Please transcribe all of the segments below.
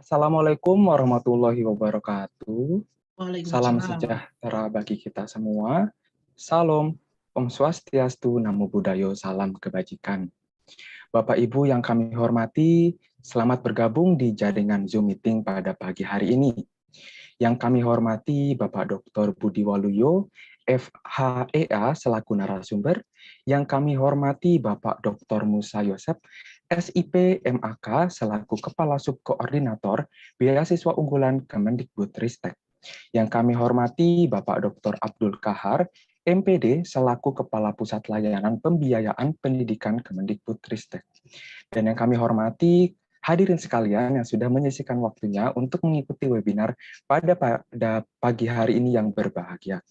Assalamualaikum warahmatullahi wabarakatuh. Salam Waalaikumsalam. sejahtera bagi kita semua. Salam, Om Swastiastu, Namo Buddhaya, salam kebajikan. Bapak Ibu yang kami hormati, selamat bergabung di jaringan Zoom meeting pada pagi hari ini. Yang kami hormati Bapak Dr. Budi Waluyo, FHEA selaku narasumber. Yang kami hormati Bapak Dr. Musa Yosep, SIP MAK selaku Kepala Subkoordinator Beasiswa Unggulan Kemendikbudristek. Yang kami hormati Bapak Dr. Abdul Kahar, MPD selaku Kepala Pusat Layanan Pembiayaan Pendidikan Kemendikbudristek. Dan yang kami hormati hadirin sekalian yang sudah menyisihkan waktunya untuk mengikuti webinar pada pagi hari ini yang berbahagia.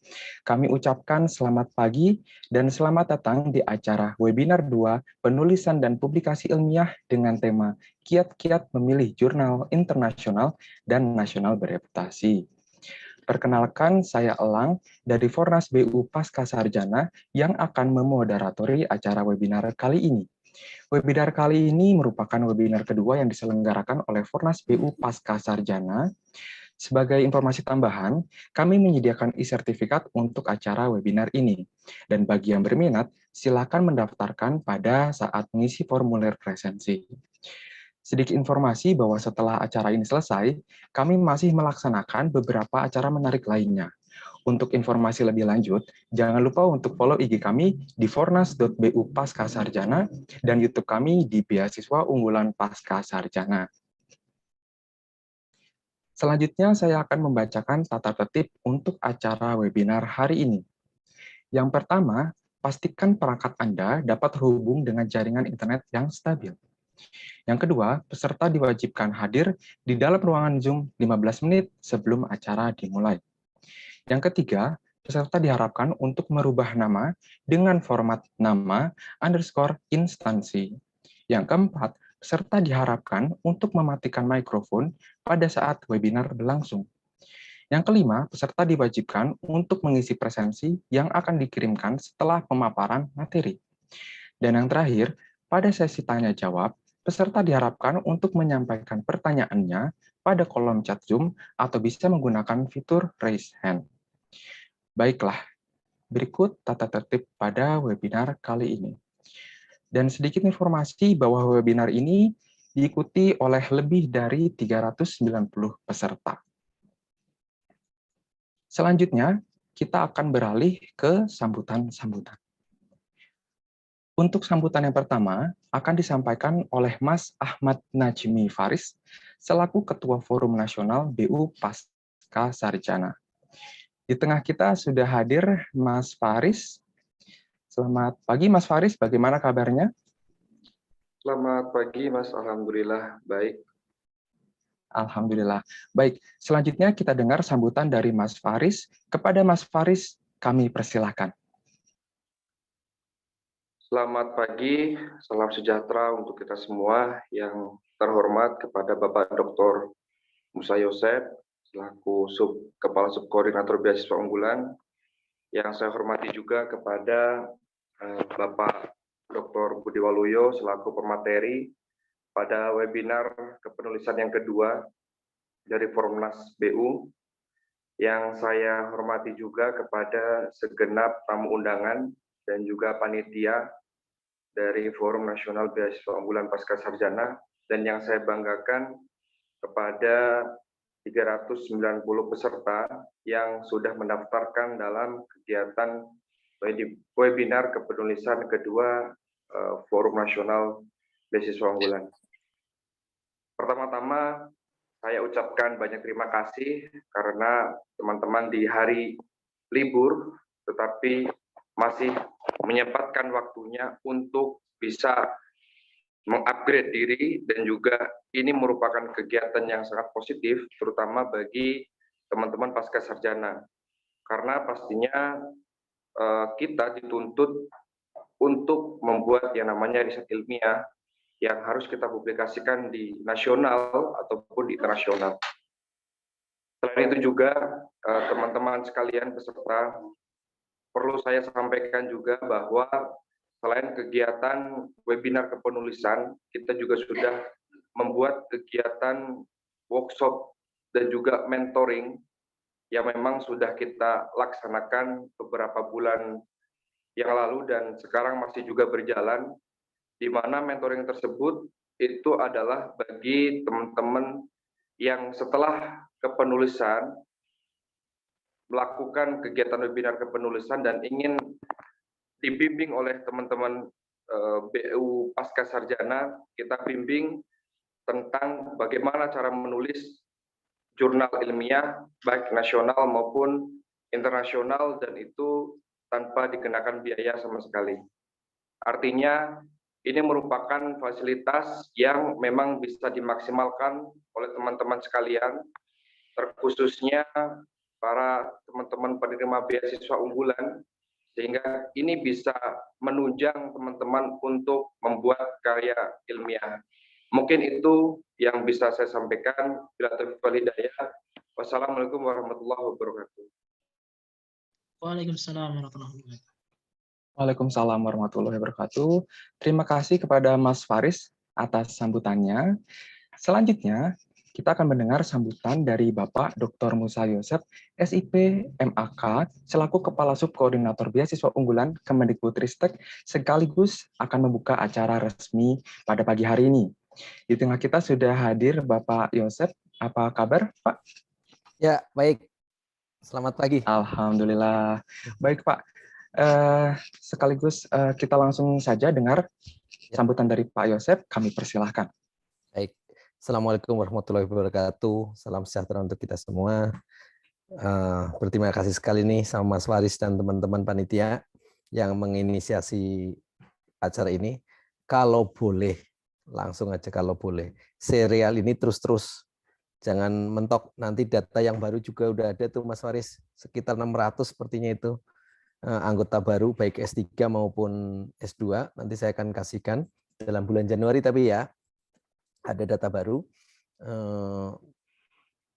Kami ucapkan selamat pagi dan selamat datang di acara webinar 2 penulisan dan publikasi ilmiah dengan tema Kiat-kiat memilih jurnal internasional dan nasional bereputasi. Perkenalkan, saya Elang dari Fornas BU Pasca Sarjana yang akan memoderatori acara webinar kali ini. Webinar kali ini merupakan webinar kedua yang diselenggarakan oleh Fornas BU Pasca Sarjana. Sebagai informasi tambahan, kami menyediakan e-sertifikat untuk acara webinar ini. Dan bagi yang berminat, silakan mendaftarkan pada saat mengisi formulir presensi. Sedikit informasi bahwa setelah acara ini selesai, kami masih melaksanakan beberapa acara menarik lainnya. Untuk informasi lebih lanjut, jangan lupa untuk follow IG kami di fornas.bu Pasca Sarjana dan YouTube kami di Beasiswa Unggulan Pasca Sarjana. Selanjutnya, saya akan membacakan tata tertib untuk acara webinar hari ini. Yang pertama, pastikan perangkat Anda dapat terhubung dengan jaringan internet yang stabil. Yang kedua, peserta diwajibkan hadir di dalam ruangan Zoom 15 menit sebelum acara dimulai. Yang ketiga, peserta diharapkan untuk merubah nama dengan format nama _ instansi. Yang keempat, peserta diharapkan untuk mematikan mikrofon pada saat webinar berlangsung. Yang kelima, peserta diwajibkan untuk mengisi presensi yang akan dikirimkan setelah pemaparan materi. Dan yang terakhir, pada sesi tanya-jawab, peserta diharapkan untuk menyampaikan pertanyaannya pada kolom chat Zoom atau bisa menggunakan fitur raise hand. Baiklah, berikut tata tertib pada webinar kali ini. Dan sedikit informasi bahwa webinar ini diikuti oleh lebih dari 390 peserta. Selanjutnya, kita akan beralih ke sambutan-sambutan. Untuk sambutan yang pertama, akan disampaikan oleh Mas Ahmad Najmi Faris, selaku Ketua Forum Nasional BU Pasca Sarjana. Di tengah kita sudah hadir Mas Faris. Selamat pagi Mas Faris, bagaimana kabarnya? Selamat pagi Mas, Alhamdulillah baik. Alhamdulillah. Baik, selanjutnya kita dengar sambutan dari Mas Faris. Kepada Mas Faris, kami persilahkan. Selamat pagi, salam sejahtera untuk kita semua. Yang terhormat kepada Bapak Dr. Musa Yosep, selaku Kepala Subkoordinator Beasiswa Unggulan. Yang saya hormati juga kepada Bapak Dr. Budi Waluyo, selaku pemateri pada webinar kepenulisan yang kedua dari Fornas BU. Yang saya hormati juga kepada segenap tamu undangan dan juga panitia dari Forum Nasional Beasiswa Unggulan Pasca Sarjana, dan yang saya banggakan kepada 390 peserta yang sudah mendaftarkan dalam kegiatan webinar kepenulisan kedua Forum Nasional Beasiswa Unggulan. Pertama-tama, saya ucapkan banyak terima kasih karena teman-teman di hari libur, tetapi masih menyempatkan waktunya untuk bisa mengupgrade diri, dan juga ini merupakan kegiatan yang sangat positif, terutama bagi teman-teman pasca sarjana. Karena pastinya kita dituntut untuk membuat yang namanya riset ilmiah yang harus kita publikasikan di nasional ataupun di internasional. Selain itu juga teman-teman sekalian peserta, perlu saya sampaikan juga bahwa selain kegiatan webinar kepenulisan, kita juga sudah membuat kegiatan workshop dan juga mentoring yang memang sudah kita laksanakan beberapa bulan yang lalu dan sekarang masih juga berjalan, di mana mentoring tersebut itu adalah bagi teman-teman yang setelah kepenulisan melakukan kegiatan webinar kepenulisan dan ingin dibimbing oleh teman-teman BU Pasca Sarjana, kita bimbing tentang bagaimana cara menulis jurnal ilmiah baik nasional maupun internasional dan itu tanpa dikenakan biaya sama sekali. Artinya ini merupakan fasilitas yang memang bisa dimaksimalkan oleh teman-teman sekalian, terkhususnya para teman-teman penerima beasiswa unggulan, sehingga ini bisa menunjang teman-teman untuk membuat karya ilmiah. Mungkin itu yang bisa saya sampaikan. Bila taufiq wal hidayah. Wassalamualaikum warahmatullahi wabarakatuh. Waalaikumsalam warahmatullahi wabarakatuh. Waalaikumsalam warahmatullahi wabarakatuh. Terima kasih kepada Mas Faris atas sambutannya. Selanjutnya, kita akan mendengar sambutan dari Bapak Dr. Musa Yosef, SIP MAK, selaku Kepala Subkoordinator Beasiswa Unggulan Kemendikbudristek, sekaligus akan membuka acara resmi pada pagi hari ini. Di tengah kita sudah hadir Bapak Yosef. Apa kabar, Pak? Ya, baik. Selamat pagi. Alhamdulillah. Baik, Pak. Sekaligus kita langsung saja dengar sambutan dari Pak Yosef. Kami persilahkan. Baik. Assalamualaikum warahmatullahi wabarakatuh. Salam sejahtera untuk kita semua. Berterima kasih sekali nih sama Mas Faris dan teman-teman panitia yang menginisiasi acara ini. Kalau boleh, langsung aja kalau boleh. Serial ini terus-terus. Jangan mentok, nanti data yang baru juga udah ada tuh Mas Faris. Sekitar 600 sepertinya itu. Anggota baru baik S3 maupun S2 nanti saya akan kasihkan dalam bulan Januari, tapi ya ada data baru,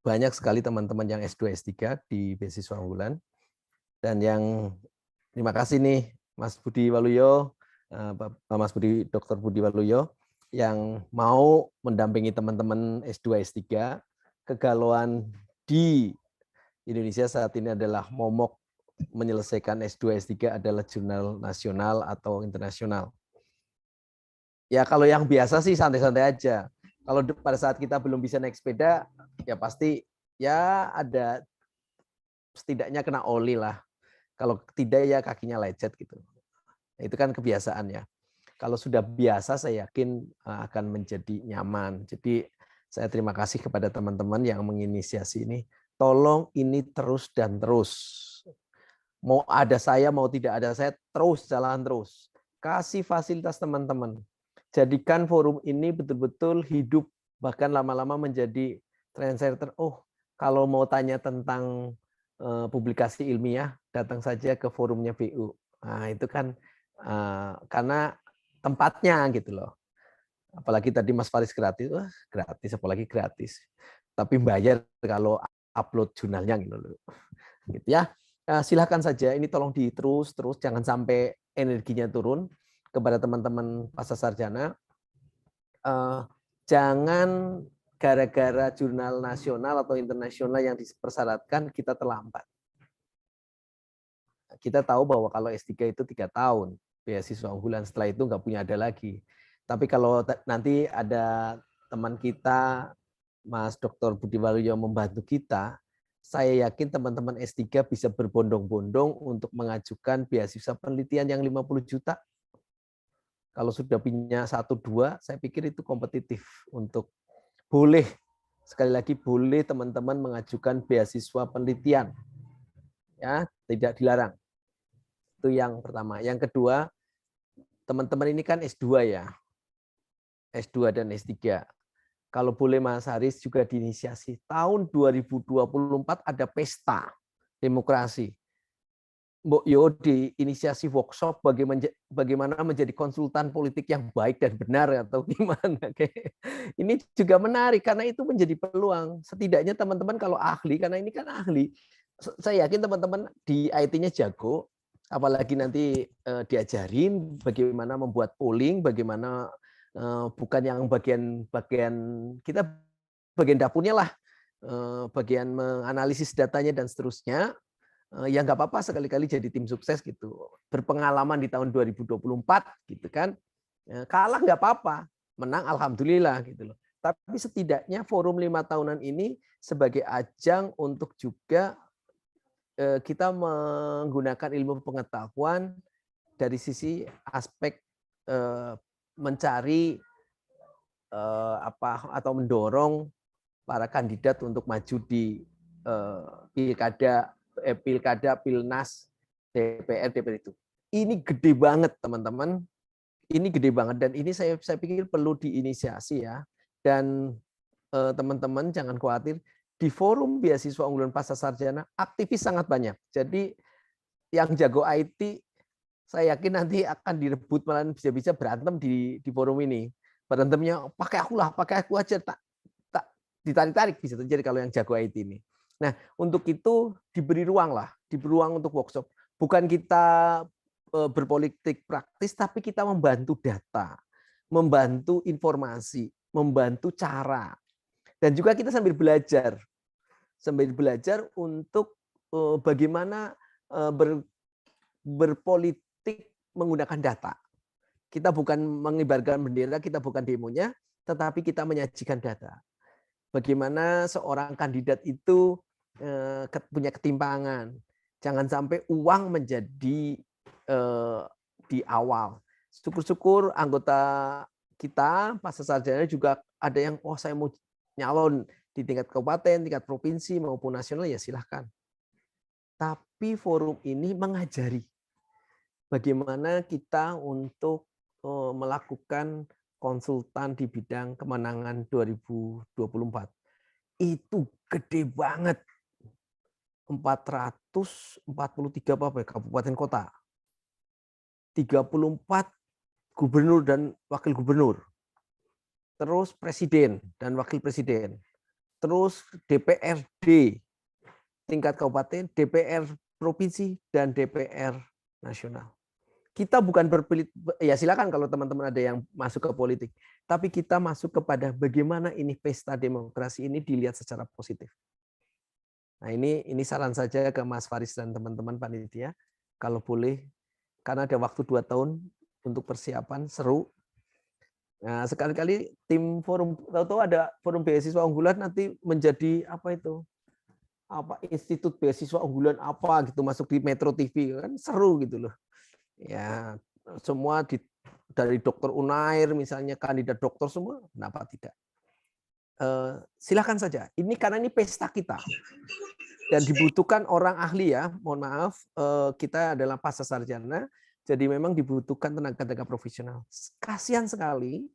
banyak sekali teman-teman yang S2 S3 di beasiswa unggulan. Dan yang terima kasih nih Mas Budi Waluyo, Mas Budi Dr. Budi Waluyo yang mau mendampingi teman-teman S2 S3. Kegalauan di Indonesia saat ini adalah momok menyelesaikan S2 S3 adalah jurnal nasional atau internasional. Ya kalau yang biasa sih santai-santai aja. Kalau pada saat kita belum bisa naik sepeda, ya pasti ya ada setidaknya kena oli lah. Kalau tidak ya kakinya lecet gitu. Itu kan kebiasaan ya. Kalau sudah biasa saya yakin akan menjadi nyaman. Jadi saya terima kasih kepada teman-teman yang menginisiasi ini. Tolong ini terus dan terus. Mau ada saya, mau tidak ada saya, terus jalan terus. Kasih fasilitas teman-teman. Jadikan forum ini betul-betul hidup, bahkan lama-lama menjadi trendsetter. Oh, kalau mau tanya tentang publikasi ilmiah, datang saja ke forumnya BU. Nah, itu kan karena tempatnya gitu loh. Apalagi tadi Mas Faris gratis, wah gratis, apalagi gratis. Tapi bayar kalau upload jurnalnya gitu loh. Gitu ya. Silahkan saja, ini tolong terus, jangan sampai energinya turun kepada teman-teman pasca sarjana. Jangan gara-gara jurnal nasional atau internasional yang dipersyaratkan kita terlambat. Kita tahu bahwa kalau S3 itu 3 tahun, beasiswa unggulan, setelah itu nggak punya ada lagi. Tapi kalau nanti ada teman kita, Mas Dr. Budi Waluyo membantu kita, saya yakin teman-teman S3 bisa berbondong-bondong untuk mengajukan beasiswa penelitian yang 50 juta. Kalau sudah punya 1-2, saya pikir itu kompetitif untuk boleh, sekali lagi boleh teman-teman mengajukan beasiswa penelitian. Ya, tidak dilarang. Itu yang pertama. Yang kedua, teman-teman ini kan S2 ya. S2 dan S3. Kalau boleh Mas Haris juga diinisiasi. Tahun 2024 ada pesta demokrasi. Mbok Yo diinisiasi workshop bagaimana menjadi konsultan politik yang baik dan benar atau gimana. Ini juga menarik karena itu menjadi peluang. Setidaknya teman-teman kalau ahli, karena ini kan ahli, saya yakin teman-teman di IT-nya jago, apalagi nanti diajarin bagaimana membuat polling, bagaimana bukan yang bagian kita bagian dapurnya lah, bagian menganalisis datanya dan seterusnya. Ya nggak apa-apa sekali-kali jadi tim sukses gitu. Berpengalaman di tahun 2024 gitu kan. Kalah nggak apa-apa, menang alhamdulillah gitu loh. Tapi setidaknya forum 5 tahunan ini sebagai ajang untuk juga kita menggunakan ilmu pengetahuan dari sisi aspek mencari atau mendorong para kandidat untuk maju di pilkada, pilnas, DPR itu. Ini gede banget teman-teman. Ini gede banget dan ini saya pikir perlu diinisiasi ya. Dan teman-teman jangan khawatir, di forum beasiswa unggulan pasca sarjana aktivis sangat banyak. Jadi yang jago IT saya yakin nanti akan direbut, malah bisa-bisa berantem di forum ini. Berantemnya pakai aku aja, tak ditarik-tarik bisa terjadi kalau yang jago IT ini. Nah, untuk itu diberi ruang untuk workshop. Bukan kita berpolitik praktis, tapi kita membantu data, membantu informasi, membantu cara. Dan juga kita sambil belajar untuk bagaimana berpolitik menggunakan data. Kita bukan mengibarkan bendera, kita bukan demonya, tetapi kita menyajikan data. Bagaimana seorang kandidat itu punya ketimpangan. Jangan sampai uang menjadi di awal. Syukur-syukur anggota kita pasca sarjana juga ada yang saya mau nyalon di tingkat kabupaten, tingkat provinsi maupun nasional, ya silahkan. Tapi forum ini mengajari bagaimana kita untuk melakukan konsultan di bidang kemenangan 2024. Itu gede banget. 443 kabupaten kota. 34 gubernur dan wakil gubernur. Terus presiden dan wakil presiden. Terus DPRD tingkat kabupaten, DPR provinsi, dan DPR nasional. Kita bukan berpolitik, ya silakan kalau teman-teman ada yang masuk ke politik, tapi kita masuk kepada bagaimana ini pesta demokrasi ini dilihat secara positif. Nah ini saran saja ke Mas Faris dan teman-teman panitia, kalau boleh, karena ada waktu 2 tahun untuk persiapan, seru. Nah, sekali-kali tim forum, tahu-tahu ada forum beasiswa unggulan nanti menjadi institut beasiswa unggulan apa gitu, masuk di Metro TV, kan seru gitu loh. Ya, semua dari Dokter Unair misalnya, kandidat dokter semua, kenapa tidak? Silakan saja. Ini karena ini pesta kita. Dan dibutuhkan orang ahli ya, mohon maaf, kita adalah pasca sarjana, jadi memang dibutuhkan tenaga profesional. Kasihan sekali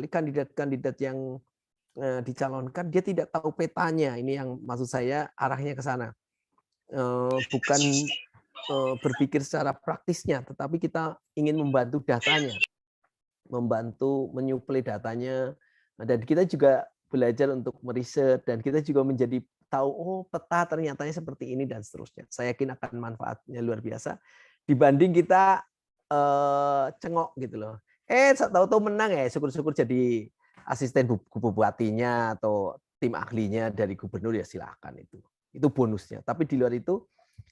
kandidat-kandidat yang dicalonkan, dia tidak tahu petanya. Ini yang maksud saya arahnya ke sana. Bukan berpikir secara praktisnya, tetapi kita ingin membantu datanya, membantu menyuplai datanya, dan kita juga belajar untuk meriset, dan kita juga menjadi tahu, peta ternyata seperti ini, dan seterusnya. Saya yakin akan manfaatnya luar biasa, dibanding kita cengok gitu loh. Tahu-tahu menang ya, syukur-syukur jadi asisten bupatinya atau tim ahlinya dari gubernur, ya silakan, itu bonusnya. Tapi di luar itu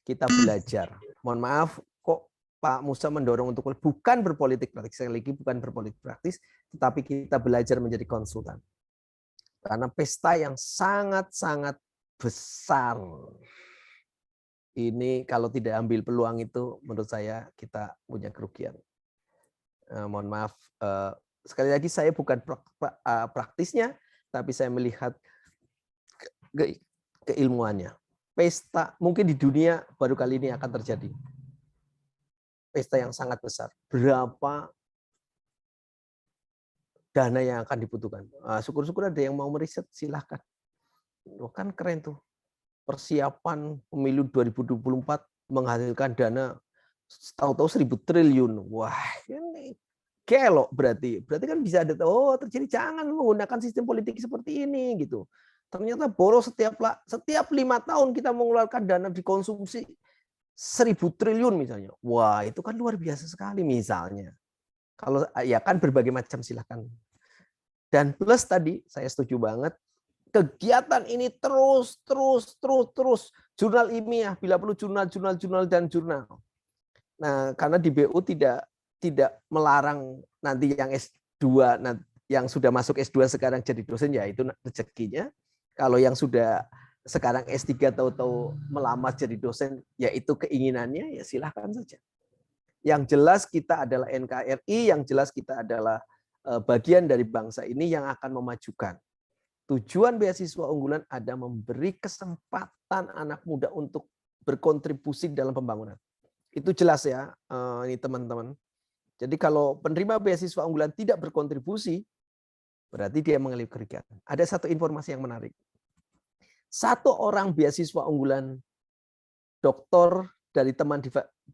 kita belajar. Mohon maaf, kok Pak Musa mendorong untuk bukan berpolitik praktis, sekali lagi bukan berpolitik praktis, tetapi kita belajar menjadi konsultan. Karena pesta yang sangat-sangat besar. Ini kalau tidak ambil peluang itu, menurut saya kita punya kerugian. Mohon maaf, sekali lagi saya bukan praktisnya, tapi saya melihat keilmuannya. Pesta mungkin di dunia baru kali ini akan terjadi. Pesta yang sangat besar. Berapa dana yang akan dibutuhkan? Syukur-syukur ada yang mau meriset, silahkan. Kan keren tuh. Persiapan pemilu 2024 menghasilkan dana tahu-tahu 1.000 triliun. Wah, ini kelok berarti. Berarti kan bisa ada, terjadi jangan menggunakan sistem politik seperti ini gitu. Ternyata boros setiap 5 tahun kita mengeluarkan dana dikonsumsi 1.000 triliun misalnya. Wah, itu kan luar biasa sekali misalnya. Kalau ya kan berbagai macam, silakan. Dan plus tadi saya setuju banget, kegiatan ini terus. Jurnal ilmiah, bila perlu jurnal, dan jurnal. Nah, karena di BU tidak melarang nanti yang S2, yang sudah masuk S2 sekarang jadi dosen, ya itu rezekinya. Kalau yang sudah sekarang S3 tahu-tahu melamar jadi dosen, ya itu keinginannya, ya silahkan saja. Yang jelas kita adalah NKRI, yang jelas kita adalah bagian dari bangsa ini yang akan memajukan. Tujuan beasiswa unggulan ada memberi kesempatan anak muda untuk berkontribusi dalam pembangunan. Itu jelas ya, ini teman-teman. Jadi kalau penerima beasiswa unggulan tidak berkontribusi, berarti dia mengalami kerugian. Ada satu informasi yang menarik. Satu orang beasiswa unggulan doktor dari teman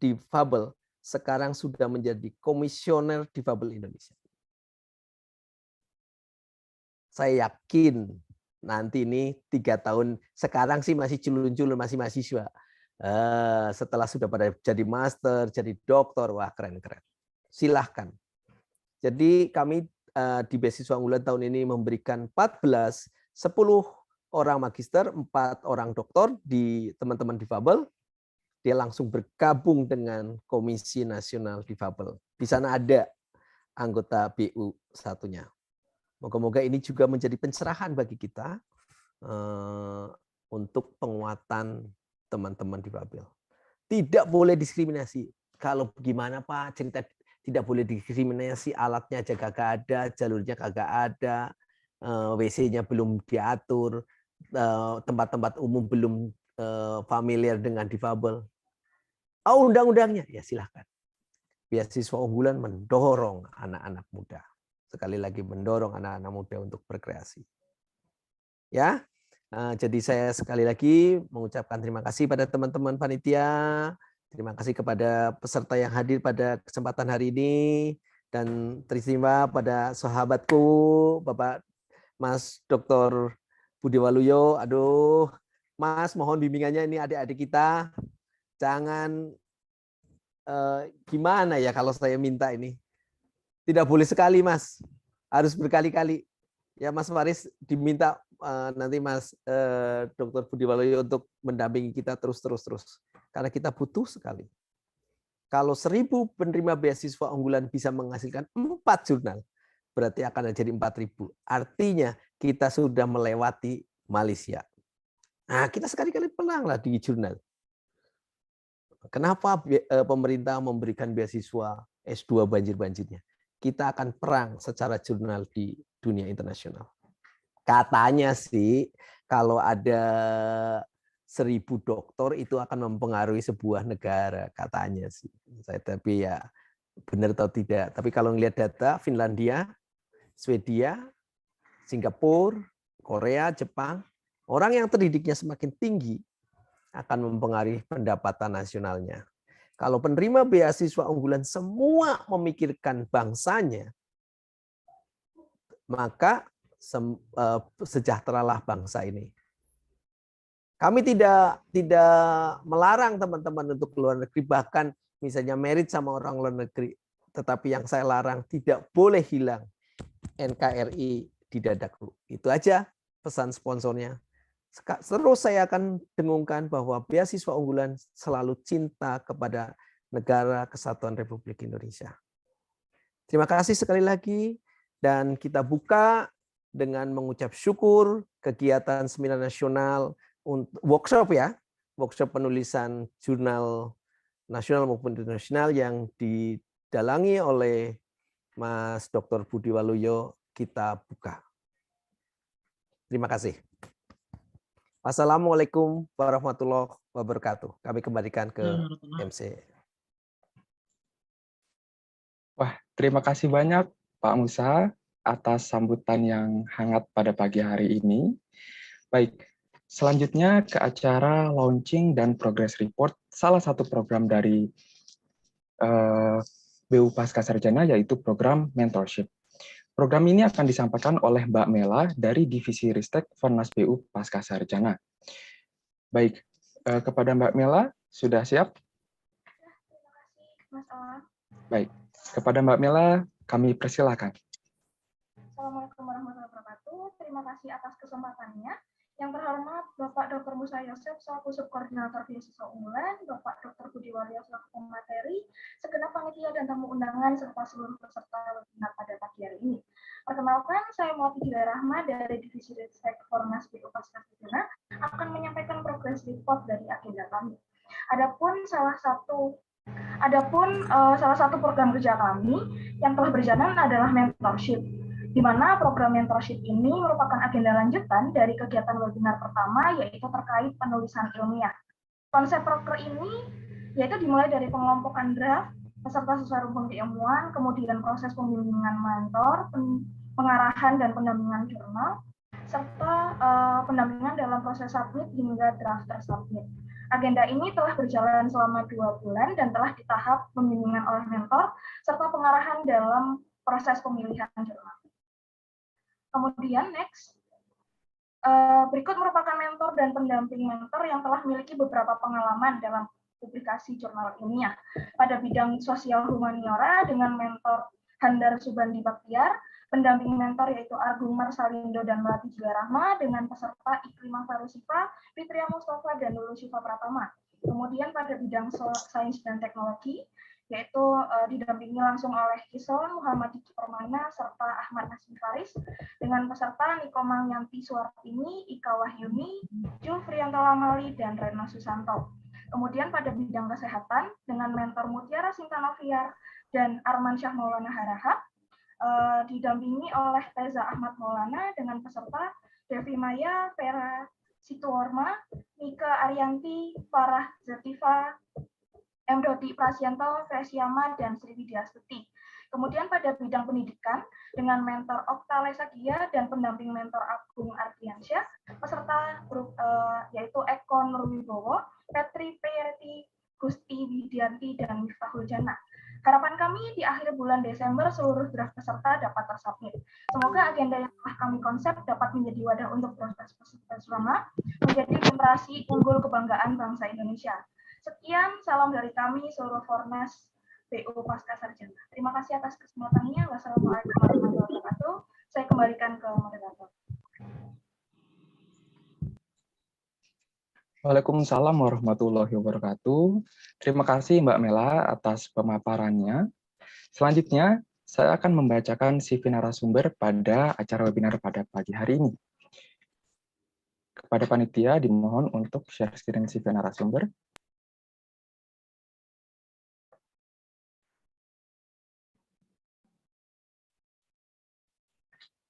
difabel sekarang sudah menjadi komisioner difabel Indonesia. Saya yakin nanti ini 3 tahun, sekarang sih masih culun-culun, masih mahasiswa. Setelah sudah pada jadi master, jadi doktor, wah keren-keren. Silahkan. Jadi kami di beasiswa unggulan tahun ini memberikan 10 orang magister, 4 orang doktor di teman-teman difabel. Dia langsung bergabung dengan Komisi Nasional Difabel. Di sana ada anggota BU satunya. Moga-moga ini juga menjadi pencerahan bagi kita untuk penguatan teman-teman difabel. Tidak boleh diskriminasi. Kalau gimana Pak, cerita tidak boleh diskriminasi, alatnya aja kagak ada, jalurnya kagak ada, WC-nya belum diatur, tempat-tempat umum belum familiar dengan difabel. Oh, undang-undangnya, ya silahkan. Beasiswa unggulan mendorong anak-anak muda. Sekali lagi mendorong anak-anak muda untuk berkreasi. Ya, jadi saya sekali lagi mengucapkan terima kasih pada teman-teman panitia, terima kasih kepada peserta yang hadir pada kesempatan hari ini, dan terima pada sahabatku, Bapak Mas Dr. Budi Waluyo. Aduh, Mas, mohon bimbingannya, ini adik-adik kita. Jangan gimana ya kalau saya minta ini. Tidak boleh sekali, Mas. Harus berkali-kali. Ya, Mas Faris diminta nanti Mas Dr. Budi Waluyo untuk mendampingi kita terus. Karena kita butuh sekali. Kalau 1.000 penerima beasiswa unggulan bisa menghasilkan 4 jurnal, berarti akan jadi 4.000. Artinya kita sudah melewati Malaysia. Nah, kita sekali-kali peranglah di jurnal. Kenapa pemerintah memberikan beasiswa S2 banjir-banjirnya? Kita akan perang secara jurnal di dunia internasional. Katanya sih, kalau ada 1.000 doktor itu akan mempengaruhi sebuah negara, katanya sih. Tapi ya benar atau tidak. Tapi kalau ngelihat data, Finlandia, Swedia, Singapura, Korea, Jepang, orang yang terdidiknya semakin tinggi akan mempengaruhi pendapatan nasionalnya. Kalau penerima beasiswa unggulan semua memikirkan bangsanya, maka sejahteralah bangsa ini. Kami tidak melarang teman-teman untuk keluar negeri, bahkan misalnya merit sama orang luar negeri. Tetapi yang saya larang, tidak boleh hilang NKRI di dadaku. Itu aja pesan sponsornya. Terus saya akan dengungkan bahwa beasiswa unggulan selalu cinta kepada negara kesatuan Republik Indonesia. Terima kasih sekali lagi, dan kita buka dengan mengucap syukur kegiatan seminar nasional untuk workshop ya, workshop penulisan jurnal nasional maupun internasional yang didalangi oleh Mas Dr. Budi Waluyo. Kita buka. Terima kasih. Wassalamualaikum warahmatullahi wabarakatuh. Kami kembalikan ke MC. Wah, terima kasih banyak Pak Musa atas sambutan yang hangat pada pagi hari ini. Baik, selanjutnya ke acara launching dan progress report salah satu program dari BU Pascasarjana, yaitu program mentorship. Program ini akan disampaikan oleh Mbak Mela dari Divisi Ristek Fornas BU Pascasarjana. Baik, kepada Mbak Mela, sudah siap? Baik, kepada Mbak Mela, kami persilakan. Assalamualaikum warahmatullahi wabarakatuh. wabarakatuh. Terima kasih atas kesempatannya. Yang terhormat Bapak Dr. Musa Yosef selaku Subkoordinator Beasiswa Unggulan, Bapak Dr. Budi Waluyo selaku pemateri, segenap panitia dan tamu undangan serta seluruh peserta webinar pada pagi hari ini. Perkenalkan, saya Muati Dila Rahma dari Divisi Ristek Formas BU Pasca Sarjana akan menyampaikan progres report dari agenda kami. Adapun salah satu program kerja kami yang telah berjalan adalah mentorship, di mana program mentorship ini merupakan agenda lanjutan dari kegiatan webinar pertama, yaitu terkait penulisan ilmiah. Konsep proker ini yaitu dimulai dari pengelompokan draft, peserta sesuai rumpun keilmuan, kemudian proses pembimbingan mentor, pengarahan dan pendampingan jurnal, serta pendampingan dalam proses submit hingga draft tersubmit. Agenda ini telah berjalan selama 2 bulan dan telah di tahap pembimbingan oleh mentor, serta pengarahan dalam proses pemilihan jurnal. Kemudian next, berikut merupakan mentor dan pendamping mentor yang telah memiliki beberapa pengalaman dalam publikasi jurnal ilmiah pada bidang sosial humaniora dengan mentor Handar Subandi Baktiar, pendamping mentor yaitu Agung Marsalindo dan Melati Jila Rahma dengan peserta Iklimah Farusifa, Fitria Mustafa dan Lulu Syifa Pratama. Kemudian pada bidang sains dan teknologi yaitu didampingi langsung oleh Kison Muhammad Diki Permana serta Ahmad Nasmi Faris dengan peserta Niko Mangyanti Suartini, Ika Wahyuni, Jul Frianto Lamali, dan Rena Susanto. Kemudian pada bidang kesehatan dengan mentor Mutiara Sintanoviar dan Arman Syah Maulana Harahap, didampingi oleh Teza Ahmad Maulana dengan peserta Devi Maya, Vera Situorma, Nika Arianti, Farah Zativa, M. Dodi Prasianto, Fresyama, dan Sri Widyastuti. Kemudian pada bidang pendidikan dengan mentor Okta Lesagia dan pendamping mentor Agung Ardiansyah, peserta grup yaitu Eko Nurwibowo, Petri Priyati, Gusti Widianti, dan Miftahul Jana. Harapan kami di akhir bulan Desember seluruh draft peserta dapat tersubmit. Semoga agenda yang telah kami konsep dapat menjadi wadah untuk proses bersama, menjadi generasi unggul kebanggaan bangsa Indonesia. Sekian, salam dari kami seluruh Fornas BU Pasca Sarjana. Terima kasih atas kesempatannya. Wassalamualaikum warahmatullahi wabarakatuh. Saya kembalikan ke moderator. Waalaikumsalam warahmatullahi wabarakatuh. Terima kasih Mbak Mela atas pemaparannya. Selanjutnya, saya akan membacakan CV narasumber pada acara webinar pada pagi hari ini. Kepada panitia dimohon untuk share screen CV narasumber.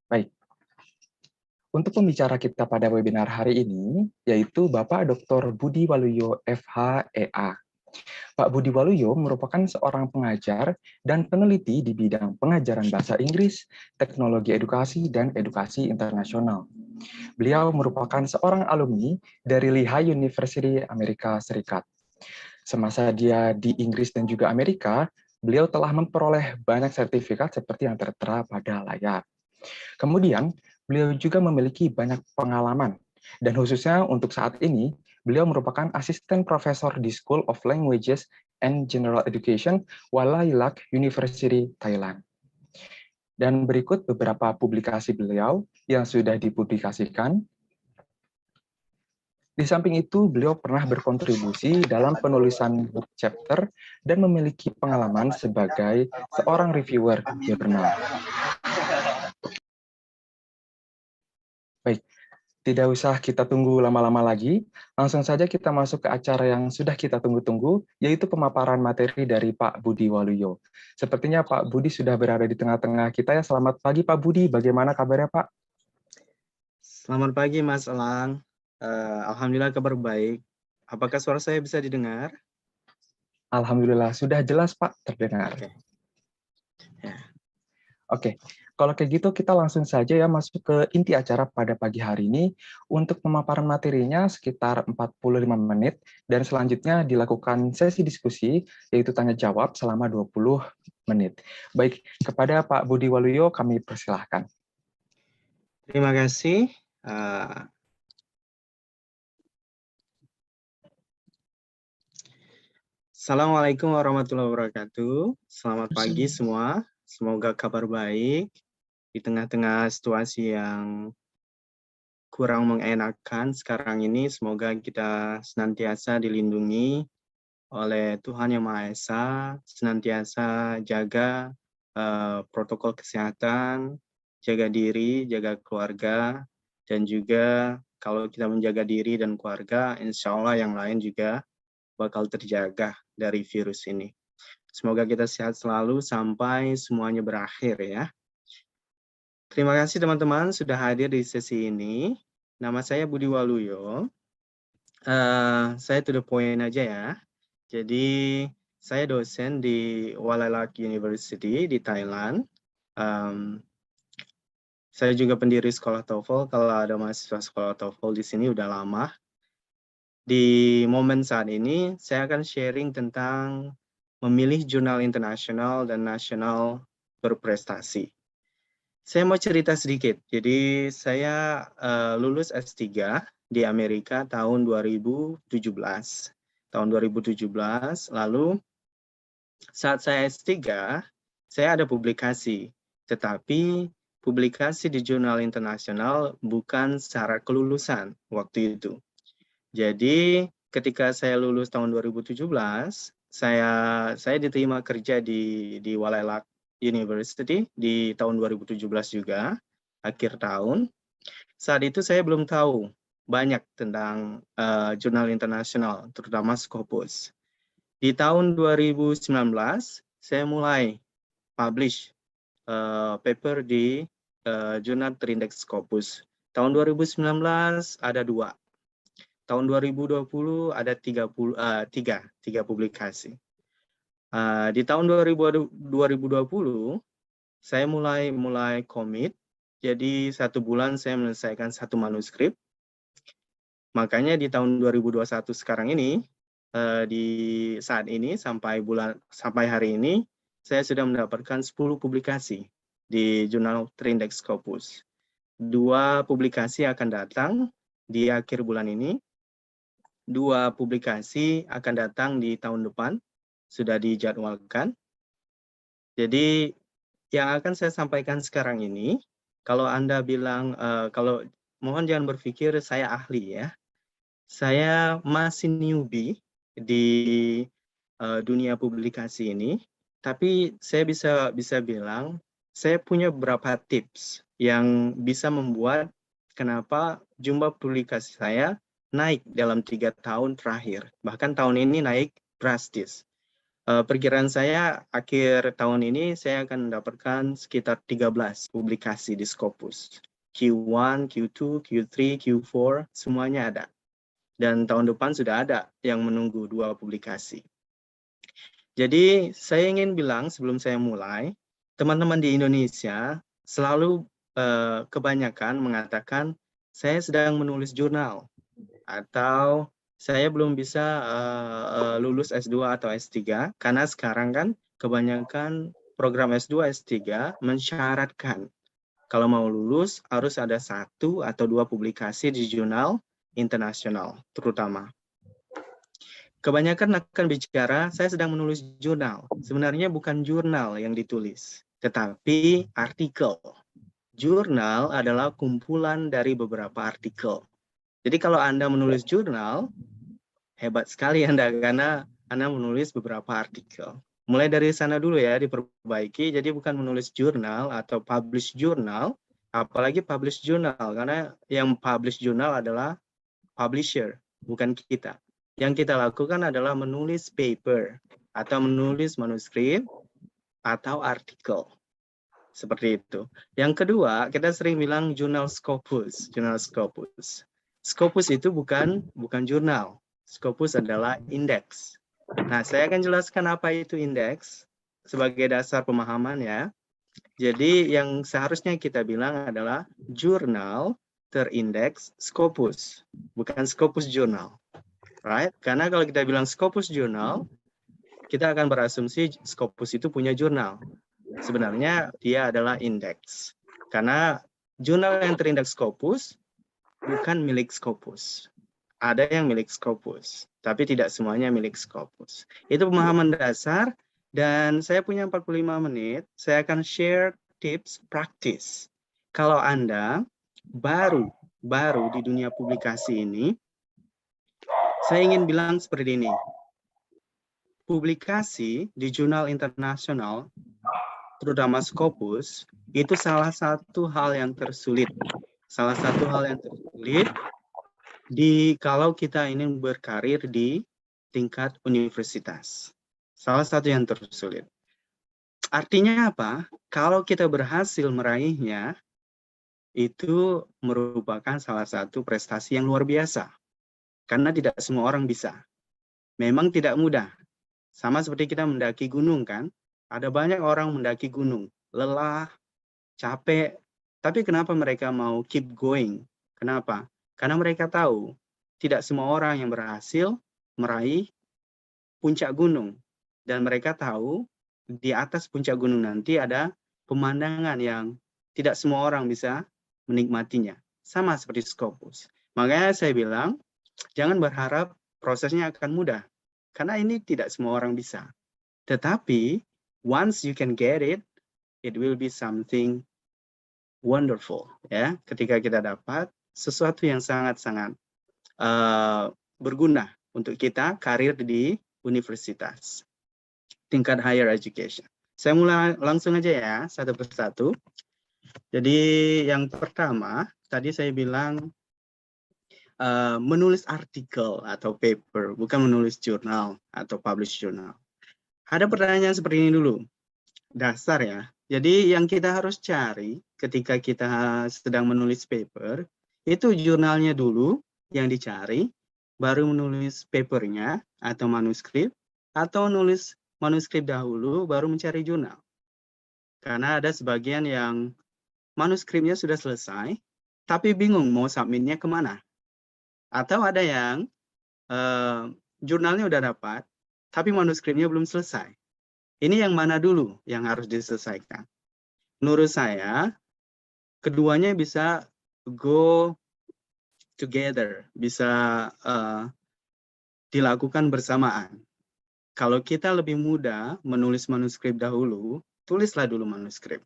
Baik. Untuk pembicara kita pada webinar hari ini, yaitu Bapak Dr. Budi Waluyo, FH.EA. Pak Budi Waluyo merupakan seorang pengajar dan peneliti di bidang pengajaran bahasa Inggris, teknologi edukasi, dan edukasi internasional. Beliau merupakan seorang alumni dari Lehigh University, Amerika Serikat. Semasa dia di Inggris dan juga Amerika, beliau telah memperoleh banyak sertifikat seperti yang tertera pada layar. Kemudian, beliau juga memiliki banyak pengalaman, dan khususnya untuk saat ini, beliau merupakan asisten profesor di School of Languages and General Education, Walailak University, Thailand. Dan berikut beberapa publikasi beliau yang sudah dipublikasikan. Di samping itu, beliau pernah berkontribusi dalam penulisan book chapter dan memiliki pengalaman sebagai seorang reviewer jurnal. Baik, tidak usah kita tunggu lama-lama lagi, langsung saja kita masuk ke acara yang sudah kita tunggu-tunggu, yaitu pemaparan materi dari Pak Budi Waluyo. Sepertinya Pak Budi sudah berada di tengah-tengah kita ya. Selamat pagi Pak Budi, bagaimana kabarnya Pak? Selamat pagi Mas Elang, Alhamdulillah kabar baik. Apakah suara saya bisa didengar? Alhamdulillah, sudah jelas Pak, terdengar. Oke. Ya. Oke, kalau kayak gitu kita langsung saja ya masuk ke inti acara pada pagi hari ini. Untuk pemaparan materinya sekitar 45 menit dan selanjutnya dilakukan sesi diskusi yaitu tanya jawab selama 20 menit. Baik, kepada Pak Budi Waluyo kami persilahkan. Terima kasih. Assalamualaikum warahmatullahi wabarakatuh. Selamat pagi semua. Semoga kabar baik di tengah-tengah situasi yang kurang mengenakan sekarang ini, semoga kita senantiasa dilindungi oleh Tuhan Yang Maha Esa, senantiasa jaga protokol kesehatan, jaga diri, jaga keluarga, dan juga kalau kita menjaga diri dan keluarga, insya Allah yang lain juga bakal terjaga dari virus ini. Semoga kita sehat selalu sampai semuanya berakhir ya. Terima kasih teman-teman sudah hadir di sesi ini. Nama saya Budi Waluyo. Saya to the point aja ya. Jadi saya dosen di Walalak University di Thailand. Saya juga pendiri sekolah TOEFL. Kalau ada mahasiswa sekolah TOEFL di sini udah lama. Di momen saat ini saya akan sharing tentang memilih jurnal internasional dan nasional berprestasi. Saya mau cerita sedikit. Jadi saya lulus S3 di Amerika tahun 2017. Tahun 2017, lalu saat saya S3, saya ada publikasi. Tetapi publikasi di jurnal internasional bukan syarat kelulusan waktu itu. Jadi ketika saya lulus tahun 2017, saya diterima kerja di Walalak University di tahun 2017 juga, akhir tahun. Saat itu saya belum tahu banyak tentang jurnal internasional, terutama Scopus. Di tahun 2019, saya mulai publish paper di jurnal terindeks Scopus. Tahun 2019 ada 2. Tahun 2020 ada 3 publikasi. Di tahun 2020 saya mulai komit. Jadi 1 bulan saya menyelesaikan 1 manuskrip. Makanya di tahun 2021 sekarang ini, di saat ini sampai hari ini, saya sudah mendapatkan 10 publikasi di jurnal terindeks Scopus. 2 publikasi akan datang di akhir bulan ini. 2 publikasi akan datang di tahun depan, sudah dijadwalkan. Jadi yang akan saya sampaikan sekarang ini, kalau Anda bilang, mohon jangan berpikir saya ahli ya. Saya masih newbie di dunia publikasi ini, tapi saya bisa bilang, saya punya beberapa tips yang bisa membuat kenapa jumlah publikasi saya naik dalam 3 tahun terakhir. Bahkan tahun ini naik drastis. Perkiraan saya akhir tahun ini saya akan mendapatkan sekitar 13 publikasi di Scopus. Q1, Q2, Q3, Q4, semuanya ada. Dan tahun depan sudah ada yang menunggu 2 publikasi. Jadi saya ingin bilang sebelum saya mulai, teman-teman di Indonesia selalu kebanyakan mengatakan saya sedang menulis jurnal atau saya belum bisa lulus S2 atau S3 karena sekarang kan kebanyakan program S2, S3 mensyaratkan kalau mau lulus harus ada 1 atau 2 publikasi di jurnal internasional terutama. Kebanyakan akan bicara saya sedang menulis jurnal. Sebenarnya bukan jurnal yang ditulis, tetapi artikel. Jurnal adalah kumpulan dari beberapa artikel. Jadi kalau Anda menulis jurnal, hebat sekali Anda karena Anda menulis beberapa artikel. Mulai dari sana dulu ya, diperbaiki. Jadi bukan menulis jurnal atau publish jurnal, apalagi publish jurnal, karena yang publish jurnal adalah publisher, bukan kita. Yang kita lakukan adalah menulis paper, atau menulis manuskrip, atau artikel. Seperti itu. Yang kedua, kita sering bilang jurnal Scopus. Jurnal Scopus. Scopus itu bukan jurnal. Scopus adalah indeks. Nah, saya akan jelaskan apa itu indeks sebagai dasar pemahaman ya. Jadi yang seharusnya kita bilang adalah jurnal terindeks Scopus, bukan Scopus jurnal. Right? Karena kalau kita bilang Scopus jurnal, kita akan berasumsi Scopus itu punya jurnal. Sebenarnya dia adalah indeks. Karena jurnal yang terindeks Scopus bukan milik Scopus. Ada yang milik Scopus, tapi tidak semuanya milik Scopus. Itu pemahaman dasar, dan saya punya 45 menit. Saya akan share tips praktis kalau Anda baru di dunia publikasi ini, saya ingin bilang seperti ini. Publikasi di jurnal internasional, terutama Scopus, itu salah satu hal yang tersulit. Salah satu hal yang tersulit kalau kita ingin berkarir di tingkat universitas. Salah satu yang tersulit. Artinya apa? Kalau kita berhasil meraihnya, itu merupakan salah satu prestasi yang luar biasa. Karena tidak semua orang bisa. Memang tidak mudah. Sama seperti kita mendaki gunung kan. Ada banyak orang mendaki gunung. Lelah, capek. Tapi kenapa mereka mau keep going? Kenapa? Karena mereka tahu tidak semua orang yang berhasil meraih puncak gunung. Dan mereka tahu di atas puncak gunung nanti ada pemandangan yang tidak semua orang bisa menikmatinya. Sama seperti Scopus. Makanya saya bilang, jangan berharap prosesnya akan mudah. Karena ini tidak semua orang bisa. Tetapi, once you can get it, it will be something wonderful. Ya, ketika kita dapat sesuatu yang sangat-sangat berguna untuk kita karir di universitas. Tingkat higher education. Saya mulai langsung aja ya, satu persatu. Jadi yang pertama, tadi saya bilang menulis artikel atau paper, bukan menulis jurnal atau publish jurnal. Ada pertanyaan seperti ini dulu, dasar ya. Jadi yang kita harus cari ketika kita sedang menulis paper, itu jurnalnya dulu yang dicari, baru menulis papernya atau manuskrip, atau nulis manuskrip dahulu, baru mencari jurnal. Karena ada sebagian yang manuskripnya sudah selesai, tapi bingung mau submitnya kemana. Atau ada yang jurnalnya udah dapat, tapi manuskripnya belum selesai. Ini yang mana dulu yang harus diselesaikan? Menurut saya, keduanya bisa go together, bisa dilakukan bersamaan. Kalau kita lebih mudah menulis manuskrip dahulu, tulislah dulu manuskrip.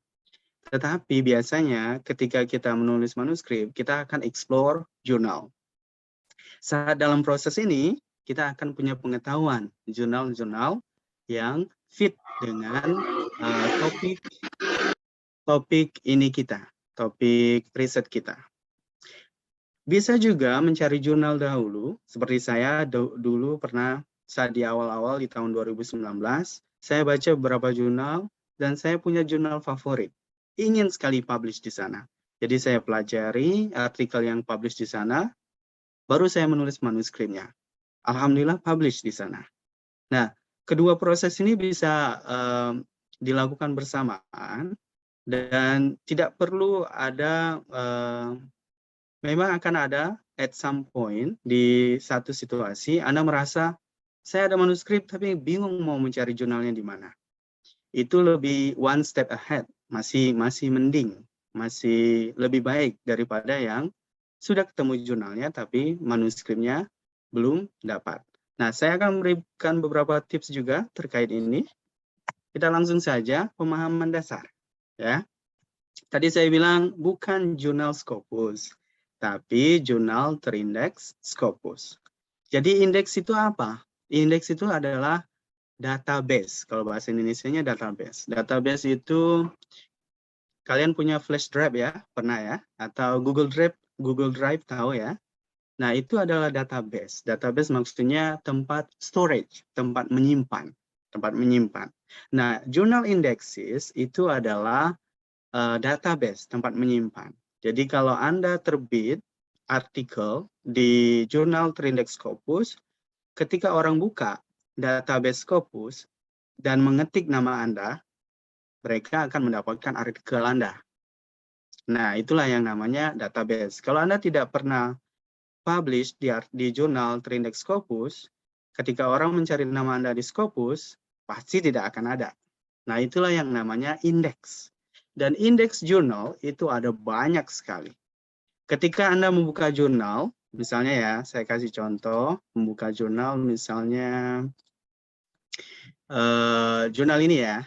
Tetapi biasanya ketika kita menulis manuskrip, kita akan explore jurnal. Saat dalam proses ini, kita akan punya pengetahuan jurnal-jurnal yang fit dengan topik ini kita, topik riset kita. Bisa juga mencari jurnal dahulu, seperti saya dulu pernah saat di awal-awal di tahun 2019, saya baca beberapa jurnal dan saya punya jurnal favorit. Ingin sekali publish di sana. Jadi saya pelajari artikel yang publish di sana, baru saya menulis manuskripnya. Alhamdulillah publish di sana. Nah, kedua proses ini bisa dilakukan bersamaan dan tidak perlu ada, memang akan ada at some point di satu situasi Anda merasa saya ada manuskrip tapi bingung mau mencari jurnalnya di mana. Itu lebih one step ahead, masih mending, masih lebih baik daripada yang sudah ketemu jurnalnya tapi manuskripnya belum dapat. Nah, saya akan memberikan beberapa tips juga terkait ini. Kita langsung saja pemahaman dasar, ya. Tadi saya bilang bukan jurnal Scopus, tapi jurnal terindeks Scopus. Jadi indeks itu apa? Indeks itu adalah database. Kalau bahasa Indonesianya database. Database itu kalian punya flash drive ya, pernah ya? Atau Google Drive tahu ya? Nah, itu adalah database. Database maksudnya tempat storage, tempat menyimpan. Nah, journal indexes itu adalah database, tempat menyimpan. Jadi kalau Anda terbit artikel di jurnal terindeks Scopus, ketika orang buka database Scopus dan mengetik nama Anda, mereka akan mendapatkan artikel Anda. Nah, itulah yang namanya database. Kalau Anda tidak pernah publish di jurnal terindeks Scopus, ketika orang mencari nama Anda di Scopus, pasti tidak akan ada. Nah, itulah yang namanya indeks. Dan indeks jurnal itu ada banyak sekali. Ketika Anda membuka jurnal, misalnya ya, saya kasih contoh, membuka jurnal misalnya, jurnal ini ya,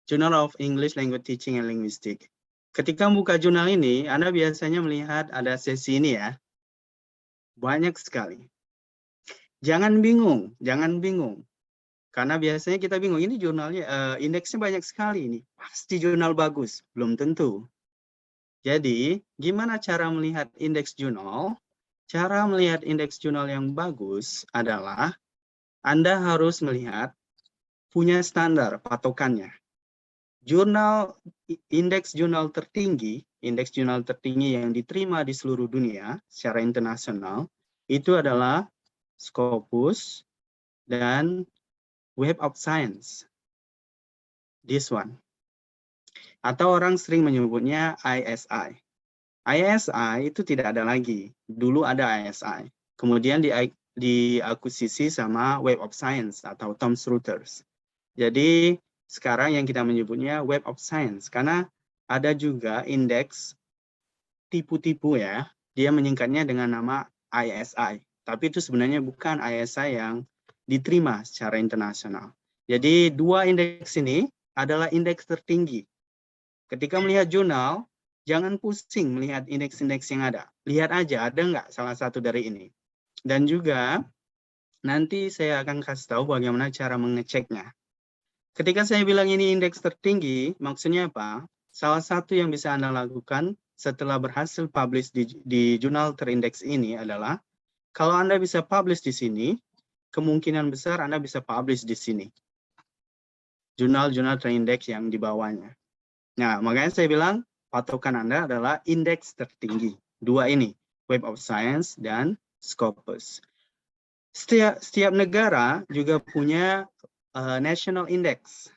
Journal of English Language Teaching and Linguistics. Ketika buka jurnal ini, Anda biasanya melihat ada sesi ini ya. Banyak sekali. Jangan bingung, jangan bingung. Karena biasanya kita bingung, ini jurnalnya, indeksnya banyak sekali ini. Pasti jurnal bagus. Belum tentu. Jadi, gimana cara melihat indeks jurnal? Cara melihat indeks jurnal yang bagus adalah Anda harus melihat punya standar patokannya. Indeks jurnal tertinggi yang diterima di seluruh dunia secara internasional itu adalah Scopus dan Web of Science. This one. Atau orang sering menyebutnya ISI. ISI itu tidak ada lagi. Dulu ada ISI. Kemudian diakuisisi sama Web of Science atau Thomson Reuters. Jadi sekarang yang kita menyebutnya Web of Science, karena ada juga indeks tipu-tipu ya, dia menyingkatnya dengan nama ISI, tapi itu sebenarnya bukan ISI yang diterima secara internasional. Jadi dua indeks ini adalah indeks tertinggi. Ketika melihat jurnal, jangan pusing melihat indeks-indeks yang ada. Lihat aja, ada nggak salah satu dari ini. Dan juga nanti saya akan kasih tahu bagaimana cara mengeceknya. Ketika saya bilang ini indeks tertinggi, maksudnya apa? Salah satu yang bisa Anda lakukan setelah berhasil publish di jurnal terindeks ini adalah, kalau Anda bisa publish di sini, kemungkinan besar Anda bisa publish di sini. Jurnal-jurnal terindeks yang di bawahnya. Nah, makanya saya bilang, patokan Anda adalah indeks tertinggi. Dua ini, Web of Science dan Scopus. Setiap negara juga punya national index.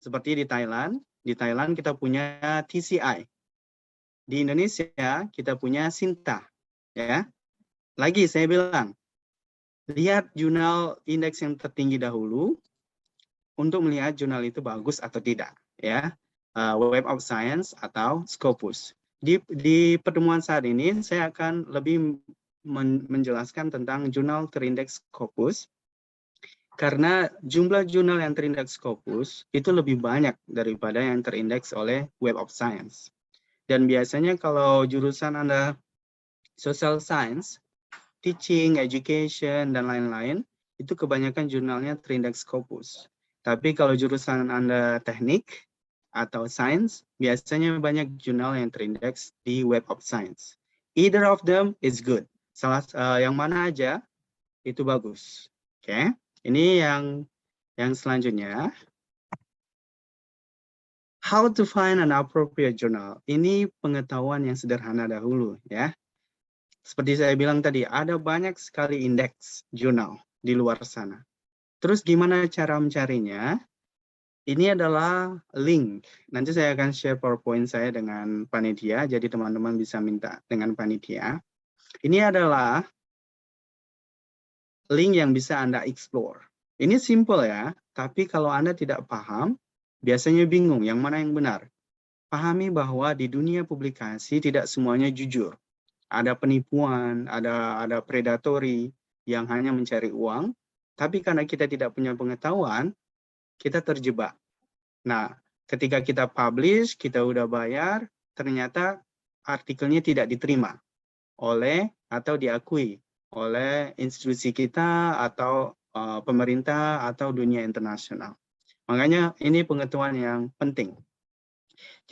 Seperti di Thailand kita punya TCI. Di Indonesia kita punya Sinta, ya. Lagi saya bilang, lihat jurnal indeks yang tertinggi dahulu untuk melihat jurnal itu bagus atau tidak, ya. Web of Science atau Scopus. Di pertemuan saat ini saya akan lebih menjelaskan tentang jurnal terindeks Scopus. Karena jumlah jurnal yang terindeks Scopus itu lebih banyak daripada yang terindeks oleh Web of Science. Dan biasanya kalau jurusan Anda social science, teaching, education, dan lain-lain, itu kebanyakan jurnalnya terindeks Scopus. Tapi kalau jurusan Anda teknik atau science, biasanya banyak jurnal yang terindeks di Web of Science. Either of them is good. Yang mana aja itu bagus. Oke. Ini yang selanjutnya. How to find an appropriate journal. Ini pengetahuan yang sederhana dahulu ya. Seperti saya bilang tadi, ada banyak sekali indeks jurnal di luar sana. Terus gimana cara mencarinya? Ini adalah link. Nanti saya akan share PowerPoint saya dengan panitia, jadi teman-teman bisa minta dengan panitia. Ini adalah link yang bisa Anda explore. Ini simple ya, tapi kalau Anda tidak paham, biasanya bingung yang mana yang benar. Pahami bahwa di dunia publikasi tidak semuanya jujur. Ada penipuan, ada predatory yang hanya mencari uang, tapi karena kita tidak punya pengetahuan, kita terjebak. Nah, ketika kita publish, kita udah bayar, ternyata artikelnya tidak diterima oleh atau diakui oleh institusi kita atau pemerintah atau dunia internasional. Makanya ini pengetahuan yang penting.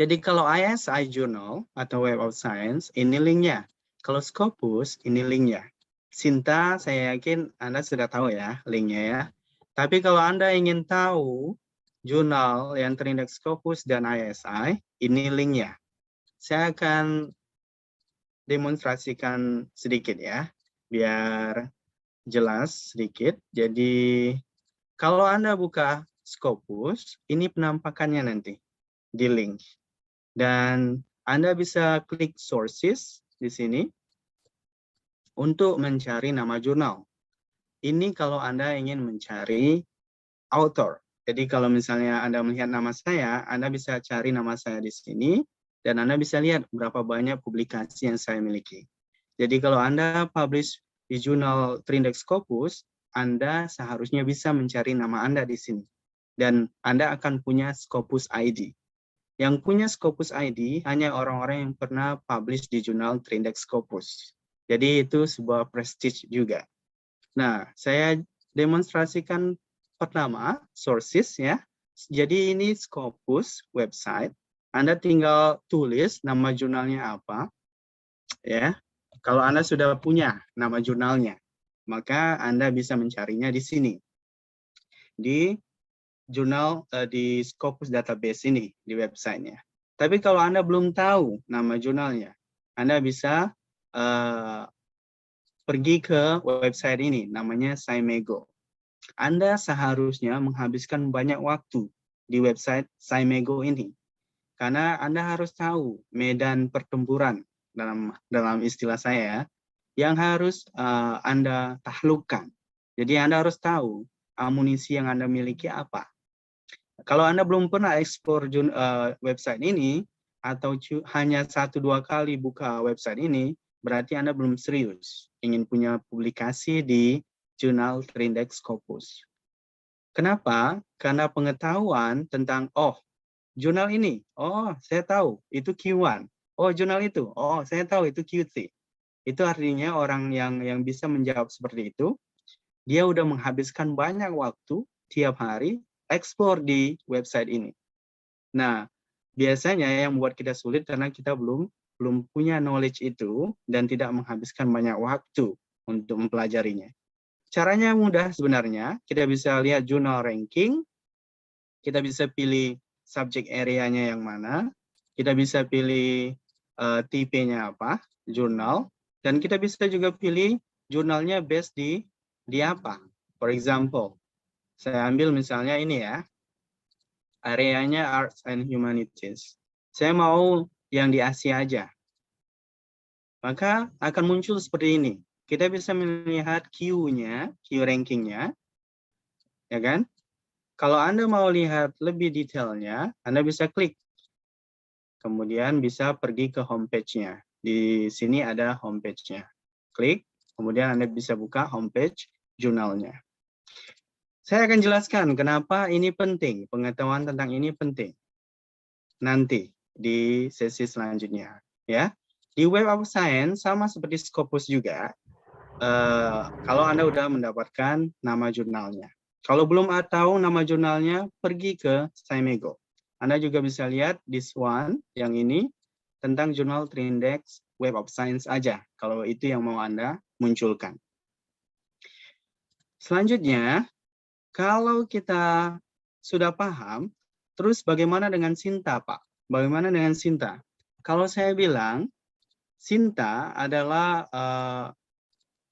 Jadi kalau ISI Journal atau Web of Science, ini linknya. Kalau Scopus, ini linknya. Sinta, saya yakin Anda sudah tahu ya linknya ya. Tapi kalau Anda ingin tahu jurnal yang terindeks Scopus dan ISI, ini linknya. Saya akan demonstrasikan sedikit ya, biar jelas sedikit. Jadi kalau Anda buka Scopus, ini penampakannya nanti di link. Dan Anda bisa klik sources di sini untuk mencari nama jurnal. Ini kalau Anda ingin mencari author. Jadi kalau misalnya Anda melihat nama saya, Anda bisa cari nama saya di sini, dan Anda bisa lihat berapa banyak publikasi yang saya miliki. Jadi kalau Anda publish di jurnal terindeks Scopus, Anda seharusnya bisa mencari nama Anda di sini. Dan Anda akan punya Scopus ID. Yang punya Scopus ID hanya orang-orang yang pernah publish di jurnal Trindex Scopus. Jadi itu sebuah prestige juga. Nah, saya demonstrasikan pertama sources ya. Jadi ini Scopus website. Anda tinggal tulis nama jurnalnya apa ya. Kalau Anda sudah punya nama jurnalnya, maka Anda bisa mencarinya di sini. Di jurnal di Scopus database ini di websitenya. Tapi kalau Anda belum tahu nama jurnalnya, Anda bisa pergi ke website ini, namanya Scimego. Anda seharusnya menghabiskan banyak waktu di website Scimego ini, karena Anda harus tahu medan pertempuran dalam istilah saya yang harus Anda taklukkan. Jadi Anda harus tahu amunisi yang Anda miliki apa. Kalau Anda belum pernah eksplor website ini, atau hanya 1-2 kali buka website ini, berarti Anda belum serius ingin punya publikasi di jurnal Trindex Scopus. Kenapa? Karena pengetahuan tentang, jurnal ini, saya tahu, itu Q1. Jurnal itu, saya tahu, itu Q3. Itu artinya orang yang bisa menjawab seperti itu, dia udah menghabiskan banyak waktu tiap hari eksplor di website ini. Nah, biasanya yang membuat kita sulit karena kita belum punya knowledge itu dan tidak menghabiskan banyak waktu untuk mempelajarinya. Caranya mudah sebenarnya. Kita bisa lihat jurnal ranking, kita bisa pilih subject area-nya yang mana, kita bisa pilih tipenya apa, jurnal, dan kita bisa juga pilih jurnalnya based di apa. For example, saya ambil misalnya ini ya, areanya Arts and Humanities. Saya mau yang di Asia aja. Maka akan muncul seperti ini. Kita bisa melihat Q-nya, Q rankingnya, ya kan? Kalau Anda mau lihat lebih detailnya, Anda bisa klik. Kemudian bisa pergi ke homepage-nya. Di sini ada homepage-nya. Klik, kemudian Anda bisa buka homepage jurnalnya. Saya akan jelaskan kenapa ini penting, pengetahuan tentang ini penting. Nanti di sesi selanjutnya, ya. Di Web of Science sama seperti Scopus juga. Kalau Anda sudah mendapatkan nama jurnalnya. Kalau belum tahu nama jurnalnya, pergi ke Scimego. Anda juga bisa lihat this one, yang ini, tentang jurnal Trindex Web of Science aja, kalau itu yang mau Anda munculkan. Selanjutnya, kalau kita sudah paham, terus bagaimana dengan Sinta, Pak? Bagaimana dengan Sinta? Kalau saya bilang, Sinta adalah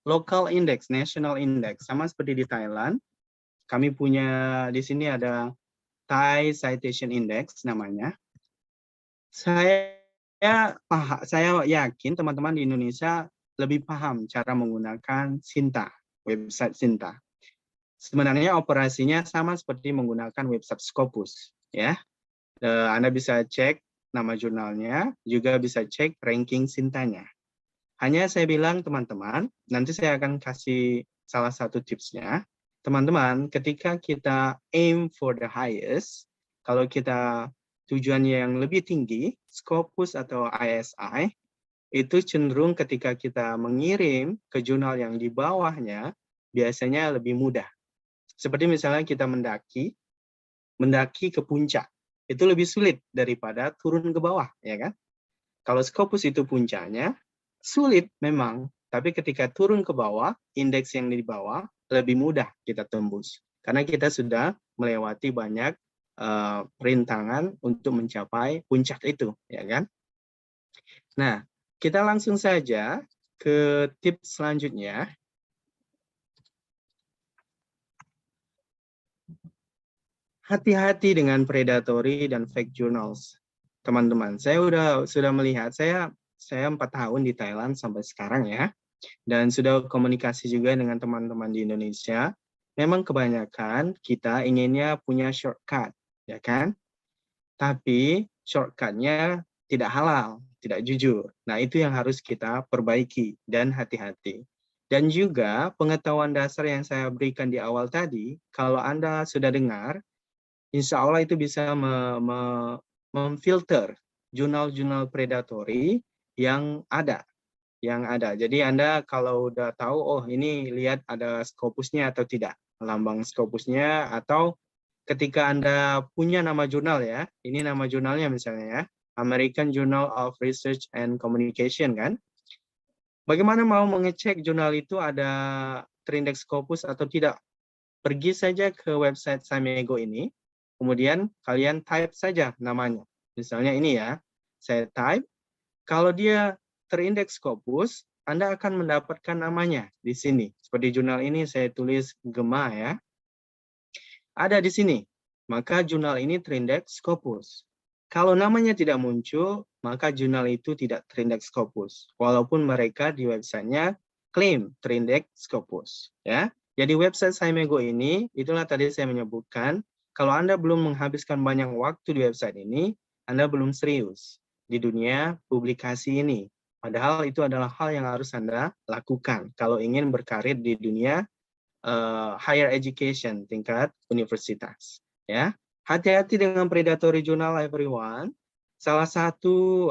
local index, national index, sama seperti di Thailand. Kami punya di sini ada Thai Citation Index namanya. Saya yakin teman-teman di Indonesia lebih paham cara menggunakan Sinta, website Sinta. Sebenarnya operasinya sama seperti menggunakan website Scopus, ya. Anda bisa cek nama jurnalnya, juga bisa cek ranking Sintanya. Hanya saya bilang teman-teman, nanti saya akan kasih salah satu tipsnya. Teman-teman, ketika kita aim for the highest, kalau kita tujuannya yang lebih tinggi, Scopus atau ISI, itu cenderung ketika kita mengirim ke jurnal yang di bawahnya, biasanya lebih mudah. Seperti misalnya kita mendaki ke puncak, itu lebih sulit daripada turun ke bawah, ya kan? Kalau Scopus itu puncaknya, sulit memang, tapi ketika turun ke bawah, indeks yang di bawah lebih mudah kita tembus. Karena kita sudah melewati banyak rintangan untuk mencapai puncak itu, ya kan? Nah, kita langsung saja ke tips selanjutnya. Hati-hati dengan predatory dan fake journals, teman-teman. Saya sudah melihat, saya 4 tahun di Thailand sampai sekarang ya, dan sudah komunikasi juga dengan teman-teman di Indonesia. Memang kebanyakan kita inginnya punya shortcut, ya kan? Tapi shortcutnya tidak halal, tidak jujur. Nah, itu yang harus kita perbaiki dan hati-hati. Dan juga pengetahuan dasar yang saya berikan di awal tadi, kalau Anda sudah dengar, insya Allah itu bisa memfilter jurnal-jurnal predatory yang ada. Jadi Anda kalau udah tahu, oh ini lihat ada Scopusnya atau tidak, lambang Scopusnya, atau ketika Anda punya nama jurnal ya, ini nama jurnalnya misalnya ya, American Journal of Research and Communication kan. Bagaimana mau mengecek jurnal itu ada terindeks Scopus atau tidak? Pergi saja ke website Samego ini, kemudian kalian type saja namanya. Misalnya ini ya, saya type, kalau dia terindeks Scopus, Anda akan mendapatkan namanya di sini. Seperti jurnal ini saya tulis Gema ya. Ada di sini, maka jurnal ini terindeks Scopus. Kalau namanya tidak muncul, maka jurnal itu tidak terindeks Scopus. Walaupun mereka di websitenya klaim terindeks Scopus. Ya. Jadi website Samego ini, itulah tadi saya menyebutkan, kalau Anda belum menghabiskan banyak waktu di website ini, Anda belum serius di dunia publikasi ini. Padahal itu adalah hal yang harus Anda lakukan kalau ingin berkarir di dunia higher education tingkat universitas. Ya, hati-hati dengan predatory journal everyone. Salah satu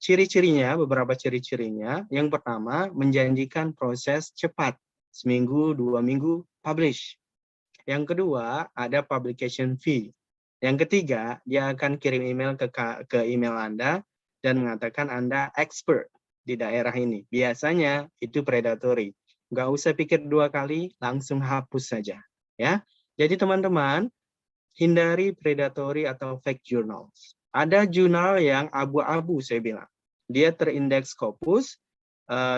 ciri-cirinya, beberapa ciri-cirinya, yang pertama menjanjikan proses cepat, seminggu, 2 minggu publish. Yang kedua ada publication fee. Yang ketiga dia akan kirim email ke email Anda dan mengatakan Anda expert di daerah ini. Biasanya itu predatory. Nggak usah pikir 2 kali, langsung hapus saja. Ya. Jadi teman-teman, hindari predatory atau fake journals. Ada jurnal yang abu-abu saya bilang. Dia terindeks Scopus,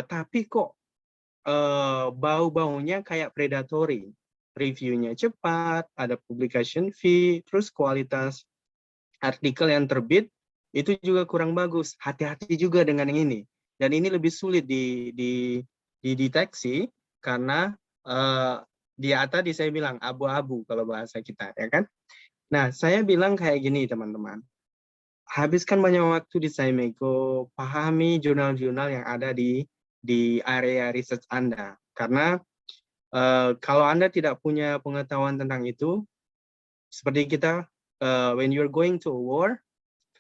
tapi kok bau-baunya kayak predatory. Reviewnya cepat, ada publication fee, terus kualitas artikel yang terbit itu juga kurang bagus. Hati-hati juga dengan yang ini. Dan ini lebih sulit dideteksi karena di atas saya bilang abu-abu kalau bahasa kita, ya kan? Nah, saya bilang kayak gini teman-teman. Habiskan banyak waktu di Samego, pahami jurnal-jurnal yang ada di area research Anda. Karena kalau Anda tidak punya pengetahuan tentang itu, seperti kita, when you're going to a war,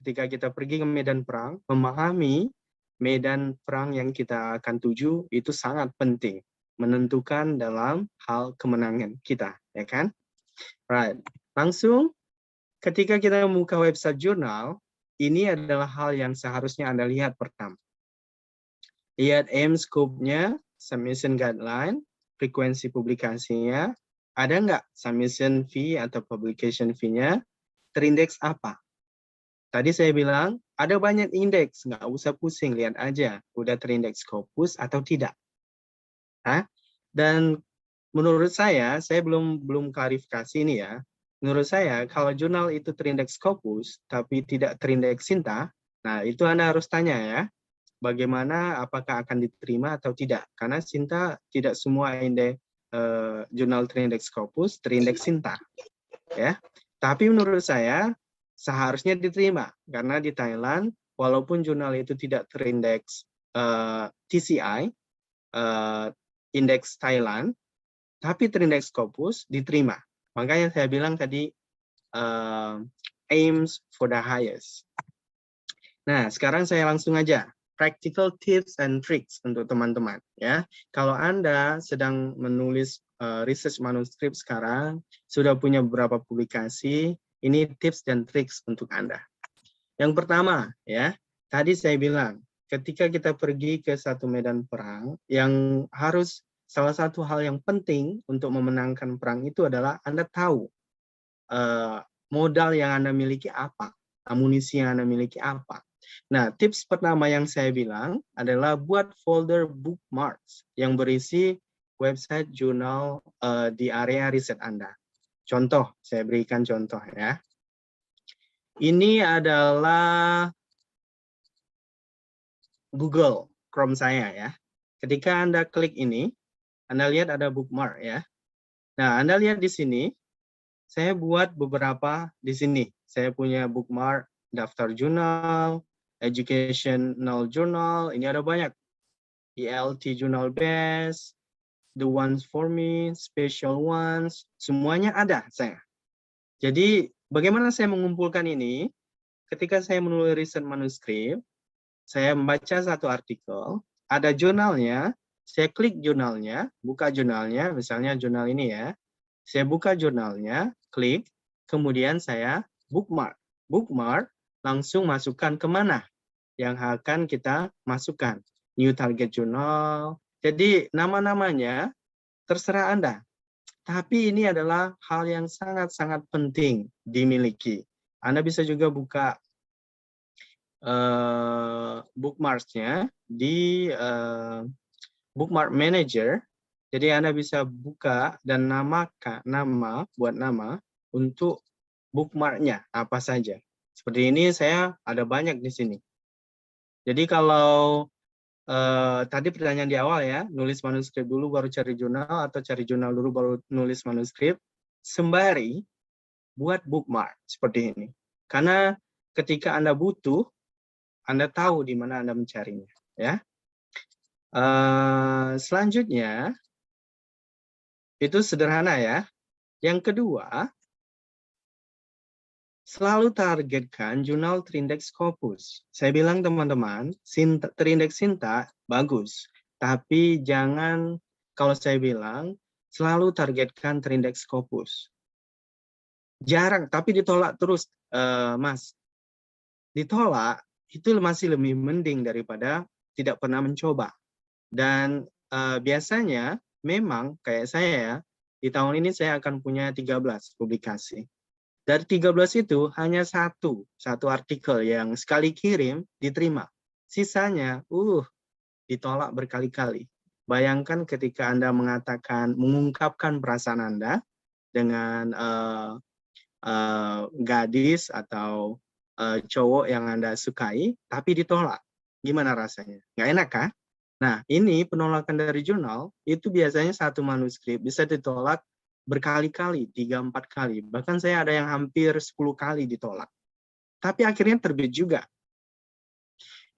ketika kita pergi ke medan perang, memahami medan perang yang kita akan tuju itu sangat penting, menentukan dalam hal kemenangan kita, ya kan? Right. Langsung, ketika kita membuka website jurnal, ini adalah hal yang seharusnya Anda lihat pertama. Lihat aim scope-nya, submission guideline, frekuensi publikasinya, ada nggak submission fee atau publication fee-nya, terindeks apa? Tadi saya bilang, ada banyak indeks, nggak usah pusing, lihat aja, udah terindeks Scopus atau tidak. Hah? Dan menurut saya belum klarifikasi ini ya, menurut saya, kalau jurnal itu terindeks Scopus, tapi tidak terindeks Sinta, nah itu Anda harus tanya ya, bagaimana apakah akan diterima atau tidak. Karena Sinta tidak semua indeks jurnal terindeks Scopus, terindeks Sinta. Ya. Tapi menurut saya, seharusnya diterima. Karena di Thailand, walaupun jurnal itu tidak terindeks TCI, indeks Thailand, tapi terindeks Scopus, diterima. Makanya saya bilang tadi, aims for the highest. Nah, sekarang saya langsung aja. Practical tips and tricks untuk teman-teman. Ya, kalau Anda sedang menulis research manuskrip sekarang, sudah punya beberapa publikasi, ini tips dan tricks untuk Anda. Yang pertama, ya, tadi saya bilang, ketika kita pergi ke satu medan perang, yang harus salah satu hal yang penting untuk memenangkan perang itu adalah Anda tahu modal yang Anda miliki apa, amunisi yang Anda miliki apa. Nah, tips pertama yang saya bilang adalah buat folder bookmarks yang berisi website jurnal di area riset Anda. Contoh, saya berikan contoh ya. Ini adalah Google Chrome saya ya. Ketika Anda klik ini, Anda lihat ada bookmark ya. Nah, Anda lihat di sini, saya buat beberapa di sini. Saya punya bookmark daftar jurnal, educational journal, ini ada banyak. ELT journal best, the ones for me, special ones, semuanya ada saya. Jadi bagaimana saya mengumpulkan ini? Ketika saya menulis riset manuskrip, saya membaca satu artikel, ada jurnalnya, saya klik jurnalnya, buka jurnalnya, misalnya jurnal ini ya. Saya buka jurnalnya, klik, kemudian saya bookmark. Bookmark langsung masukkan kemana yang akan kita masukkan. New target journal. Jadi nama-namanya terserah Anda. Tapi ini adalah hal yang sangat-sangat penting dimiliki. Anda bisa juga buka bookmarks-nya di bookmark manager. Jadi Anda bisa buka dan buat nama untuk bookmark-nya apa saja. Seperti ini saya ada banyak di sini. Jadi kalau tadi pertanyaan di awal ya, nulis manuskrip dulu baru cari jurnal atau cari jurnal dulu baru nulis manuskrip, sembari buat bookmark seperti ini. Karena ketika Anda butuh, Anda tahu di mana Anda mencarinya. Ya. Selanjutnya, itu sederhana ya. Yang kedua, selalu targetkan jurnal terindeks Scopus. Saya bilang teman-teman, terindeks Sinta bagus. Tapi jangan, kalau saya bilang, selalu targetkan terindeks Scopus. Jarang, tapi ditolak terus, Mas. Ditolak, itu masih lebih mending daripada tidak pernah mencoba. Dan biasanya, memang kayak saya ya, di tahun ini saya akan punya 13 publikasi. Dari 13 itu hanya satu artikel yang sekali kirim diterima. Sisanya, ditolak berkali-kali. Bayangkan ketika Anda mengungkapkan perasaan Anda dengan gadis atau cowok yang Anda sukai, tapi ditolak. Gimana rasanya? Nggak enak kan? Nah, ini penolakan dari jurnal, itu biasanya satu manuskrip bisa ditolak berkali-kali, 3-4 kali. Bahkan saya ada yang hampir 10 kali ditolak. Tapi akhirnya terbit juga.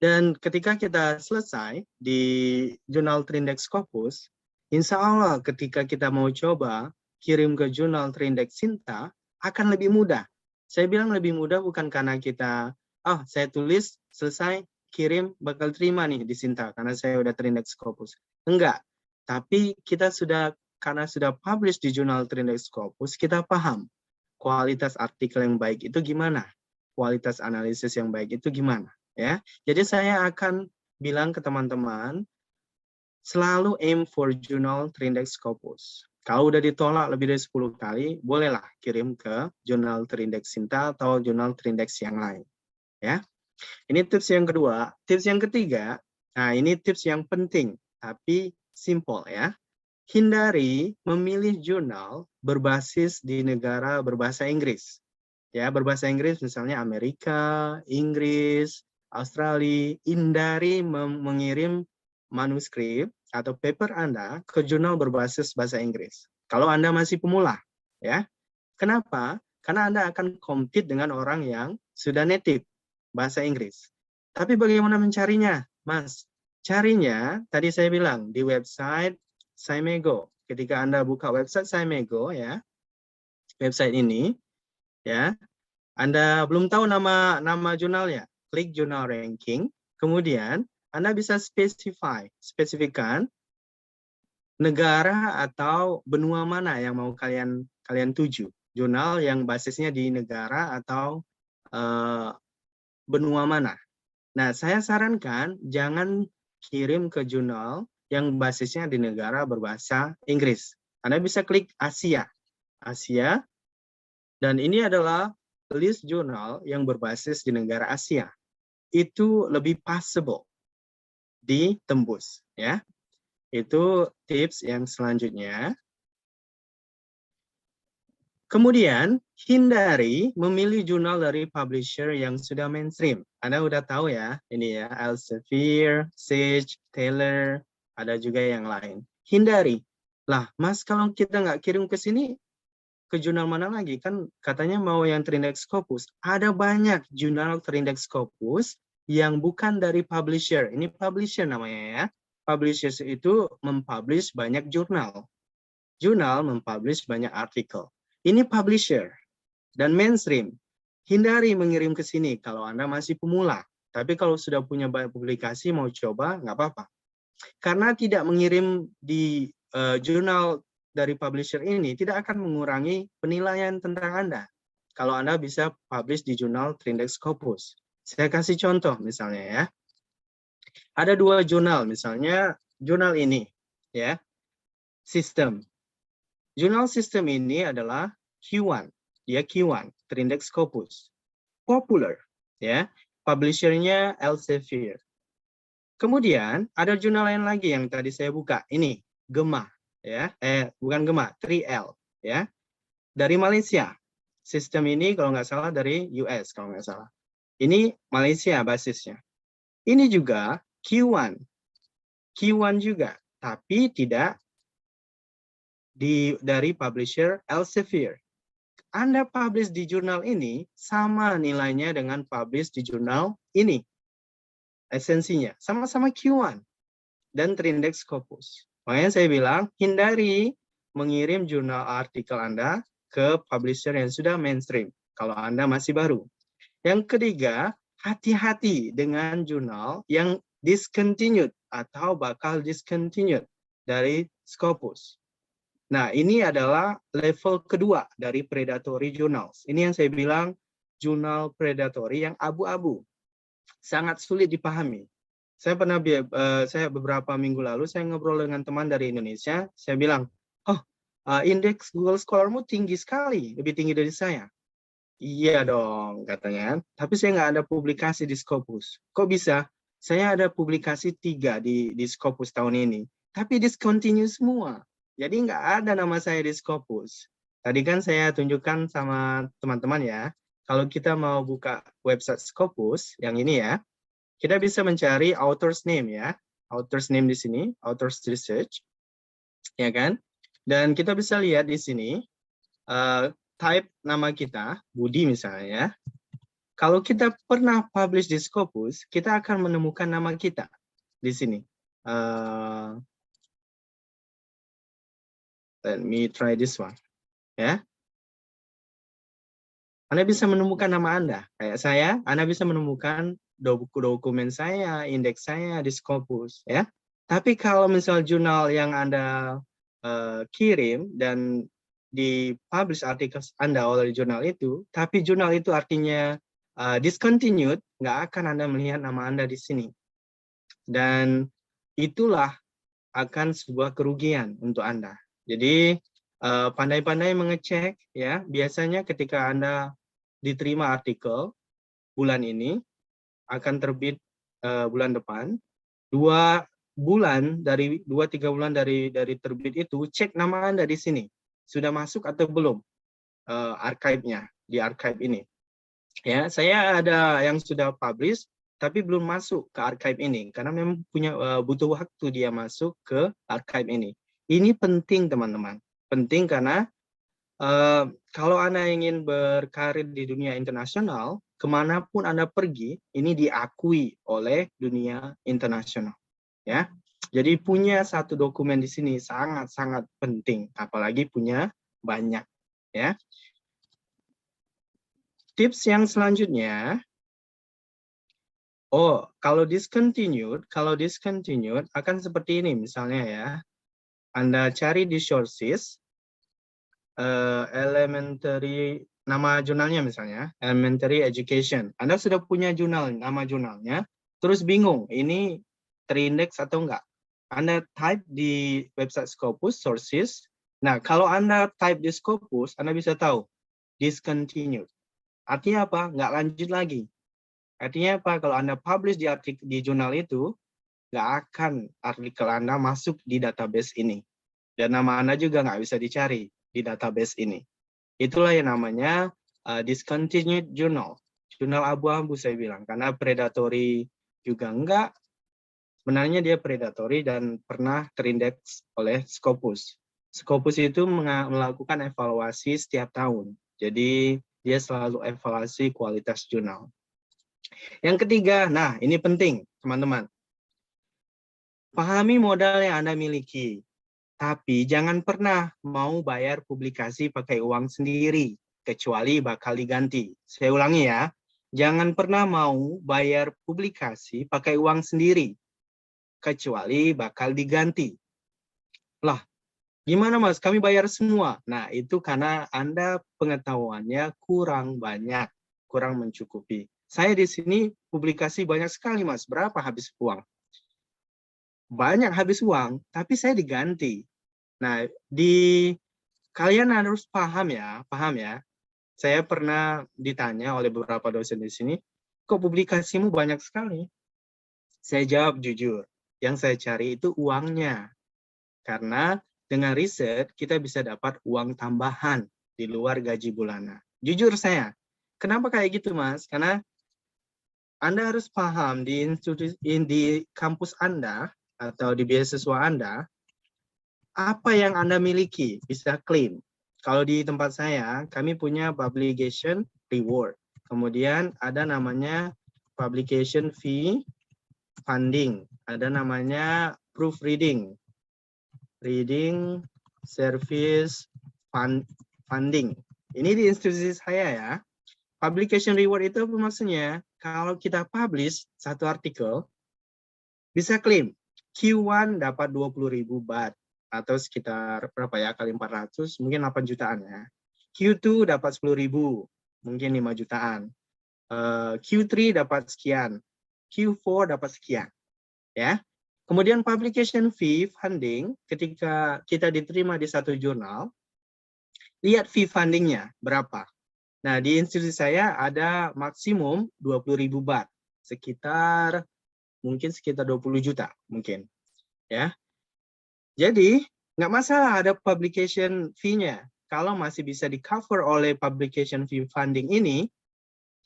Dan ketika kita selesai di jurnal terindeks Scopus, insya Allah ketika kita mau coba kirim ke jurnal terindeks Sinta, akan lebih mudah. Saya bilang lebih mudah bukan karena kita, saya tulis, selesai, kirim, bakal terima nih di Sinta, karena saya udah terindeks Scopus. Enggak. Tapi kita karena sudah publish di jurnal terindeks Scopus, kita paham kualitas artikel yang baik itu gimana, kualitas analisis yang baik itu gimana, ya. Jadi saya akan bilang ke teman-teman, selalu aim for jurnal terindeks Scopus. Kalau udah ditolak lebih dari 10 kali, bolehlah kirim ke jurnal terindeks Sinta atau jurnal terindeks yang lain, ya. Ini tips yang kedua. Tips yang ketiga, nah ini tips yang penting, tapi simple ya. Hindari memilih jurnal berbasis di negara berbahasa Inggris. Ya, berbahasa Inggris misalnya Amerika, Inggris, Australia. Hindari mengirim manuskrip atau paper Anda ke jurnal berbasis bahasa Inggris. Kalau Anda masih pemula, ya. Kenapa? Karena Anda akan compete dengan orang yang sudah native bahasa Inggris. Tapi bagaimana mencarinya, Mas? Carinya, tadi saya bilang, di website Scimego. Ketika Anda buka website Scimego, ya, website ini, ya, Anda belum tahu nama jurnalnya, klik jurnal ranking, kemudian Anda bisa spesifikkan negara atau benua mana yang mau kalian tuju. Jurnal yang basisnya di negara atau benua mana. Nah, saya sarankan jangan kirim ke jurnal yang basisnya di negara berbahasa Inggris. Anda bisa klik Asia, dan ini adalah list jurnal yang berbasis di negara Asia. Itu lebih possible ditembus, ya. Itu tips yang selanjutnya. Kemudian, hindari memilih jurnal dari publisher yang sudah mainstream. Anda udah tahu ya, ini ya, Elsevier, Sage, Taylor, ada juga yang lain. Hindari. Lah, Mas, kalau kita nggak kirim ke sini, ke jurnal mana lagi? Kan katanya mau yang terindeks Scopus. Ada banyak jurnal terindeks Scopus yang bukan dari publisher. Ini publisher namanya ya. Publisher itu mempublish banyak jurnal. Jurnal mempublish banyak artikel. Ini publisher. Dan mainstream, hindari mengirim ke sini kalau Anda masih pemula. Tapi kalau sudah punya banyak publikasi, mau coba, nggak apa-apa. Karena tidak mengirim di jurnal dari publisher ini, tidak akan mengurangi penilaian tentang Anda. Kalau Anda bisa publish di jurnal Trindex Scopus. Saya kasih contoh misalnya ya. Ada 2 jurnal, misalnya jurnal ini, ya, sistem. Jurnal sistem ini adalah Q1, dia Q1, Trindex Scopus. Popular, ya, publishernya Elsevier. Kemudian ada jurnal lain lagi yang tadi saya buka, ini Gema, ya, bukan Gema, 3L, ya, dari Malaysia. Sistem ini kalau nggak salah dari US kalau nggak salah. Ini Malaysia basisnya. Ini juga Q1 juga, tapi tidak dari publisher Elsevier. Anda publish di jurnal ini sama nilainya dengan publish di jurnal ini. Esensinya sama-sama Q1 dan Trindex Scopus. Makanya saya bilang hindari mengirim jurnal artikel Anda ke publisher yang sudah mainstream kalau Anda masih baru. Yang ketiga, hati-hati dengan jurnal yang discontinued atau bakal discontinued dari Scopus. Nah, ini adalah level kedua dari predatory journals. Ini yang saya bilang jurnal predatory yang abu-abu. Sangat sulit dipahami. Saya beberapa minggu lalu saya ngobrol dengan teman dari Indonesia, saya bilang, indeks Google Scholar-mu tinggi sekali, lebih tinggi dari saya. Iya dong, katanya. Tapi saya nggak ada publikasi di Scopus. Kok bisa? Saya ada publikasi 3 di Scopus tahun ini. Tapi discontinue semua. Jadi nggak ada nama saya di Scopus. Tadi kan saya tunjukkan sama teman-teman ya. Kalau kita mau buka website Scopus, yang ini ya, kita bisa mencari author's name ya. Author's name di sini, author's research. Ya kan? Dan kita bisa lihat di sini, type nama kita, Budi misalnya ya. Kalau kita pernah publish di Scopus, kita akan menemukan nama kita di sini. Let me try this one. Ya. Anda bisa menemukan nama Anda. Kayak saya, Anda bisa menemukan dokumen saya, indeks saya di Scopus. Ya. Tapi kalau misal jurnal yang Anda kirim dan di-publish artikel Anda oleh jurnal itu, tapi jurnal itu artinya discontinued, nggak akan Anda melihat nama Anda di sini. Dan itulah akan sebuah kerugian untuk Anda. Jadi, pandai-pandai mengecek, ya. Biasanya ketika Anda diterima artikel, bulan ini akan terbit bulan depan, 2-3 bulan dari terbit itu, cek nama Anda di sini. Sudah masuk atau belum archive-nya di archive ini. Ya, saya ada yang sudah publish tapi belum masuk ke archive ini karena memang butuh waktu dia masuk ke archive ini. Ini penting teman-teman. Penting karena kalau Anda ingin berkarir di dunia internasional, kemanapun Anda pergi, ini diakui oleh dunia internasional. Ya. Jadi punya satu dokumen di sini sangat-sangat penting, apalagi punya banyak. Ya. Tips yang selanjutnya, kalau discontinued akan seperti ini misalnya ya. Anda cari di sources, elementary, nama jurnalnya misalnya, elementary education. Anda sudah punya nama jurnalnya, terus bingung, ini terindeks atau enggak. Anda type di website Scopus, sources. Nah, kalau Anda type di Scopus, Anda bisa tahu, discontinued. Artinya apa? Nggak lanjut lagi. Artinya apa? Kalau Anda publish di jurnal itu, nggak akan artikel Anda masuk di database ini. Dan nama Anda juga nggak bisa dicari di database ini. Itulah yang namanya discontinued journal. Jurnal abu-abu saya bilang. Karena predatory juga enggak. Sebenarnya dia predatory dan pernah terindeks oleh Scopus. Scopus itu melakukan evaluasi setiap tahun. Jadi dia selalu evaluasi kualitas jurnal. Yang ketiga, nah ini penting teman-teman. Pahami modal yang Anda miliki. Tapi jangan pernah mau bayar publikasi pakai uang sendiri. kecuali bakal diganti. Saya ulangi ya, jangan pernah mau bayar publikasi pakai uang sendiri, kecuali bakal diganti. Lah, gimana Mas? Kami bayar semua. Nah, itu karena Anda pengetahuannya kurang banyak, kurang mencukupi. Saya di sini publikasi banyak sekali Mas. Berapa habis uang? Banyak habis uang, tapi saya diganti. Nah, kalian harus paham ya. Saya pernah ditanya oleh beberapa dosen di sini, kok publikasimu banyak sekali? Saya jawab jujur, yang saya cari itu uangnya. Karena dengan riset, kita bisa dapat uang tambahan di luar gaji bulanan. Jujur saya, kenapa kayak gitu Mas? Karena Anda harus paham di kampus Anda atau di beasiswa Anda, apa yang Anda miliki bisa klaim. Kalau di tempat saya, kami punya publication reward. Kemudian ada namanya publication fee funding. Ada namanya proofreading. Reading service funding. Ini di institusi saya ya. Publication reward itu apa maksudnya? Kalau kita publish satu artikel, bisa klaim Q1 dapat 20.000 baht atau sekitar berapa ya kali 400 mungkin 8 jutaan ya. Q2 dapat 10.000 mungkin 5 jutaan. Q3 dapat sekian. Q4 dapat sekian. Ya. Kemudian publication fee funding ketika kita diterima di satu jurnal, lihat fee fundingnya berapa. Nah, di institusi saya ada maksimum 20.000 baht, mungkin sekitar 20 juta mungkin. Ya. Jadi, nggak masalah ada publication fee-nya. Kalau masih bisa di-cover oleh publication fee funding ini,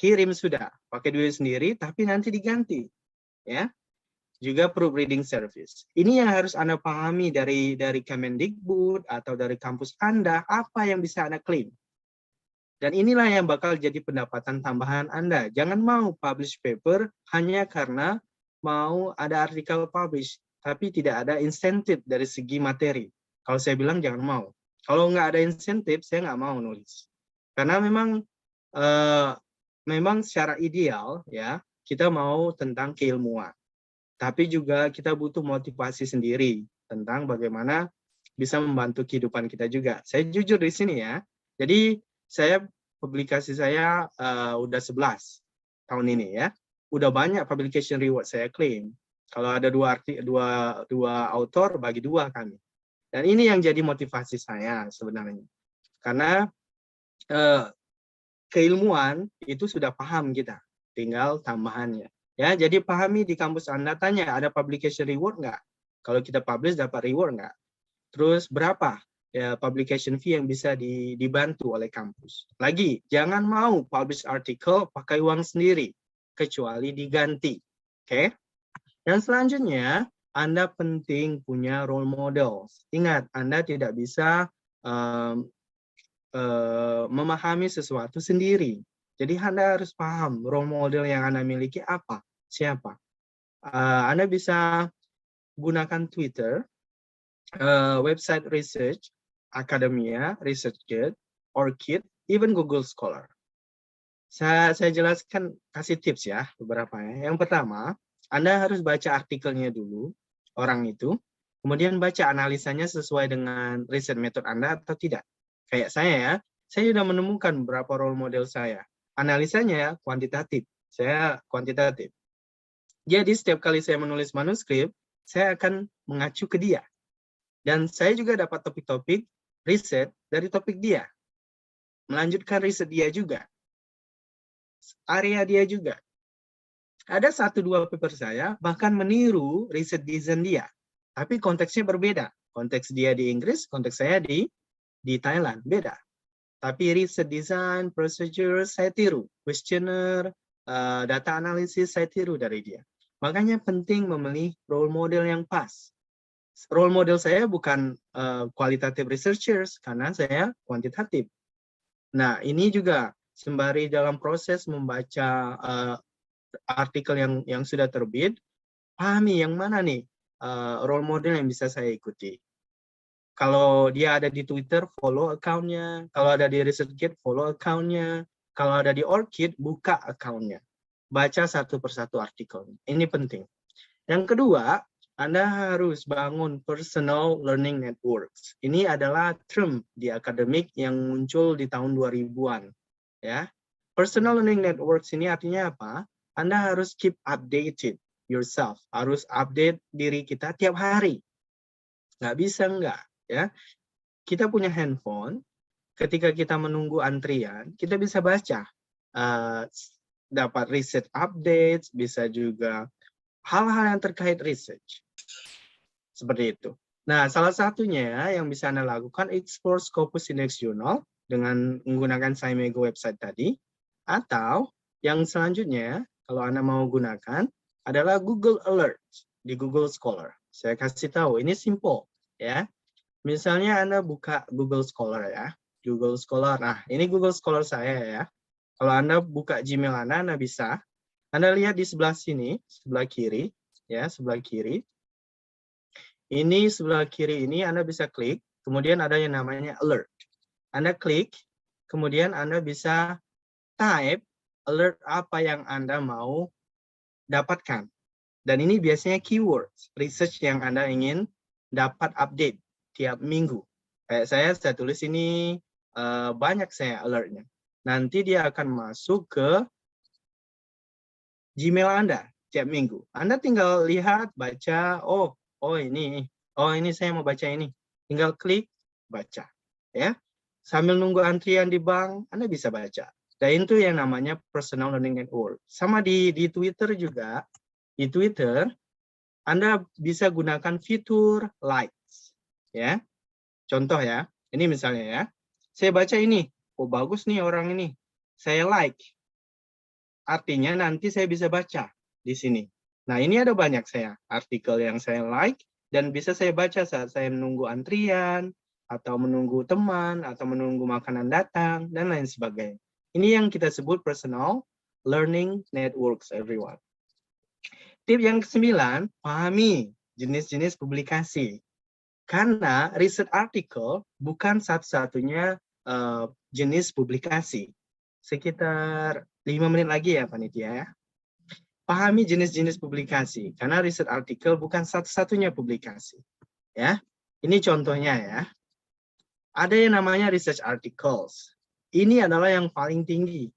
kirim sudah. Pakai duit sendiri, tapi nanti diganti. Ya. Juga proofreading service. Ini yang harus Anda pahami dari Kemendikbud atau dari kampus Anda, apa yang bisa Anda klaim. Dan inilah yang bakal jadi pendapatan tambahan Anda. Jangan mau publish paper hanya karena mau ada artikel publish, tapi tidak ada insentif dari segi materi. Kalau saya bilang jangan mau. Kalau nggak ada insentif, saya nggak mau nulis. Karena memang secara ideal ya kita mau tentang keilmuan. Tapi juga kita butuh motivasi sendiri tentang bagaimana bisa membantu kehidupan kita juga. Saya jujur di sini ya. Jadi publikasi saya udah 11 tahun ini ya. Udah banyak publication reward saya claim. Kalau ada dua autor, bagi dua kami. Dan ini yang jadi motivasi saya sebenarnya. Karena keilmuan itu sudah paham kita. Tinggal tambahannya. Ya, jadi pahami di kampus Anda, tanya ada publication reward nggak? Kalau kita publish dapat reward nggak? Terus berapa ya publication fee yang bisa dibantu oleh kampus? Lagi, jangan mau publish artikel pakai uang sendiri, kecuali diganti. Oke? Dan selanjutnya, Anda penting punya role model. Ingat, Anda tidak bisa memahami sesuatu sendiri. Jadi Anda harus paham role model yang Anda miliki apa. Siapa? Anda bisa gunakan Twitter, website research, Academia, ResearchGate, ORCID, even Google Scholar. Saya jelaskan, kasih tips ya, beberapa ya. Yang pertama, Anda harus baca artikelnya dulu, orang itu, kemudian baca analisanya sesuai dengan riset metode Anda atau tidak. Kayak saya ya, saya sudah menemukan beberapa role model saya. Analisanya kuantitatif, saya kuantitatif. Jadi setiap kali saya menulis manuskrip, saya akan mengacu ke dia. Dan saya juga dapat topik-topik riset dari topik dia. Melanjutkan riset dia juga. Area dia juga. Ada 1-2 paper saya bahkan meniru riset desain dia. Tapi konteksnya berbeda. Konteks dia di Inggris, konteks saya di Thailand. Beda. Tapi riset desain, procedure, saya tiru. Questionnaire, data analisis, saya tiru dari dia. Makanya penting memilih role model yang pas. Role model saya bukan qualitative researchers, karena saya kuantitatif. Nah, ini juga sembari dalam proses membaca artikel yang sudah terbit, pahami yang mana nih role model yang bisa saya ikuti. Kalau dia ada di Twitter, follow account-nya. Kalau ada di ResearchGate, follow account-nya. Kalau ada di ORCID, buka account-nya. Baca satu persatu artikel. Ini penting. Yang kedua, Anda harus bangun personal learning networks. Ini adalah term di akademik yang muncul di tahun 2000-an. Ya. Personal learning networks ini artinya apa? Anda harus keep updated yourself. Harus update diri kita tiap hari. Nggak bisa nggak. Ya. Kita punya handphone, ketika kita menunggu antrian, kita bisa baca. Dapat research updates, bisa juga hal-hal yang terkait research. Seperti itu. Nah, salah satunya yang bisa Anda lakukan, explore Scopus Index Journal dengan menggunakan SciMego website tadi. Atau yang selanjutnya, kalau Anda mau gunakan, adalah Google Alert di Google Scholar. Saya kasih tahu, ini simple. Ya. Misalnya Anda buka Google Scholar ya. Google Scholar. Nah, ini Google Scholar saya ya. Kalau Anda buka Gmail Anda bisa. Anda lihat di sebelah sini, sebelah kiri. Ya, sebelah kiri. Ini sebelah kiri ini Anda bisa klik, kemudian ada yang namanya alert. Anda klik, kemudian Anda bisa type alert apa yang Anda mau dapatkan. Dan ini biasanya keywords, research yang Anda ingin dapat update tiap minggu. Kayak saya tulis ini banyak saya alertnya. Nanti dia akan masuk ke Gmail Anda tiap minggu. Anda tinggal lihat, baca, oh ini saya mau baca ini. Tinggal klik, baca. Ya, sambil nunggu antrian di bank, Anda bisa baca. Dan itu yang namanya personal learning network. Sama di Twitter juga. Di Twitter, Anda bisa gunakan fitur likes. Ya, contoh ya. Ini misalnya ya. Saya baca ini. Oh bagus nih orang ini. Saya like. Artinya nanti saya bisa baca di sini. Nah, ini ada banyak artikel yang saya like dan bisa saya baca saat saya menunggu antrian atau menunggu teman atau menunggu makanan datang dan lain sebagainya. Ini yang kita sebut personal learning networks, everyone. Tip yang ke-9, pahami jenis-jenis publikasi. Karena research article bukan satu-satunya jenis publikasi. Sekitar 5 menit lagi ya panitia ya. Pahami jenis-jenis publikasi karena research article bukan satu-satunya publikasi. Ya. Ini contohnya ya. Ada yang namanya research articles. Ini adalah yang paling tinggi,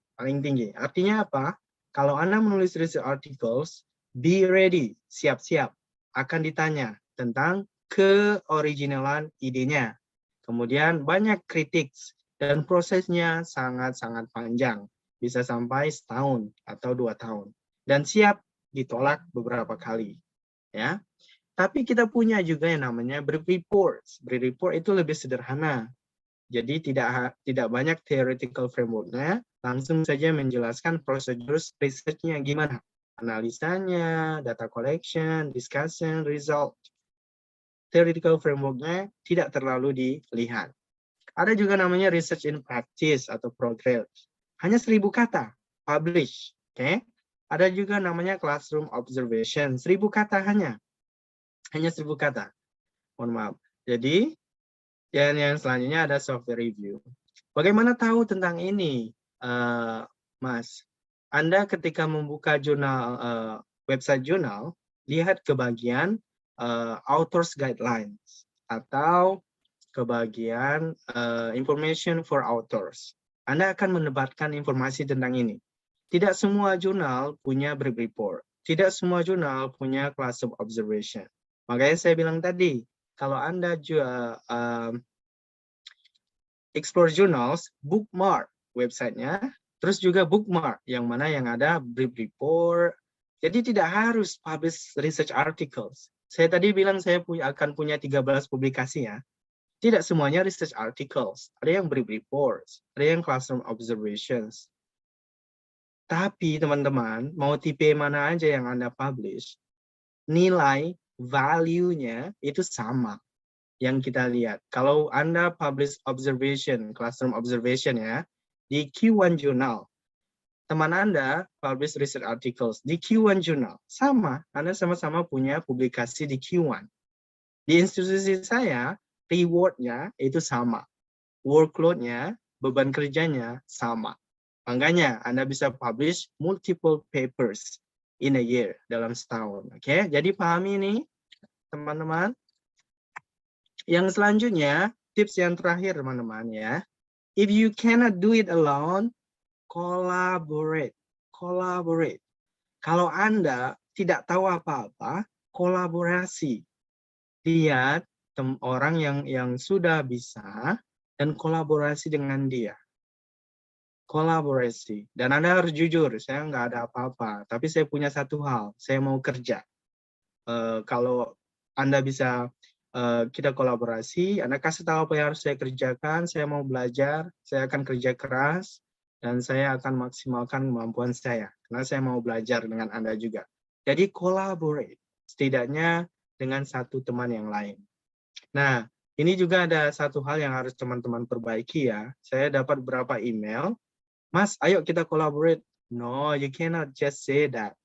Artinya apa? Kalau Anda menulis research articles, be ready, siap-siap akan ditanya tentang keoriginalan idenya. Kemudian banyak kritik dan prosesnya sangat-sangat panjang. Bisa sampai setahun atau 2 tahun. Dan siap ditolak beberapa kali. Ya. Tapi kita punya juga yang namanya brief reports. Brief report itu lebih sederhana. Jadi tidak banyak theoretical framework-nya, langsung saja menjelaskan prosedur research-nya gimana. Analisanya, data collection, discussion, result. Theoretical framework-nya tidak terlalu dilihat. Ada juga namanya research in practice atau progress. Hanya 1000 kata, publish. Oke. Ada juga namanya classroom observation, 1000 kata hanya 1000 kata. Mohon maaf. Jadi, yang selanjutnya ada software review. Bagaimana tahu tentang ini, Mas? Anda ketika membuka jurnal, website jurnal, lihat ke bagian authors guidelines atau ke bagian information for authors. Anda akan mendapatkan informasi tentang ini. Tidak semua jurnal punya brief report. Tidak semua jurnal punya classroom observation. Makanya saya bilang tadi, kalau Anda juga explore journals, bookmark websitenya, terus juga bookmark yang mana yang ada brief report. Jadi tidak harus publish research articles. Saya tadi bilang saya akan punya 13 publikasi ya. Tidak semuanya research articles. Ada yang brief reports, ada yang classroom observations. Tapi teman-teman, mau tipe mana aja yang Anda publish, nilai value-nya itu sama yang kita lihat. Kalau Anda publish observation, classroom observation ya, di Q1 Journal, teman Anda publish research articles di Q1 Journal, sama, Anda sama-sama punya publikasi di Q1. Di institusi saya, reward-nya itu sama. Workload-nya, beban kerjanya sama. Makanya Anda bisa publish multiple papers in a year, dalam setahun. Oke, jadi pahami ini teman-teman. Yang selanjutnya, tips yang terakhir teman-teman ya. If you cannot do it alone, collaborate. Collaborate. Kalau Anda tidak tahu apa-apa, kolaborasi. Lihat orang yang sudah bisa dan kolaborasi dengan dia. Kolaborasi. Dan Anda harus jujur, saya nggak ada apa-apa, tapi saya punya satu hal, saya mau kerja. Kalau Anda bisa, kita kolaborasi, Anda kasih tahu apa yang harus saya kerjakan, saya mau belajar, saya akan kerja keras, dan saya akan maksimalkan kemampuan saya, karena saya mau belajar dengan Anda juga. Jadi collaborate, setidaknya dengan satu teman yang lain. Nah, ini juga ada satu hal yang harus teman-teman perbaiki ya. Saya dapat beberapa email, Mas, ayo kita collaborate. No, you cannot just say that.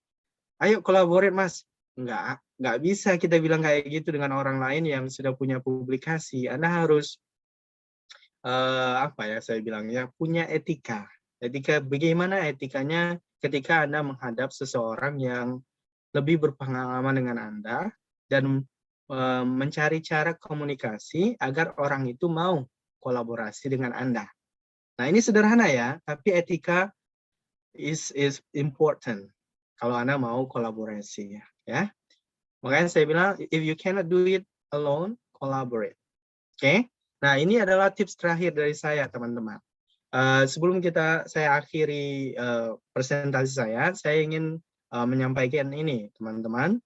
Ayo collaborate, Mas. Nggak bisa kita bilang kayak gitu dengan orang lain yang sudah punya publikasi. Anda harus, saya bilangnya, punya etika. Etika, bagaimana etikanya ketika Anda menghadap seseorang yang lebih berpengalaman dengan Anda dan mencari cara komunikasi agar orang itu mau kolaborasi dengan Anda. Nah, ini sederhana ya, tapi etika is important kalau Anda mau kolaborasi ya. Makanya saya bilang, if you cannot do it alone, collaborate. Oke? Nah, ini adalah tips terakhir dari saya, teman-teman. Sebelum saya akhiri presentasi saya ingin menyampaikan ini, teman-teman.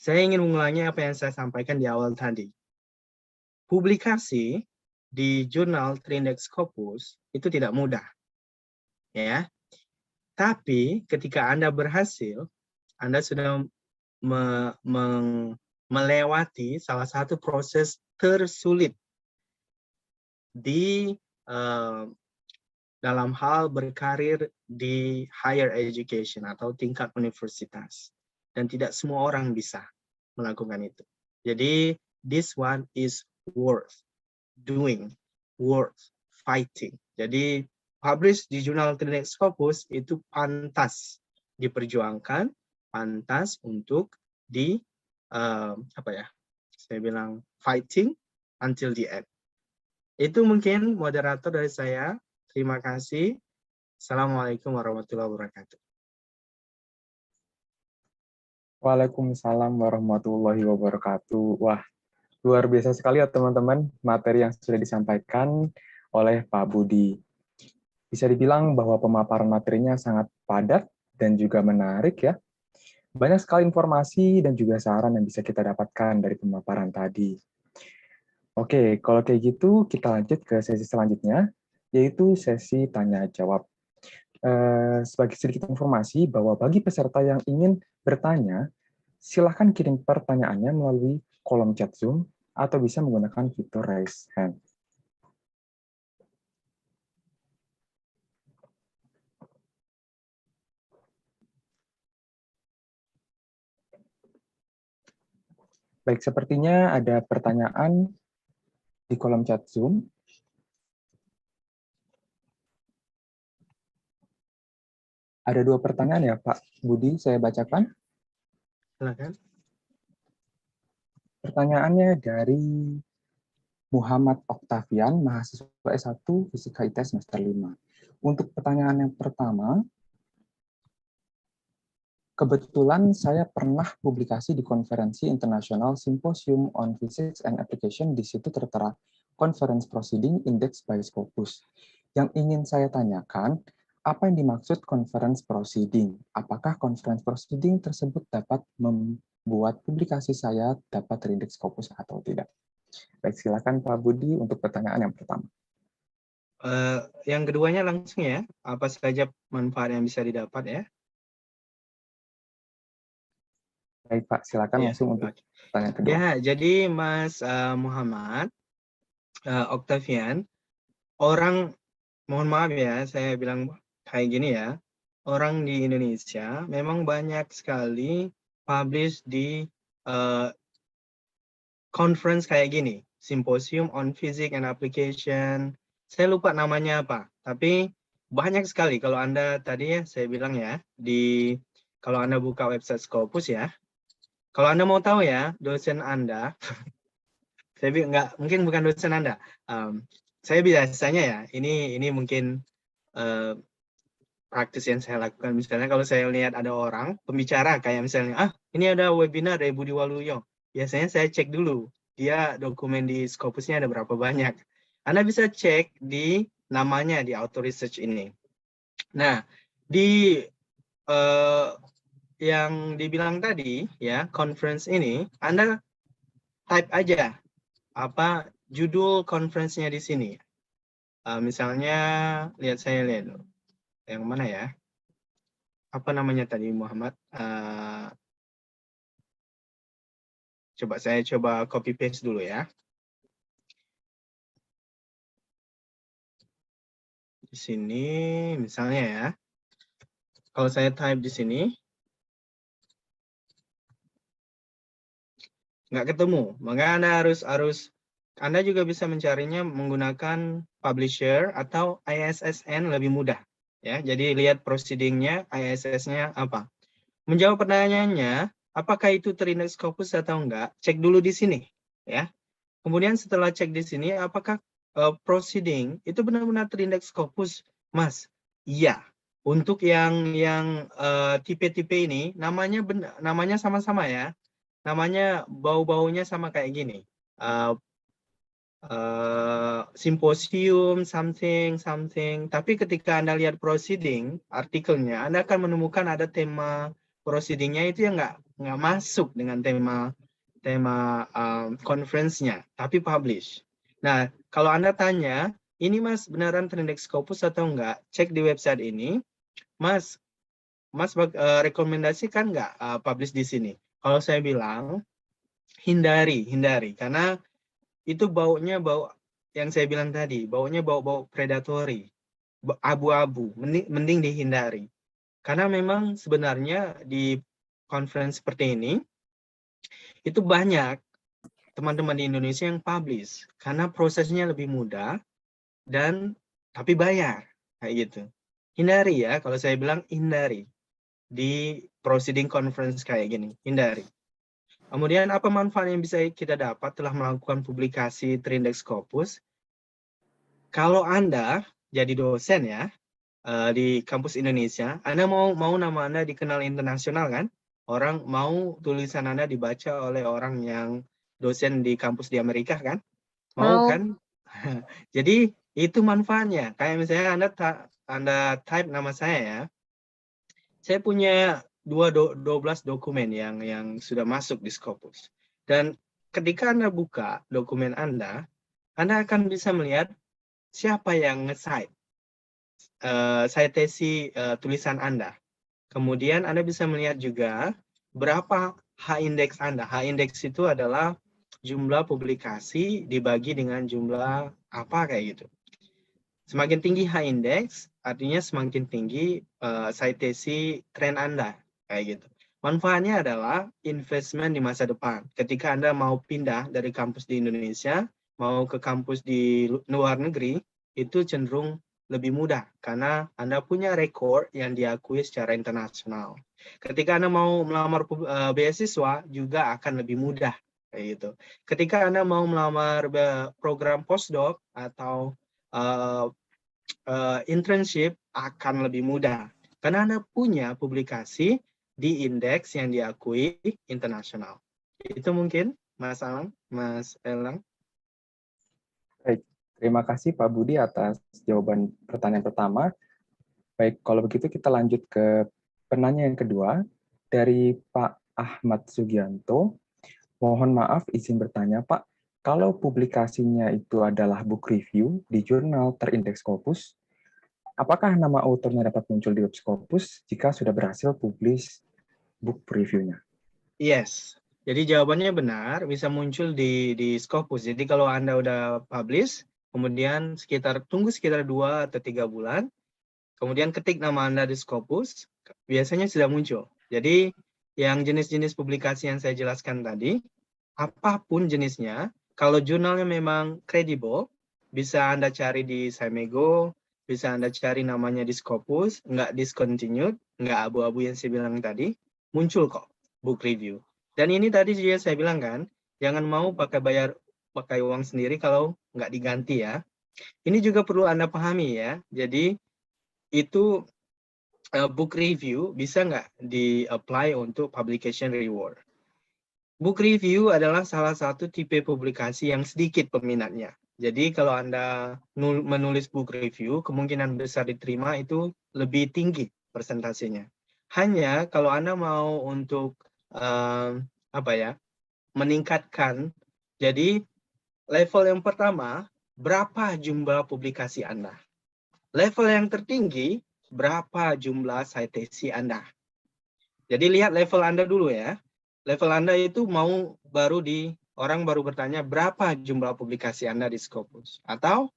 Saya ingin mengulangi apa yang saya sampaikan di awal tadi. Publikasi di jurnal Trindex Scopus itu tidak mudah. Ya. Tapi ketika Anda berhasil, Anda sudah melewati salah satu proses tersulit di dalam hal berkarir di higher education atau tingkat universitas. Dan tidak semua orang bisa melakukan itu. Jadi, this one is worth doing, worth fighting. Jadi, publish di jurnal Trindex Scopus itu pantas diperjuangkan, pantas untuk saya bilang fighting until the end. Itu mungkin moderator dari saya. Terima kasih. Assalamualaikum warahmatullahi wabarakatuh. Waalaikumsalam warahmatullahi wabarakatuh. Wah, luar biasa sekali ya teman-teman materi yang sudah disampaikan oleh Pak Budi. Bisa dibilang bahwa pemaparan materinya sangat padat dan juga menarik ya. Banyak sekali informasi dan juga saran yang bisa kita dapatkan dari pemaparan tadi. Oke, kalau kayak gitu kita lanjut ke sesi selanjutnya, yaitu sesi tanya-jawab. Sebagai sedikit informasi bahwa bagi peserta yang ingin bertanya, silakan kirim pertanyaannya melalui kolom chat Zoom atau bisa menggunakan fitur raise hand. Baik, sepertinya ada pertanyaan di kolom chat Zoom. Ada 2 pertanyaan ya, Pak Budi, saya bacakan. Silakan. Pertanyaannya dari Muhammad Oktavian, mahasiswa S1 Fisika IT semester 5. Untuk pertanyaan yang pertama, kebetulan saya pernah publikasi di konferensi International Symposium on Physics and Application, di situ tertera Conference Proceeding Index by Scopus. Yang ingin saya tanyakan, apa yang dimaksud conference proceeding? Apakah conference proceeding tersebut dapat membuat publikasi saya dapat terindeks Scopus atau tidak? Baik, silakan Pak Budi untuk pertanyaan yang pertama. Yang keduanya langsung ya, apa saja manfaat yang bisa didapat ya? Baik Pak, silakan langsung untuk pertanyaan kedua. Ya, jadi Mas Muhammad Oktavian, mohon maaf ya, saya bilang kayak gini ya, orang di Indonesia memang banyak sekali publish di conference kayak gini, Symposium on Physics and Application. Saya lupa namanya apa, tapi banyak sekali. Kalau Anda tadi ya, saya bilang ya, kalau Anda buka website Scopus ya, kalau Anda mau tahu ya, dosen Anda, saya nggak, mungkin bukan dosen Anda, saya biasanya ya, ini mungkin praktis yang saya lakukan. Misalnya kalau saya lihat ada orang pembicara kayak misalnya, ini ada webinar dari Budi Waluyo, biasanya saya cek dulu dia dokumen di Scopusnya ada berapa banyak. Anda bisa cek di namanya di auto research ini. Nah, di yang dibilang tadi ya, conference ini Anda type aja apa judul conference-nya di sini. Misalnya saya lihat yang mana ya? Apa namanya tadi Muhammad? Saya coba copy paste dulu ya. Di sini misalnya ya. Kalau saya type di sini nggak ketemu, maka Anda juga bisa mencarinya menggunakan publisher atau ISSN lebih mudah. Ya, jadi lihat proceeding-nya, ISS-nya apa. Menjawab pertanyaannya, apakah itu terindeks Scopus atau enggak? Cek dulu di sini, ya. Kemudian setelah cek di sini, apakah proceeding itu benar-benar terindeks Scopus, Mas? Iya. Untuk yang tipe-tipe ini, namanya sama-sama ya. Namanya bau-baunya sama kayak gini. Symposium something. Tapi ketika Anda lihat proceeding artikelnya, Anda akan menemukan ada tema proceedingnya itu yang nggak masuk dengan tema conference-nya, tapi publish. Nah, kalau Anda tanya, ini Mas beneran terindeks Scopus atau enggak? Cek di website ini, Mas rekomendasikan nggak publish di sini? Kalau saya bilang hindari, karena itu baunya yang saya bilang tadi, baunya bau predatory, abu-abu, mending dihindari. Karena memang sebenarnya di conference seperti ini, itu banyak teman-teman di Indonesia yang publish, karena prosesnya lebih mudah, tapi bayar, kayak gitu. Hindari ya, kalau saya bilang hindari. Di proceeding conference kayak gini, hindari. Kemudian apa manfaat yang bisa kita dapat telah melakukan publikasi terindeks Scopus? Kalau Anda jadi dosen ya di kampus Indonesia, Anda mau nama Anda dikenal internasional kan? Orang mau tulisan Anda dibaca oleh orang yang dosen di kampus di Amerika kan? Mau kan? Jadi itu manfaatnya. Kayak misalnya Anda type nama saya ya. Saya punya 12 dokumen yang sudah masuk di Scopus. Dan ketika Anda buka dokumen Anda akan bisa melihat siapa yang nge-cite citasi tulisan Anda. Kemudian Anda bisa melihat juga berapa H-index Anda. H-index itu adalah jumlah publikasi dibagi dengan jumlah apa kayak gitu. Semakin tinggi H-index, artinya semakin tinggi citasi tren Anda, kayak gitu. Manfaatnya adalah investment di masa depan. Ketika Anda mau pindah dari kampus di Indonesia, mau ke kampus di luar negeri, itu cenderung lebih mudah, karena Anda punya rekor yang diakui secara internasional. Ketika Anda mau melamar beasiswa, juga akan lebih mudah, kayak gitu. Ketika Anda mau melamar program postdoc atau internship akan lebih mudah karena Anda punya publikasi di indeks yang diakui internasional. Itu mungkin Mas Alang, Mas Elang. Baik, terima kasih Pak Budi atas jawaban pertanyaan pertama. Baik, kalau begitu kita lanjut ke penanya yang kedua dari Pak Ahmad Sugianto. Mohon maaf izin bertanya Pak, kalau publikasinya itu adalah book review di jurnal terindeks Scopus, apakah nama autornya dapat muncul di web Scopus jika sudah berhasil publish book review-nya? Yes. Jadi jawabannya benar, bisa muncul di Scopus. Jadi kalau Anda udah publish, kemudian tunggu sekitar 2 atau 3 bulan, kemudian ketik nama Anda di Scopus, biasanya sudah muncul. Jadi yang jenis-jenis publikasi yang saya jelaskan tadi, apapun jenisnya, kalau jurnalnya memang kredibel, bisa Anda cari di Scimego, bisa Anda cari namanya di Scopus, nggak discontinued, nggak abu-abu yang saya bilang tadi, muncul kok book review. Dan ini tadi juga saya bilang kan, jangan mau pakai uang sendiri kalau nggak diganti ya. Ini juga perlu Anda pahami ya. Jadi itu book review bisa nggak di-apply untuk publication reward. Book review adalah salah satu tipe publikasi yang sedikit peminatnya. Jadi kalau Anda menulis book review, kemungkinan besar diterima itu lebih tinggi persentasenya. Hanya kalau Anda mau untuk meningkatkan, jadi level yang pertama, berapa jumlah publikasi Anda? Level yang tertinggi, berapa jumlah citasi Anda? Jadi lihat level Anda dulu ya. Level Anda itu orang baru bertanya berapa jumlah publikasi Anda di Scopus. Atau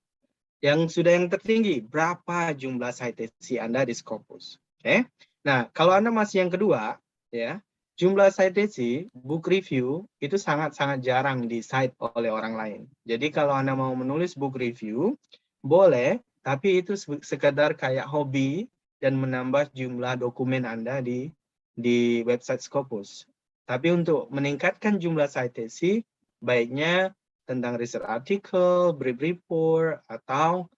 yang tertinggi, berapa jumlah citasi Anda di Scopus. Oke. Nah, kalau Anda masih yang kedua, ya, jumlah citasi, book review, itu sangat-sangat jarang di-cite oleh orang lain. Jadi kalau Anda mau menulis book review, boleh, tapi itu sekedar kayak hobi dan menambah jumlah dokumen Anda di website Scopus. Tapi untuk meningkatkan jumlah citasi, baiknya tentang research article, brief report, atau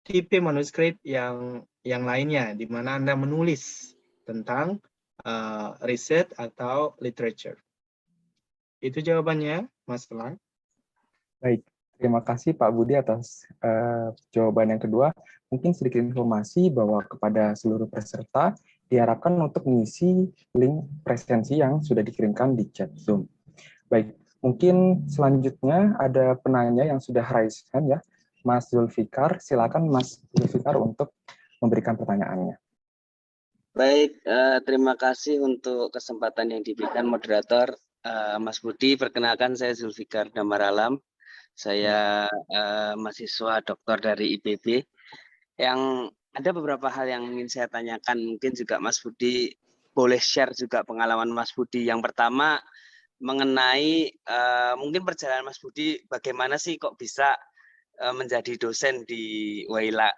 tipe manuskrip yang lainnya, di mana Anda menulis tentang riset atau literature. Itu jawabannya, Mas Telang. Baik, terima kasih Pak Budi atas jawaban yang kedua. Mungkin sedikit informasi bahwa kepada seluruh peserta diharapkan untuk mengisi link presensi yang sudah dikirimkan di chat Zoom. Baik, mungkin selanjutnya ada penanya yang sudah raise hand ya, Mas Zulfikar. Silakan Mas Zulfikar untuk memberikan pertanyaannya. Baik, terima kasih untuk kesempatan yang diberikan moderator. Mas Budi, perkenalkan saya Zulfikar Damaralam. Saya mahasiswa doktor dari IPB. Yang ada beberapa hal yang ingin saya tanyakan, mungkin juga Mas Budi boleh share juga pengalaman Mas Budi. Yang pertama mengenai mungkin perjalanan Mas Budi, bagaimana sih kok bisa menjadi dosen di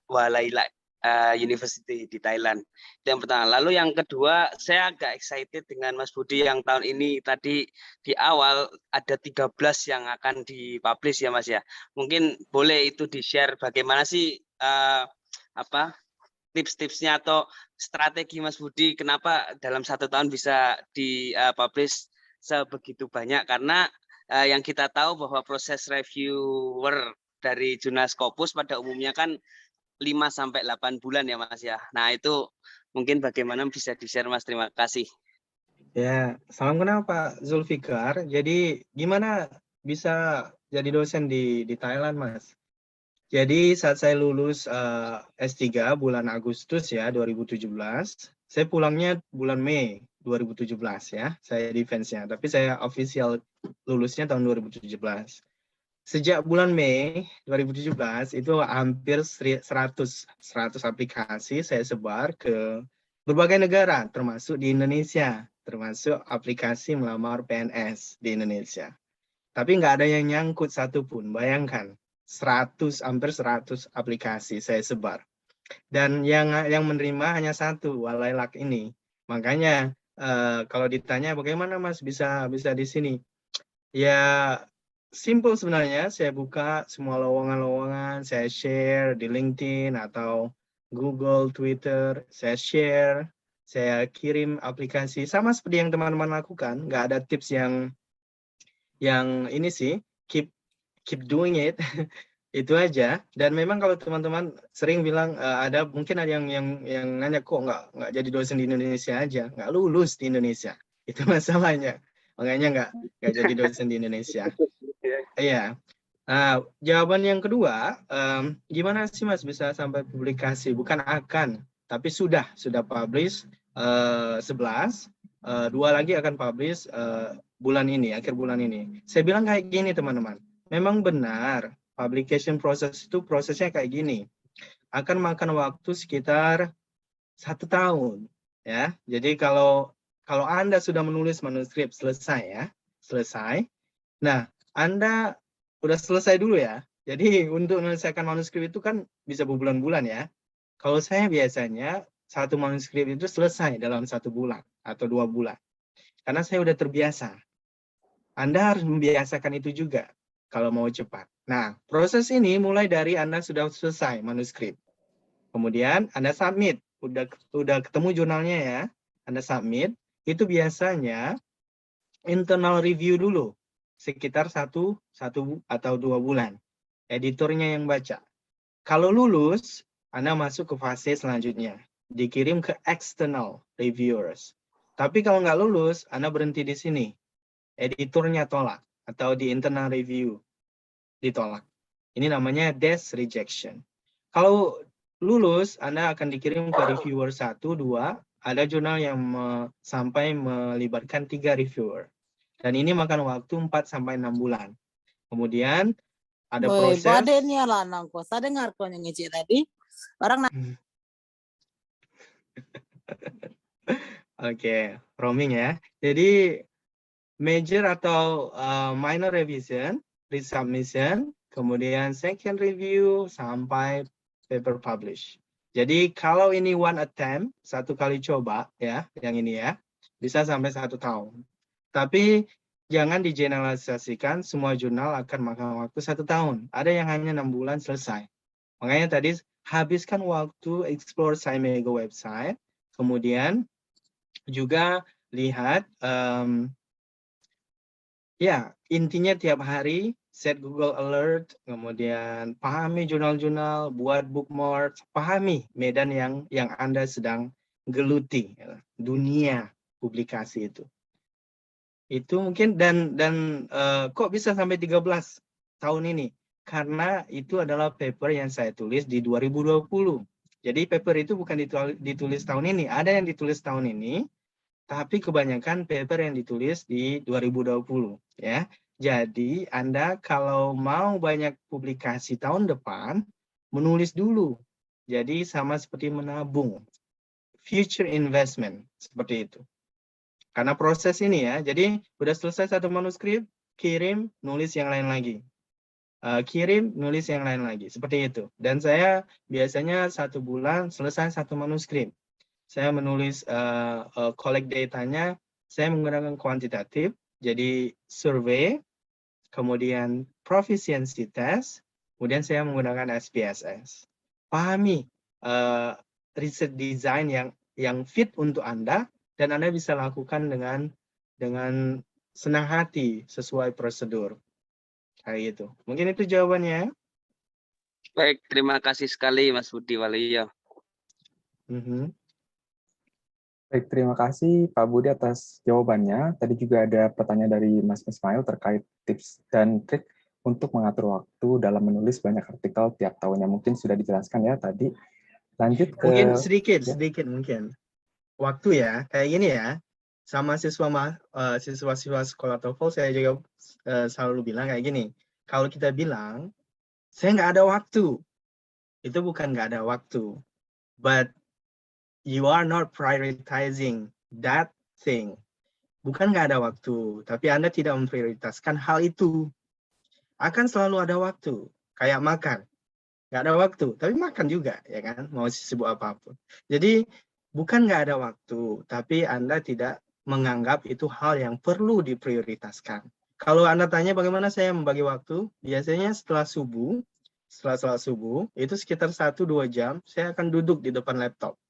Walaila University di Thailand. Yang pertama. Lalu yang kedua, saya agak excited dengan Mas Budi yang tahun ini tadi di awal ada 13 yang akan dipublish ya Mas ya. Mungkin boleh itu di-share bagaimana sih tips-tipsnya atau strategi Mas Budi kenapa dalam 1 tahun bisa dipublish sebegitu banyak, karena yang kita tahu bahwa proses reviewer dari jurnal Scopus pada umumnya kan 5-8 bulan ya Mas ya. Nah itu mungkin bagaimana bisa di-share Mas, terima kasih. Ya, salam kenal Pak Zulfikar. Jadi gimana bisa jadi dosen di Thailand Mas? Jadi saat saya lulus S3 bulan Agustus ya 2017, saya pulangnya bulan Mei 2017 ya, saya defense-nya. Tapi saya official lulusnya tahun 2017. Sejak bulan Mei 2017 itu hampir 100 aplikasi saya sebar ke berbagai negara, termasuk di Indonesia, termasuk aplikasi melamar PNS di Indonesia. Tapi nggak ada yang nyangkut satupun, bayangkan. Hampir 100 aplikasi saya sebar. Dan yang menerima hanya satu, Walailak ini. Makanya kalau ditanya bagaimana Mas bisa di sini? Ya simple sebenarnya, saya buka semua lowongan-lowongan, saya share di LinkedIn atau Google, Twitter, saya share, saya kirim aplikasi, sama seperti yang teman-teman lakukan, nggak ada tips yang ini sih, keep doing it, itu aja. Dan memang kalau teman-teman sering bilang, mungkin ada yang nanya, kok nggak jadi dosen di Indonesia aja, nggak lulus di Indonesia, itu masalahnya. Makanya nggak jadi dosen di Indonesia. Iya. Nah, jawaban yang kedua, gimana sih Mas bisa sampai publikasi? Bukan akan, tapi sudah publish 11, 2 lagi akan publish bulan ini, akhir bulan ini. Saya bilang kayak gini teman-teman, memang benar publication process itu prosesnya kayak gini. Akan makan waktu sekitar 1 tahun. Ya, jadi kalau Anda sudah menulis manuskrip selesai. Nah, Anda udah selesai dulu ya. Jadi untuk menyelesaikan manuskrip itu kan bisa berbulan-bulan ya. Kalau saya biasanya satu manuskrip itu selesai dalam 1 bulan atau 2 bulan. Karena saya udah terbiasa. Anda harus membiasakan itu juga kalau mau cepat. Nah, proses ini mulai dari Anda sudah selesai manuskrip. Kemudian Anda submit. Udah ketemu jurnalnya ya. Anda submit. Itu biasanya internal review dulu. Sekitar 1 atau 2 bulan. Editornya yang baca. Kalau lulus, Anda masuk ke fase selanjutnya. Dikirim ke external reviewers. Tapi kalau nggak lulus, Anda berhenti di sini. Editornya tolak. Atau di internal review ditolak. Ini namanya desk rejection. Kalau lulus, Anda akan dikirim ke reviewer 1, 2. Ada jurnal yang sampai melibatkan 3 reviewer. Dan ini makan waktu 4-6 bulan. Kemudian ada proses. Badannya lanang kok. Saya dengar kok yang ngecek tadi. Orang Oke, roaming ya. Jadi major atau minor revision, resubmission, kemudian second review sampai paper publish. Jadi kalau ini one attempt, 1 kali coba ya, yang ini ya, bisa sampai 1 tahun. Tapi jangan digeneralisasikan semua jurnal akan makan waktu 1 tahun. Ada yang hanya 6 bulan selesai. Makanya tadi habiskan waktu explore Cimego website, kemudian juga lihat ya intinya tiap hari set Google Alert, kemudian pahami jurnal-jurnal, buat bookmark, pahami medan yang Anda sedang geluti, dunia publikasi itu. Itu mungkin dan kok bisa sampai 13 tahun ini? Karena itu adalah paper yang saya tulis di 2020. Jadi paper itu bukan ditulis tahun ini, ada yang ditulis tahun ini, tapi kebanyakan paper yang ditulis di 2020 ya. Jadi Anda kalau mau banyak publikasi tahun depan, menulis dulu. Jadi sama seperti menabung. Future investment seperti itu. Karena proses ini ya, jadi udah selesai 1 manuskrip, kirim, nulis yang lain lagi. Kirim, nulis yang lain lagi. Seperti itu. Dan saya biasanya 1 bulan selesai 1 manuskrip. Saya menulis collect datanya, saya menggunakan kuantitatif, jadi survei, kemudian proficiency test, kemudian saya menggunakan SPSS. Pahami riset design yang fit untuk Anda, dan Anda bisa lakukan dengan senang hati sesuai prosedur. Kayak gitu. Mungkin itu jawabannya. Baik, terima kasih sekali Mas Budi Waluyo. Baik, terima kasih Pak Budi atas jawabannya. Tadi juga ada pertanyaan dari Mas Ismail terkait tips dan trik untuk mengatur waktu dalam menulis banyak artikel tiap tahunnya. Mungkin sudah dijelaskan ya tadi. Lanjut ke... Mungkin sedikit mungkin. Waktu ya, kayak gini ya. Sama siswa-siswa sekolah TOEFL saya juga selalu bilang kayak gini. Kalau kita bilang, saya nggak ada waktu. Itu bukan nggak ada waktu. But you are not prioritizing that thing. Bukan nggak ada waktu, tapi Anda tidak memprioritaskan hal itu. Akan selalu ada waktu, kayak makan. Nggak ada waktu, tapi makan juga, ya kan? Mau sibuk apapun. Jadi, bukan nggak ada waktu, tapi Anda tidak menganggap itu hal yang perlu diprioritaskan. Kalau Anda tanya bagaimana saya membagi waktu, biasanya setelah sholat subuh, itu sekitar 1-2 jam, saya akan duduk di depan laptop.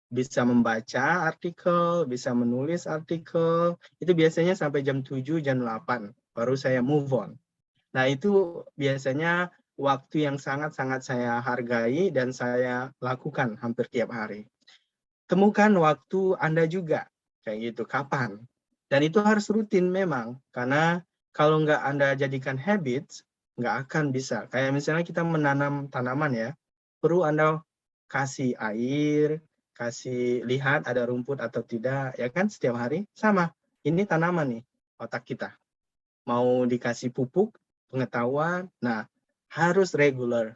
Bisa membaca artikel, bisa menulis artikel, itu biasanya sampai jam 7, jam 8, baru saya move on. Nah, itu biasanya waktu yang sangat-sangat saya hargai dan saya lakukan hampir tiap hari. Temukan waktu Anda juga, kayak gitu, kapan. Dan itu harus rutin memang, karena kalau nggak Anda jadikan habits, nggak akan bisa. Kayak misalnya kita menanam tanaman ya, perlu Anda kasih air, kasih lihat ada rumput atau tidak, ya kan setiap hari sama. Ini tanaman nih, otak kita. Mau dikasih pupuk, pengetahuan, nah harus regular.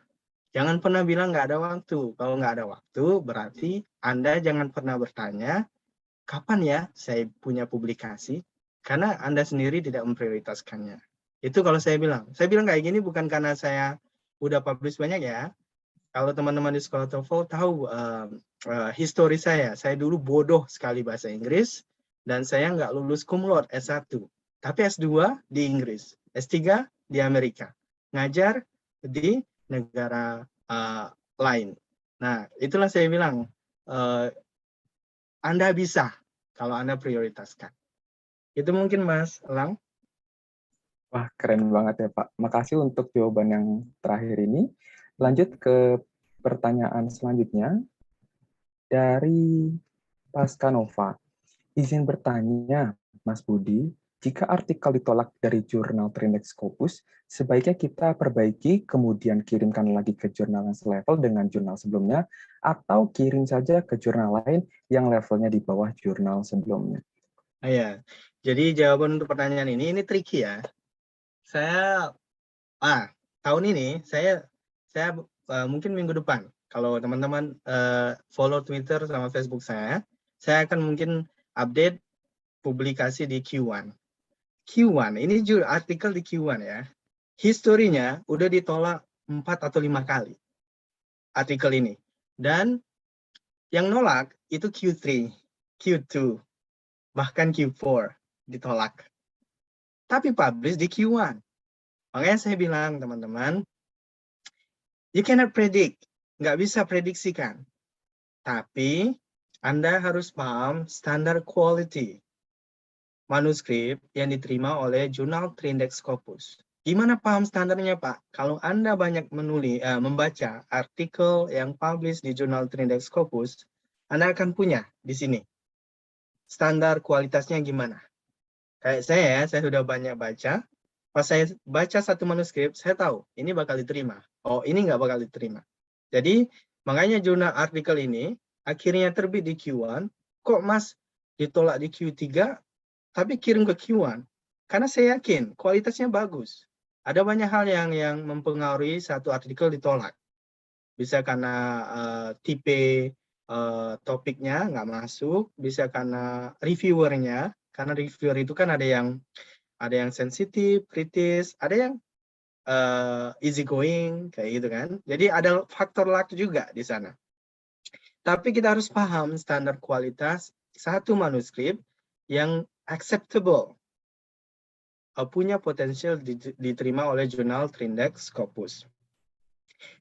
Jangan pernah bilang nggak ada waktu. Kalau nggak ada waktu, berarti Anda jangan pernah bertanya, kapan ya saya punya publikasi? Karena Anda sendiri tidak memprioritaskannya. Itu kalau saya bilang kayak gini bukan karena saya udah publish banyak ya. Kalau teman-teman di sekolah TOEFL tahu histori saya dulu bodoh sekali bahasa Inggris dan saya nggak lulus cum laude S1, tapi S2 di Inggris, S3 di Amerika, ngajar di negara lain. Nah, itulah saya bilang Anda bisa kalau Anda prioritaskan. Itu mungkin Mas Elang. Wah, keren banget ya Pak. Makasih untuk jawaban yang terakhir ini. Lanjut ke pertanyaan selanjutnya dari Pascanova. Izin bertanya, Mas Budi, jika artikel ditolak dari jurnal Trindex Scopus, sebaiknya kita perbaiki, kemudian kirimkan lagi ke jurnal yang selevel dengan jurnal sebelumnya, atau kirim saja ke jurnal lain yang levelnya di bawah jurnal sebelumnya. Iya, jadi jawaban untuk pertanyaan ini tricky ya. Saya tahun ini saya mungkin minggu depan kalau teman-teman follow Twitter sama Facebook saya akan mungkin update publikasi di Q1. Q1 ini juga artikel di Q1 ya. Historinya udah ditolak 4 atau 5 kali artikel ini. Dan yang nolak itu Q3, Q2, bahkan Q4 ditolak. Tapi publish di Q1. Makanya saya bilang teman-teman, you cannot predict, nggak bisa prediksikan. Tapi Anda harus paham standar quality manuskrip yang diterima oleh jurnal Trindex Scopus. Gimana paham standarnya Pak? Kalau Anda banyak membaca artikel yang publish di jurnal Trindex Scopus, Anda akan punya di sini standar kualitasnya gimana. Kayak saya sudah banyak baca. Pas saya baca satu manuskrip, saya tahu ini bakal diterima. Oh, ini nggak bakal diterima. Jadi, makanya jurnal artikel ini akhirnya terbit di Q1. Kok Mas ditolak di Q3, tapi kirim ke Q1? Karena saya yakin kualitasnya bagus. Ada banyak hal yang mempengaruhi satu artikel ditolak. Bisa karena tipe topiknya nggak masuk, bisa karena reviewernya. Karena reviewer itu kan ada yang sensitif, kritis, ada yang easy going, kayak gitu kan. Jadi ada faktor luck juga di sana. Tapi kita harus paham standar kualitas satu manuskrip yang acceptable, punya potensial diterima oleh jurnal Trindex Scopus.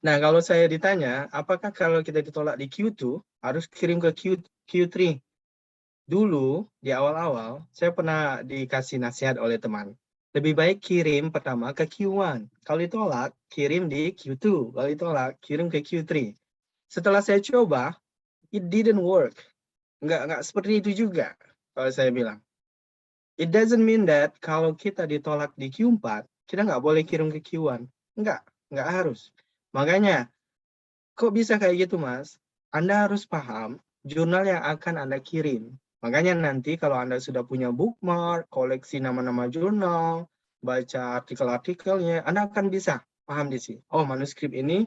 Nah, kalau saya ditanya, apakah kalau kita ditolak di Q2, harus kirim ke Q3? Dulu, di awal-awal, saya pernah dikasih nasihat oleh teman. Lebih baik kirim pertama ke Q1. Kalau ditolak, kirim di Q2. Kalau ditolak, kirim ke Q3. Setelah saya coba, it didn't work. Nggak seperti itu juga, kalau saya bilang. It doesn't mean that kalau kita ditolak di Q4, kita nggak boleh kirim ke Q1. Nggak harus. Makanya, kok bisa kayak gitu, Mas? Anda harus paham jurnal yang akan Anda kirim. Makanya nanti kalau Anda sudah punya bookmark, koleksi nama-nama jurnal, baca artikel-artikelnya, Anda akan bisa paham di sini. Oh, manuskrip ini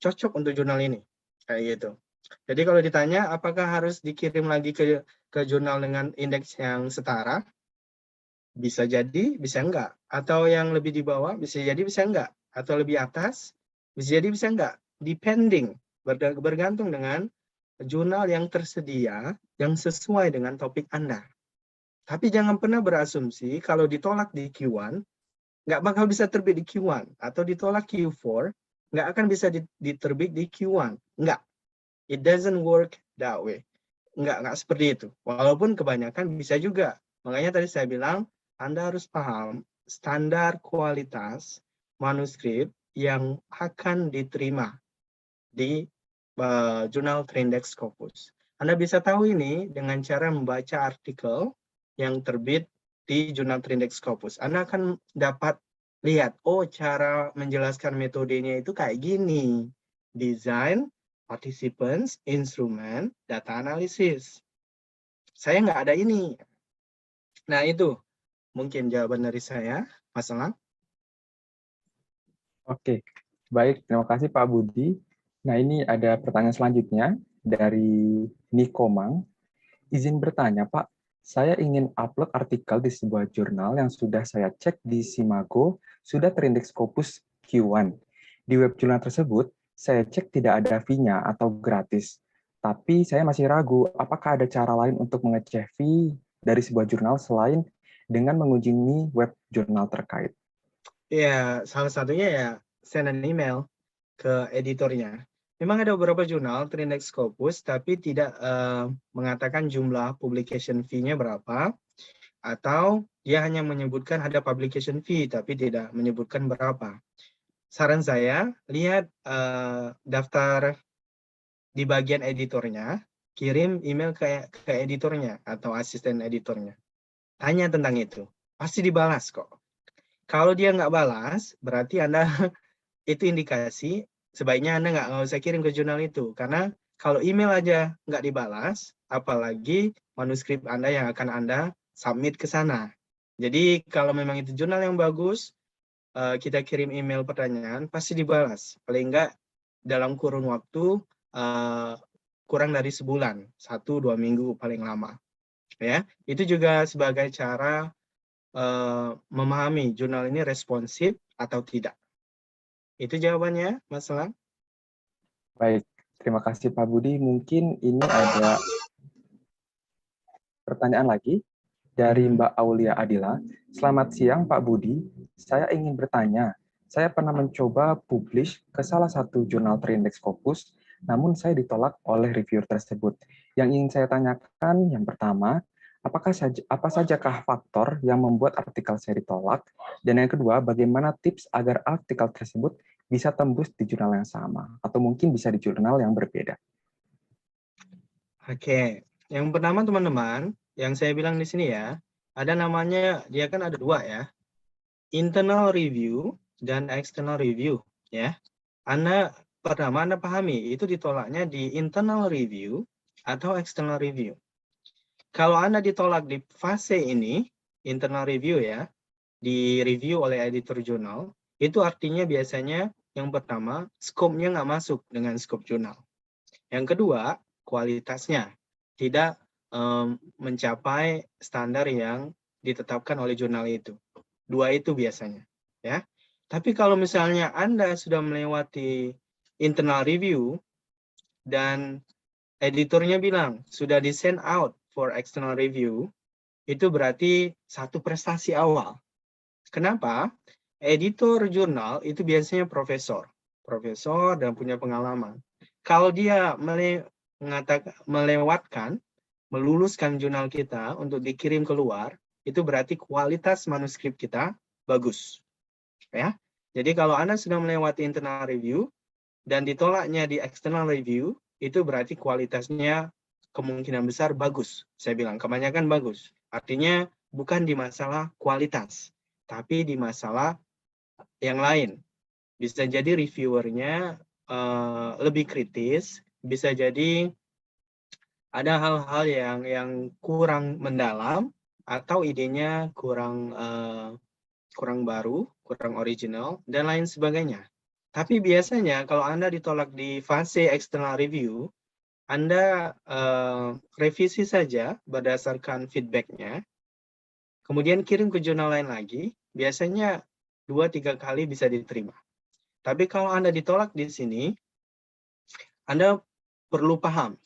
cocok untuk jurnal ini. Kayak gitu. Jadi kalau ditanya apakah harus dikirim lagi ke jurnal dengan indeks yang setara, bisa jadi, bisa enggak. Atau yang lebih di bawah, bisa jadi, bisa enggak. Atau lebih atas, bisa jadi, bisa enggak. Depending, bergantung dengan jurnal yang tersedia yang sesuai dengan topik Anda. Tapi jangan pernah berasumsi kalau ditolak di Q1, nggak bakal bisa terbit di Q1. Atau ditolak Q4, nggak akan bisa diterbit di Q1. Nggak. It doesn't work that way. Nggak seperti itu. Walaupun kebanyakan bisa juga. Makanya tadi saya bilang, Anda harus paham standar kualitas manuskrip yang akan diterima di jurnal Trindex Scopus. Anda bisa tahu ini dengan cara membaca artikel yang terbit di jurnal Trindex Scopus. Anda akan dapat lihat, oh cara menjelaskan metodenya itu kayak gini. Design, participants, instrumen, data analysis. Saya nggak ada ini. Nah itu mungkin jawaban dari saya, Mas Elang. Oke, baik. Terima kasih Pak Budi. Nah, ini ada pertanyaan selanjutnya dari Nikomang. Izin bertanya, Pak, Saya ingin upload artikel di sebuah jurnal yang sudah saya cek di Simago, sudah terindeks Scopus Q1. Di web jurnal tersebut, saya cek tidak ada fee-nya atau gratis. Tapi saya masih ragu, apakah ada cara lain untuk mengecek fee dari sebuah jurnal selain dengan mengunjungi web jurnal terkait? Ya, salah satunya ya send an email ke editornya. Memang ada beberapa jurnal terindeks Scopus, tapi tidak mengatakan jumlah publication fee-nya berapa, atau dia hanya menyebutkan ada publication fee, tapi tidak menyebutkan berapa. Saran saya, lihat daftar di bagian editornya, kirim email ke editornya atau asisten editornya. Tanya tentang itu, pasti dibalas kok. Kalau dia nggak balas, berarti Anda itu indikasi sebaiknya Anda nggak usah kirim ke jurnal itu. Karena kalau email aja nggak dibalas, apalagi manuskrip Anda yang akan Anda submit ke sana. Jadi kalau memang itu jurnal yang bagus, kita kirim email pertanyaan, pasti dibalas. Paling nggak dalam kurun waktu kurang dari sebulan, 1-2 minggu paling lama. Ya, itu juga sebagai cara memahami jurnal ini responsif atau tidak. Itu jawabannya, Mas Elang. Baik, terima kasih Pak Budi. Mungkin ini ada pertanyaan lagi dari Mbak Aulia Adila. Selamat siang Pak Budi, saya ingin bertanya. Saya pernah mencoba publish ke salah satu jurnal terindeks Scopus, namun saya ditolak oleh reviewer tersebut. Yang ingin saya tanyakan yang pertama, apa sajakah faktor yang membuat artikel saya ditolak? Dan yang kedua, bagaimana tips agar artikel tersebut bisa tembus di jurnal yang sama, atau mungkin bisa di jurnal yang berbeda? Oke, yang pertama teman-teman, yang saya bilang di sini ya, ada namanya, dia kan ada 2 ya, internal review dan external review ya. Pertama Anda pahami, itu ditolaknya di internal review atau external review. Kalau Anda ditolak di fase ini, internal review ya, di review oleh editor jurnal, itu artinya biasanya yang pertama, scope-nya nggak masuk dengan scope jurnal. Yang kedua, kualitasnya tidak mencapai standar yang ditetapkan oleh jurnal itu. 2 itu biasanya. Ya. Tapi kalau misalnya Anda sudah melewati internal review dan editornya bilang sudah di send out for external review, itu berarti satu prestasi awal. Kenapa? Editor jurnal itu biasanya profesor dan punya pengalaman. Kalau dia meluluskan jurnal kita untuk dikirim keluar, itu berarti kualitas manuskrip kita bagus. Ya. Jadi kalau Anda sudah melewati internal review dan ditolaknya di external review, itu berarti kualitasnya kemungkinan besar bagus. Saya bilang kebanyakan bagus. Artinya bukan di masalah kualitas, tapi di masalah yang lain. Bisa jadi reviewernya lebih kritis, bisa jadi ada hal-hal yang kurang mendalam atau idenya kurang baru, kurang original, dan lain sebagainya. Tapi biasanya kalau Anda ditolak di fase external review, Anda revisi saja berdasarkan feedback-nya, kemudian kirim ke jurnal lain lagi, biasanya 2-3 kali bisa diterima. Tapi kalau Anda ditolak di sini, Anda perlu paham,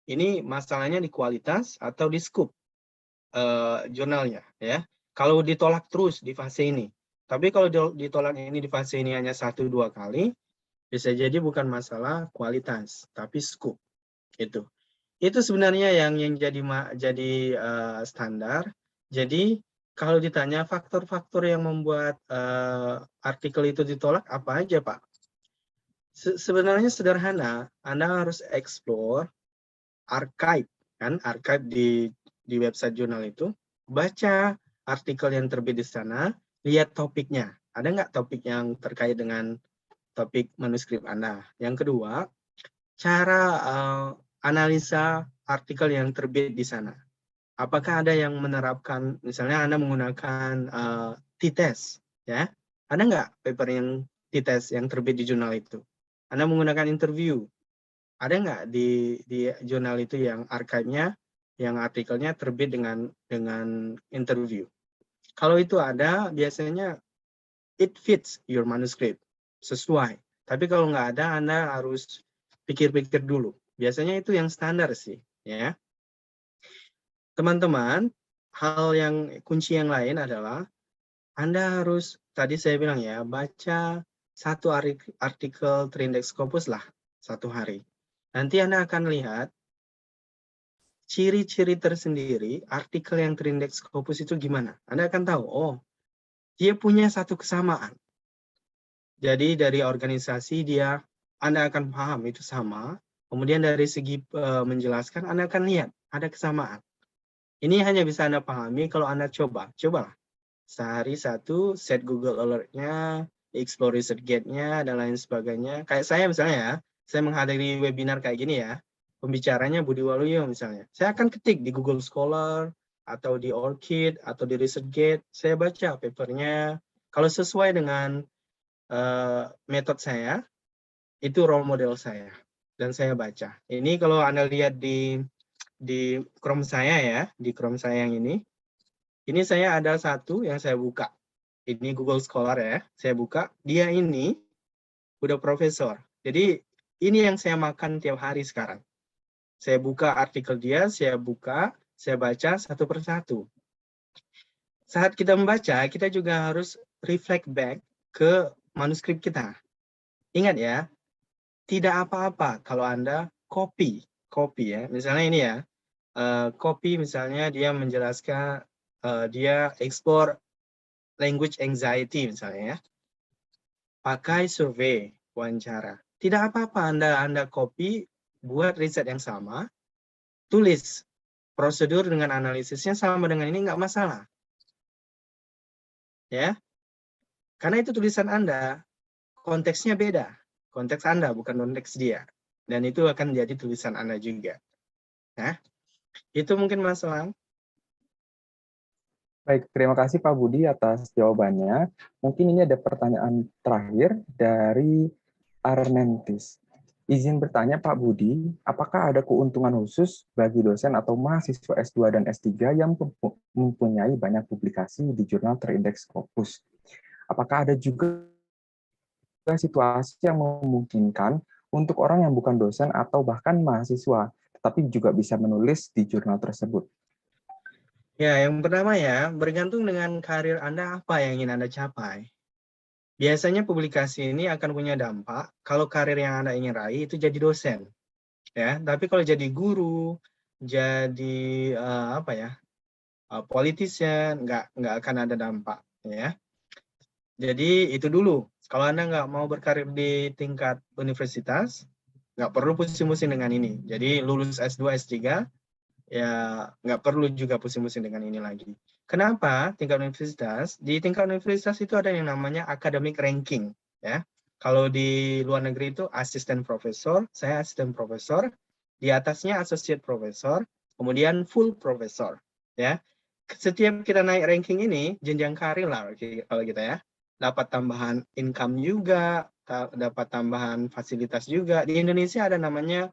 ini masalahnya di kualitas atau di scope jurnalnya. Ya. Kalau ditolak terus di fase ini, tapi kalau ditolak ini di fase ini hanya 1-2 kali, bisa jadi bukan masalah kualitas, tapi scope. Itu sebenarnya yang jadi standar. Jadi kalau ditanya faktor-faktor yang membuat artikel itu ditolak apa aja, Pak? Sebenarnya sederhana, Anda harus explore archive, kan? Archive di website jurnal itu, baca artikel yang terbit di sana, lihat topiknya. Ada nggak topik yang terkait dengan topik manuskrip Anda? Yang kedua, cara analisa artikel yang terbit di sana. Apakah ada yang menerapkan, misalnya Anda menggunakan t-test, ya? Ada nggak paper yang t-test yang terbit di jurnal itu? Anda menggunakan interview, ada nggak di jurnal itu yang archive-nya yang artikelnya terbit dengan interview. Kalau itu ada, biasanya it fits your manuscript, sesuai. Tapi kalau nggak ada, Anda harus pikir-pikir dulu. Biasanya itu yang standar sih, ya. Teman-teman, hal yang kunci yang lain adalah Anda harus, tadi saya bilang ya, baca satu artikel Trindex Scopus lah satu hari. Nanti Anda akan lihat ciri-ciri tersendiri artikel yang Trindex Scopus itu gimana. Anda akan tahu, oh, dia punya satu kesamaan. Jadi dari organisasi dia, Anda akan paham itu sama. Kemudian dari segi menjelaskan, Anda akan lihat ada kesamaan. Ini hanya bisa Anda pahami kalau Anda cobalah. Sehari satu, set Google Alert-nya, explore ResearchGate-nya, dan lain sebagainya. Kayak saya misalnya ya, saya menghadiri webinar kayak gini ya, pembicaranya Budi Waluyo misalnya. Saya akan ketik di Google Scholar, atau di ORCID, atau di ResearchGate. Saya baca papernya. Kalau sesuai dengan metode saya, itu role model saya. Dan saya baca. Ini kalau Anda lihat di Chrome saya ya, di Chrome saya yang ini saya ada satu yang saya buka. Ini Google Scholar ya, saya buka. Dia ini udah profesor. Jadi ini yang saya makan tiap hari sekarang. Saya buka artikel dia, saya buka, saya baca satu persatu. Saat kita membaca, kita juga harus reflect back ke manuskrip kita. Ingat ya, tidak apa-apa kalau Anda copy ya. Misalnya ini ya, copy misalnya dia menjelaskan dia explore language anxiety misalnya ya. Pakai survei, wawancara. Tidak apa-apa Anda copy, buat riset yang sama, tulis prosedur dengan analisisnya sama dengan ini, nggak masalah. Ya, karena itu tulisan Anda, konteksnya beda. Konteks Anda, bukan konteks dia. Dan itu akan jadi tulisan Anda juga. Nah, itu mungkin masalah. Baik, terima kasih Pak Budi atas jawabannya. Mungkin ini ada pertanyaan terakhir dari Arnentis. Izin bertanya Pak Budi, apakah ada keuntungan khusus bagi dosen atau mahasiswa S2 dan S3 yang mempunyai banyak publikasi di jurnal terindeks Scopus? Apakah ada juga situasi yang memungkinkan untuk orang yang bukan dosen atau bahkan mahasiswa, tetapi juga bisa menulis di jurnal tersebut? Ya, yang pertama ya, bergantung dengan karir Anda apa yang ingin Anda capai. Biasanya publikasi ini akan punya dampak kalau karir yang Anda ingin raih itu jadi dosen. Ya, tapi kalau jadi guru, jadi politician, nggak akan ada dampak. Ya. Jadi itu dulu. Kalau Anda nggak mau berkarir di tingkat universitas, nggak perlu pusing-pusing dengan ini. Jadi lulus S2, S3, ya nggak perlu juga pusing-pusing dengan ini lagi. Kenapa tingkat universitas? Di tingkat universitas itu ada yang namanya academic ranking. Ya, kalau di luar negeri itu asisten profesor, saya asisten profesor, di atasnya associate profesor, kemudian full profesor. Ya, setiap kita naik ranking ini jenjang karir lah kalau kita ya. Dapat tambahan income juga, dapat tambahan fasilitas juga. Di Indonesia ada namanya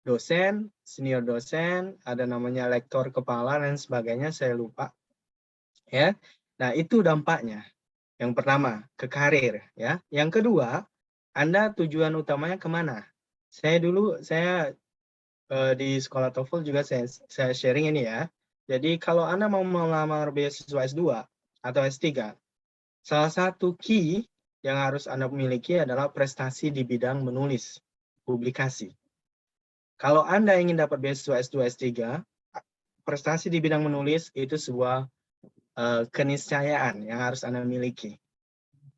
dosen, senior dosen, ada namanya lektor kepala dan sebagainya, saya lupa. Ya. Nah, itu dampaknya. Yang pertama, ke karir ya. Yang kedua, Anda tujuan utamanya kemana? Saya di sekolah TOEFL juga saya sharing ini ya. Jadi kalau Anda mau melamar beasiswa S2 atau S3, salah satu key yang harus Anda miliki adalah prestasi di bidang menulis, publikasi. Kalau Anda ingin dapat beasiswa S2, S3, prestasi di bidang menulis itu sebuah keniscayaan yang harus Anda miliki.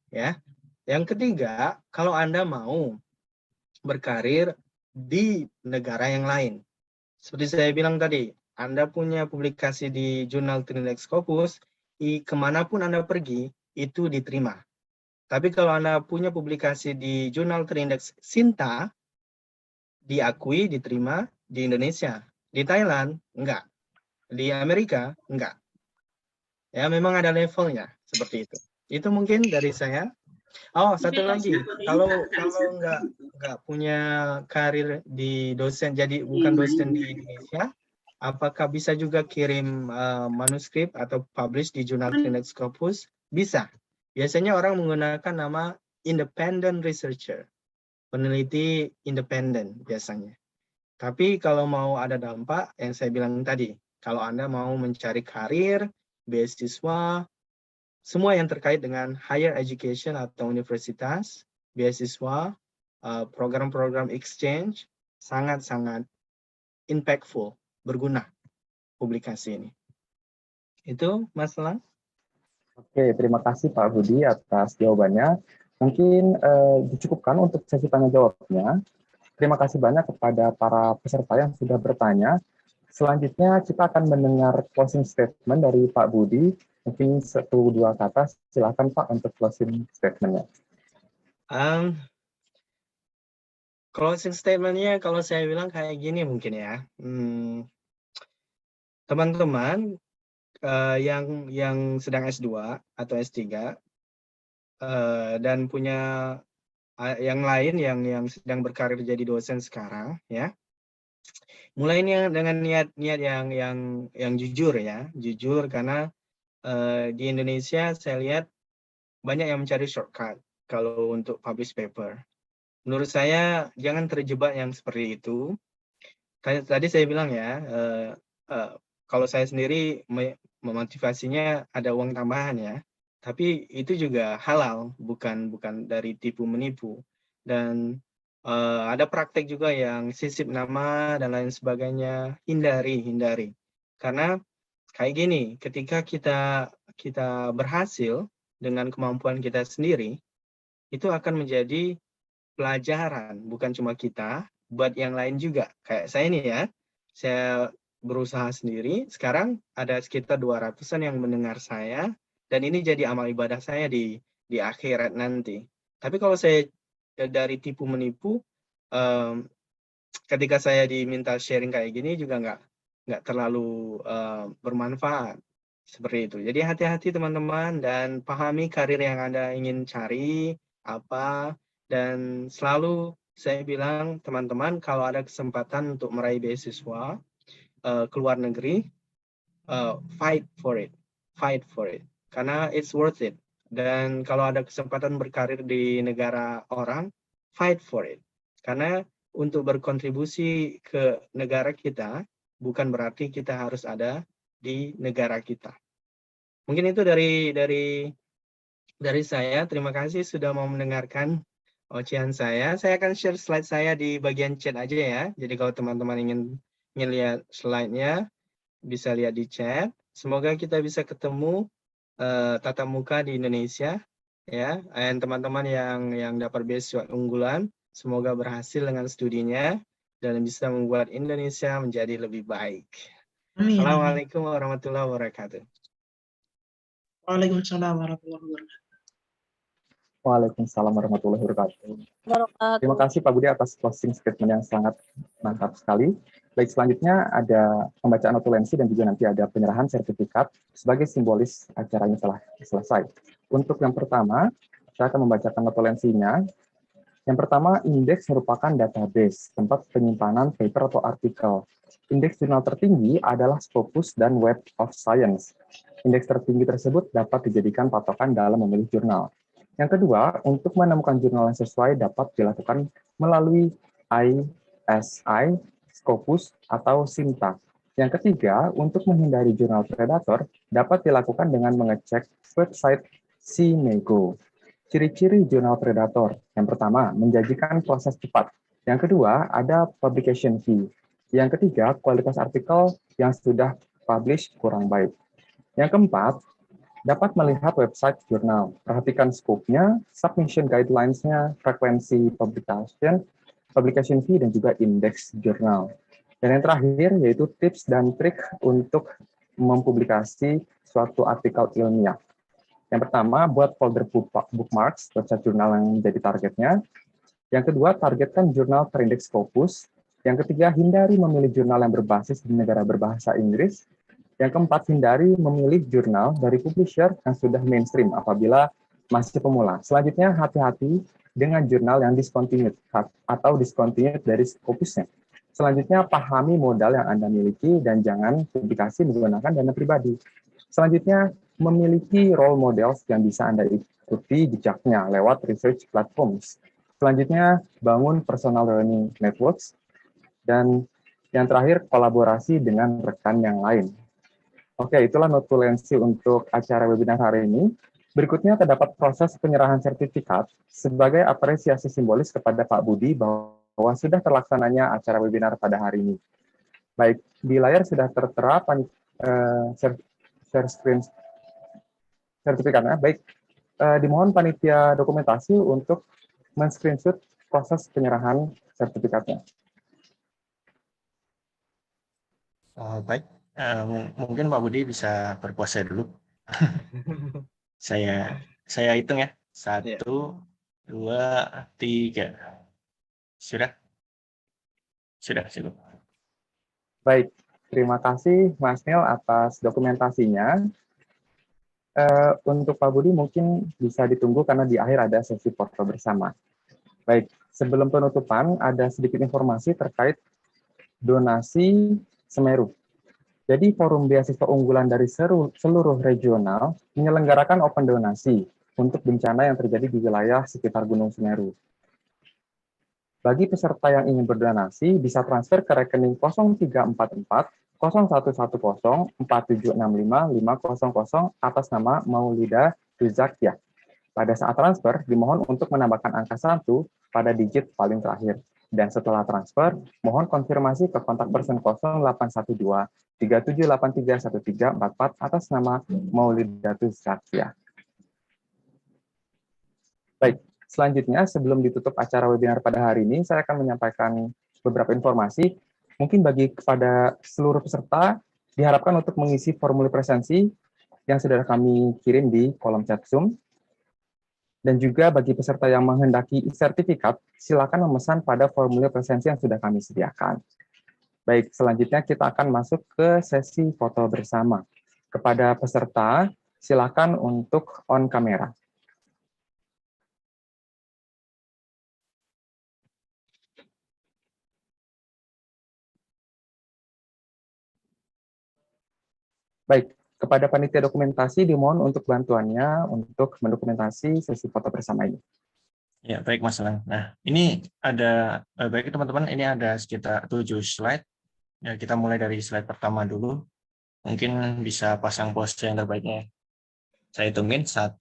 Ya. Yang ketiga, kalau Anda mau berkarir di negara yang lain. Seperti saya bilang tadi, Anda punya publikasi di jurnal Trindex Scopus, kemanapun Anda pergi, itu diterima. Tapi kalau Anda punya publikasi di jurnal Trindex Sinta, diakui, diterima di Indonesia. Di Thailand, enggak. Di Amerika, enggak. Ya, memang ada levelnya seperti itu. Itu mungkin dari saya. Oh, satu lagi. Kalau nggak punya karir di dosen, jadi bukan dosen di Indonesia, apakah bisa juga kirim manuskrip atau publish di jurnal klinik Scopus? Bisa. Biasanya orang menggunakan nama independent researcher, peneliti independen biasanya. Tapi kalau mau ada dampak, yang saya bilang tadi, kalau Anda mau mencari karir, beasiswa, semua yang terkait dengan higher education atau universitas, beasiswa, program-program exchange, sangat-sangat impactful, berguna publikasi ini. Itu Mas Lang. Oke, terima kasih Pak Budi atas jawabannya. Mungkin dicukupkan untuk sesi tanya jawabnya. Terima kasih banyak kepada para peserta yang sudah bertanya. Selanjutnya kita akan mendengar closing statement dari Pak Budi. Mungkin 1-2 kata, silakan Pak untuk closing statement-nya. Closing statement-nya kalau saya bilang kayak gini mungkin ya. Teman-teman yang sedang S2 atau S3 dan punya yang lain yang sedang berkarir jadi dosen sekarang ya. Mulainya dengan niat-niat yang jujur ya, jujur karena di Indonesia saya lihat banyak yang mencari shortcut kalau untuk publish paper. Menurut saya jangan terjebak yang seperti itu. Tadi saya bilang ya, kalau saya sendiri memotivasinya ada uang tambahan ya, tapi itu juga halal, bukan dari tipu menipu. Dan ada praktek juga yang sisip nama dan lain sebagainya, hindari. Karena kayak gini, ketika kita berhasil dengan kemampuan kita sendiri, itu akan menjadi pelajaran, bukan cuma kita, buat yang lain juga. Kayak saya ini ya, saya berusaha sendiri, sekarang ada sekitar 200-an yang mendengar saya, dan ini jadi amal ibadah saya di akhirat nanti. Tapi kalau saya dari tipu menipu, ketika saya diminta sharing kayak gini juga nggak terlalu bermanfaat seperti itu. Jadi hati-hati teman-teman dan pahami karir yang Anda ingin cari apa, dan selalu saya bilang teman-teman kalau ada kesempatan untuk meraih beasiswa ke luar negeri, fight for it karena it's worth it. Dan kalau ada kesempatan berkarir di negara orang, fight for it karena untuk berkontribusi ke negara kita bukan berarti kita harus ada di negara kita. Mungkin itu dari saya. Terima kasih sudah mau mendengarkan ocehan saya. Saya akan share slide saya di bagian chat aja ya. Jadi kalau teman-teman ingin lihat slide-nya, bisa lihat di chat. Semoga kita bisa ketemu tatap muka di Indonesia ya. Dan teman-teman yang dapat beasiswa unggulan, semoga berhasil dengan studinya dan bisa membuat Indonesia menjadi lebih baik. Amin. Assalamualaikum warahmatullahi wabarakatuh. Waalaikumsalam warahmatullahi wabarakatuh. Waalaikumsalam warahmatullahi wabarakatuh. Terima kasih Pak Budi atas closing statement yang sangat mantap sekali. Baik, selanjutnya ada pembacaan notulensi dan juga nanti ada penyerahan sertifikat sebagai simbolis acaranya telah selesai. Untuk yang pertama, saya akan membacakan notulensinya. Yang pertama, indeks merupakan database, tempat penyimpanan paper atau artikel. Indeks jurnal tertinggi adalah Scopus dan Web of Science. Indeks tertinggi tersebut dapat dijadikan patokan dalam memilih jurnal. Yang kedua, untuk menemukan jurnal yang sesuai dapat dilakukan melalui ISI, Scopus, atau SINTA. Yang ketiga, untuk menghindari jurnal predator dapat dilakukan dengan mengecek website CIMEGO. Ciri-ciri jurnal predator. Yang pertama, menjanjikan proses cepat. Yang kedua, ada publication fee. Yang ketiga, kualitas artikel yang sudah publish kurang baik. Yang keempat, dapat melihat website jurnal. Perhatikan scope-nya, submission guidelines-nya, frekuensi publication fee, dan juga indeks jurnal. Dan yang terakhir, yaitu tips dan trik untuk mempublikasi suatu artikel ilmiah. Yang pertama, buat folder bookmarks, website jurnal yang menjadi targetnya. Yang kedua, targetkan jurnal terindeks Scopus. Yang ketiga, hindari memilih jurnal yang berbasis di negara berbahasa Inggris. Yang keempat, hindari memilih jurnal dari publisher yang sudah mainstream apabila masih pemula. Selanjutnya, hati-hati dengan jurnal yang discontinued atau discontinued dari Scopusnya. Selanjutnya, pahami modal yang Anda miliki dan jangan publikasi menggunakan dana pribadi. Selanjutnya, memiliki role models yang bisa Anda ikuti jejaknya lewat research platforms. Selanjutnya, bangun personal learning networks. Dan yang terakhir, kolaborasi dengan rekan yang lain. Oke, itulah notulensi untuk acara webinar hari ini. Berikutnya terdapat proses penyerahan sertifikat sebagai apresiasi simbolis kepada Pak Budi bahwa sudah terlaksananya acara webinar pada hari ini. Baik, di layar sudah tertera share screen sertifikatnya. Baik, dimohon panitia dokumentasi untuk men-screenshot proses penyerahan sertifikatnya. Baik, mungkin Pak Budi bisa berpuasa dulu. Saya hitung ya. 1, 2, 3. Sudah? Sudah, cukup. Baik, terima kasih Mas Nel atas dokumentasinya. Untuk Pak Budi mungkin bisa ditunggu karena di akhir ada sesi foto bersama. Baik, sebelum penutupan ada sedikit informasi terkait donasi Semeru. Jadi Forum Beasiswa Unggulan dari seluruh regional menyelenggarakan open donasi untuk bencana yang terjadi di wilayah sekitar Gunung Semeru. Bagi peserta yang ingin berdonasi, bisa transfer ke rekening 0344 0110 4765 500 atas nama Maulida Ruzakia. Pada saat transfer, dimohon untuk menambahkan angka 1 pada digit paling terakhir. Dan setelah transfer, mohon konfirmasi ke kontak person 0812 37831344 atas nama Maulidatus Zakia. Baik, selanjutnya sebelum ditutup acara webinar pada hari ini, saya akan menyampaikan beberapa informasi. Mungkin bagi kepada seluruh peserta, diharapkan untuk mengisi formulir presensi yang sudah kami kirim di kolom chat Zoom. Dan juga bagi peserta yang menghendaki sertifikat, silakan memesan pada formulir presensi yang sudah kami sediakan. Baik, selanjutnya kita akan masuk ke sesi foto bersama. Kepada peserta, silakan untuk on kamera. Baik, kepada panitia dokumentasi dimohon untuk bantuannya untuk mendokumentasi sesi foto bersama ini. Ya, baik Mas Lang. Nah, ini ada, baik teman-teman, ini ada sekitar 7 slide. Ya, kita mulai dari slide pertama dulu. Mungkin bisa pasang pose yang terbaiknya. Saya hitungin 1,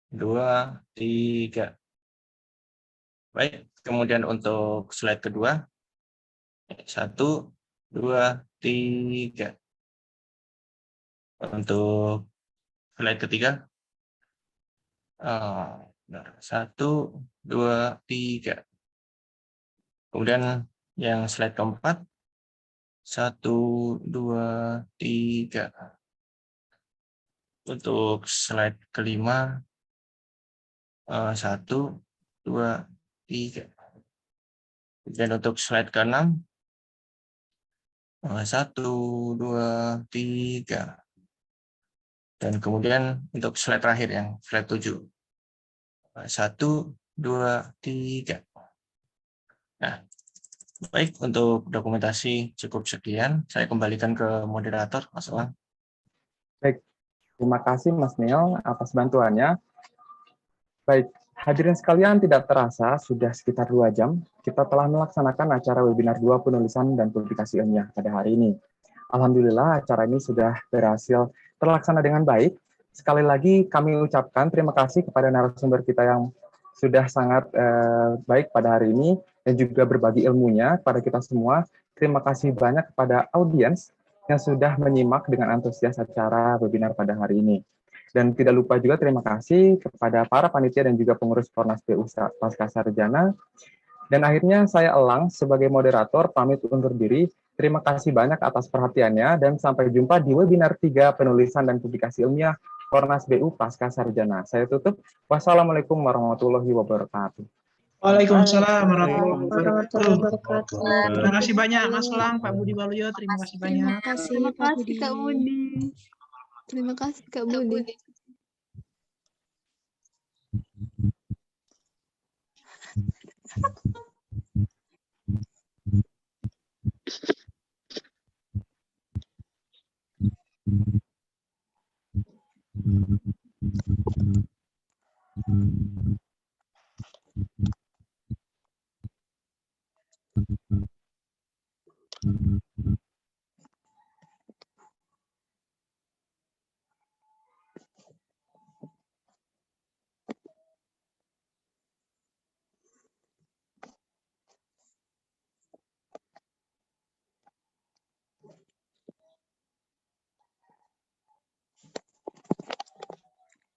2, 3. Baik, kemudian untuk slide kedua. 1, 2, 3. Untuk slide ketiga. 1, 2, 3. Kemudian yang slide keempat. 1, 2, 3. Untuk slide kelima. 1, 2, 3. Dan untuk slide ke-6. 1, 2, 3. Dan kemudian untuk slide terakhir yang slide 7. 1, 2, 3. Nah, baik, untuk dokumentasi cukup sekian. Saya kembalikan ke moderator, Mas Elang. Baik, terima kasih Mas Neil atas bantuannya. Baik, hadirin sekalian, tidak terasa sudah sekitar 2 jam kita telah melaksanakan acara webinar 2 penulisan dan publikasi ilmiah pada hari ini. Alhamdulillah acara ini sudah berhasil terlaksana dengan baik. Sekali lagi kami ucapkan terima kasih kepada narasumber kita yang sudah sangat baik pada hari ini dan juga berbagi ilmunya kepada kita semua. Terima kasih banyak kepada audiens yang sudah menyimak dengan antusias acara webinar pada hari ini. Dan tidak lupa juga terima kasih kepada para panitia dan juga pengurus Fornas BU Pascasarjana. Dan akhirnya saya Elang sebagai moderator pamit undur diri. Terima kasih banyak atas perhatiannya dan sampai jumpa di webinar 3 penulisan dan publikasi ilmiah Fornas BU Pascasarjana. Saya tutup. Wassalamualaikum warahmatullahi wabarakatuh. Waalaikumsalam warahmatullahi wabarakatuh. Terima kasih banyak Mas Elang, Pak Budi Waluyo, terima kasih banyak. Terima kasih Kak Budi. Terima kasih Kak Budi.